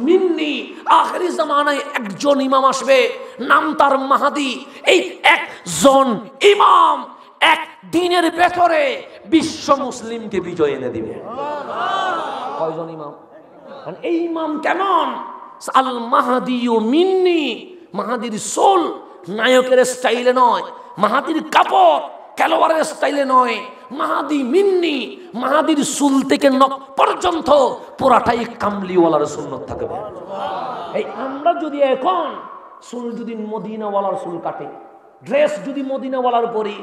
মিন্নি, আখেরি জামানায় একজন ইমাম আসবে, নাম তার মাহাদি। এই একজন ইমাম এক দিনের ভেতরে বিশ্ব মুসলিমকে বিজয় এনে দিবে। কয়জন ইমাম? এই ইমাম কেমন? আল মাহাদিউ মিন্নি, মাহাদির সোল নায়কের স্টাইলে নয়, মাহাদির কাপড় খেলোয়াড়ের স্টাইলে নয়, মাহাদি মিন্নি, মাহাদির চুল থেকে নখ পর্যন্ত পুরাটাই কামলিওয়ালার সুন্নত থাকবে। এই আমরা যদি এখন চুল যদি মদিনাওয়ালার চুল কাটে, ড্রেস যদি মদিনাওয়ালার পরি,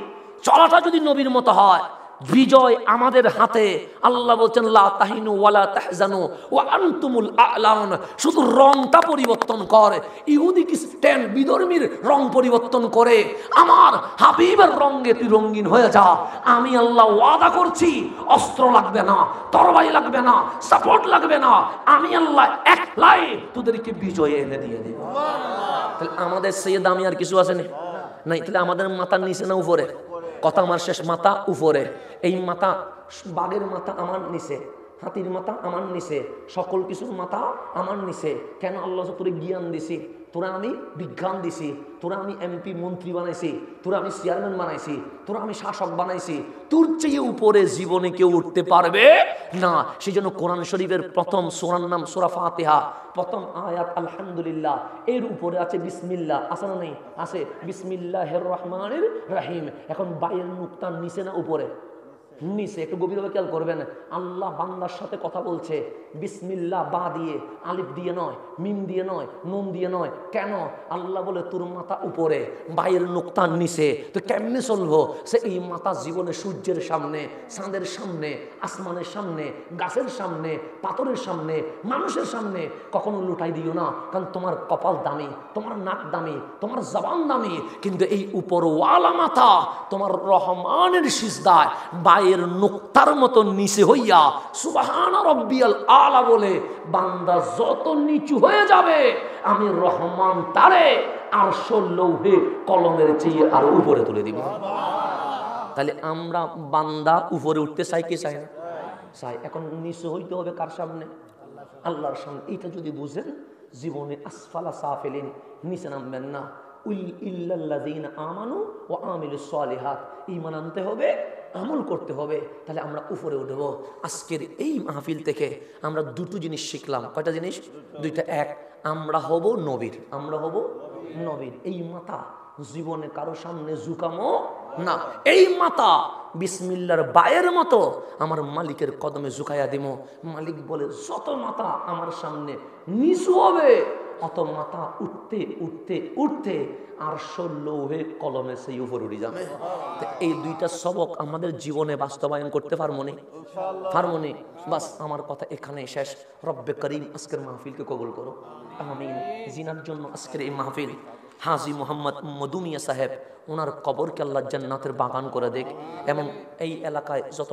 চলাটা যদি নবীর মতো হয়, বিজয় আমাদের হাতে। আল্লাহ বলছেন লা তাহিনু ওয়ালা তাহজানু ওয়া আনতুমুল আ'লাউন। শুধু রংটা পরিবর্তন করে, ইহুদি খ্রিস্টান বিধর্মীর রং পরিবর্তন করে, আমার হাবিবের রঙে তুই রঙিন হয়ে যা। আমি আল্লাহ ওয়াদা করছি, অস্ত্র লাগবে না, তরবারি লাগবে না, সাপোর্ট লাগবে না, আমি আল্লাহ একলাই তোদেরকে বিজয় এনে দিয়ে দেব। তাহলে আমাদের সেই দামি আর কিছু আছে না? নাই। তাহলে আমাদের মাথার নিচে না উপরে? কথা আমার শেষ। মাথা উপরে। এই মাথা, বাঘের মাথা আমার নিচে, হাতির মাথা আমার নিচে, সকল কিছুর মাথা আমার নিচে। কেন? আল্লাহ তোরে জ্ঞান দিছি, তোরা আমি বিজ্ঞান দিছি, তোরা আমি এমপি মন্ত্রী বানাইছি, তোরা আমি চেয়ারম্যান বানাইছি, তোরা আমি শাসক বানাইছি। তোর চেয়ে উপরে জীবনে কেউ উঠতে পারবে না। সেই জন্য কোরআন শরীফের প্রথম সূরার নাম সূরা ফাতিহা, প্রথম আয়াত আলহামদুলিল্লাহ, এর উপরে আছে বিসমিল্লাহ। আছে না নেই? আছে। বিসমিল্লাহির রহমানির রহিম। এখন বাইয়ের নুকতার নিচে না উপরে? নিচে। একটু গভীরভাবে খেয়াল করবেন। আল্লাহ বান্দার সাথে কথা বলছে বিসমিল্লাহ, বা দিয়ে, আলিফ দিয়ে নয়, মিম দিয়ে নয়, নুন দিয়ে নয়। কেন? আল্লাহ বলে তোর মাথা উপরে, বাইয়ের নুকতার নিচে। তো কেমনে চলবো? সে এই মাথা জীবনে সূর্যের সামনে, চাঁদের সামনে, আসমানের সামনে, গাছের সামনে, পাথরের সামনে, মানুষের সামনে কখনো লুটাই দিও না। কারণ তোমার কপাল দামি, তোমার নাক দামি, তোমার জবান দামি, কিন্তু এই উপরওয়ালা মাথা তোমার রহমানের সিজদায় বায়ের নুকতার মতো নিচে হইয়া সুবহানা রাব্বিয়াল আলা বলে বান্দা যত নিচু হয়ে যাবে, আমি রহমান তারে আরশের লৌহে কলমের চেয়ে আরো উপরে তুলে দিব। তাহলে আমরা বান্দা উপরে উঠতে চাই কি চাই না? চাই। এখন নিচু হইতে হবে কার সামনে? আল্লাহর সামনে। এইটা যদি বুঝেন, জীবনে আসফালা সাফিলিন, নিচে নামবেন না। ইল্লাল্লাযীনা আমানু ওয়া আমিলুস সালিহাত, ঈমান আনতে হবে, আমল করতে হবে, তাহলে আমরা উপরে উঠব। আজকের এই মাহফিল থেকে আমরা দুটো জিনিস শিখলাম। কয়টা জিনিস? দুইটা। এক, আমরা হব নবীর, আমরা হব নবীর। এই মাথা জীবনে কারো সামনে ঝুঁকামো না। এই মাথা বিসমিল্লার বায়ের মতো আমার মালিকের কদমে ঝুঁকাইয়া দিব। মালিক বলে যত মাথা আমার সামনে নিচু হবে, অত মাথা উঠতে উঠতে উঠতে আরশের লৌহে কলমে সেই উপর উঠে যাবে। এই দুইটা সবক আমাদের জীবনে বাস্তবায়ন করতে পারবো না? পারবো না। বাস আমার কথা এখানে শেষ। রব্বে করিম আজকের মাহফিলকে কবুল করো, আমিন। জিনার জন্য আজকের এই মাহফিল, হাজী মোহাম্মদ মধুমিয়া সাহেব, ওনার কবরকে আল্লাহ জান্নাতের বাগান করে দেখ, এবং এই এলাকায় যত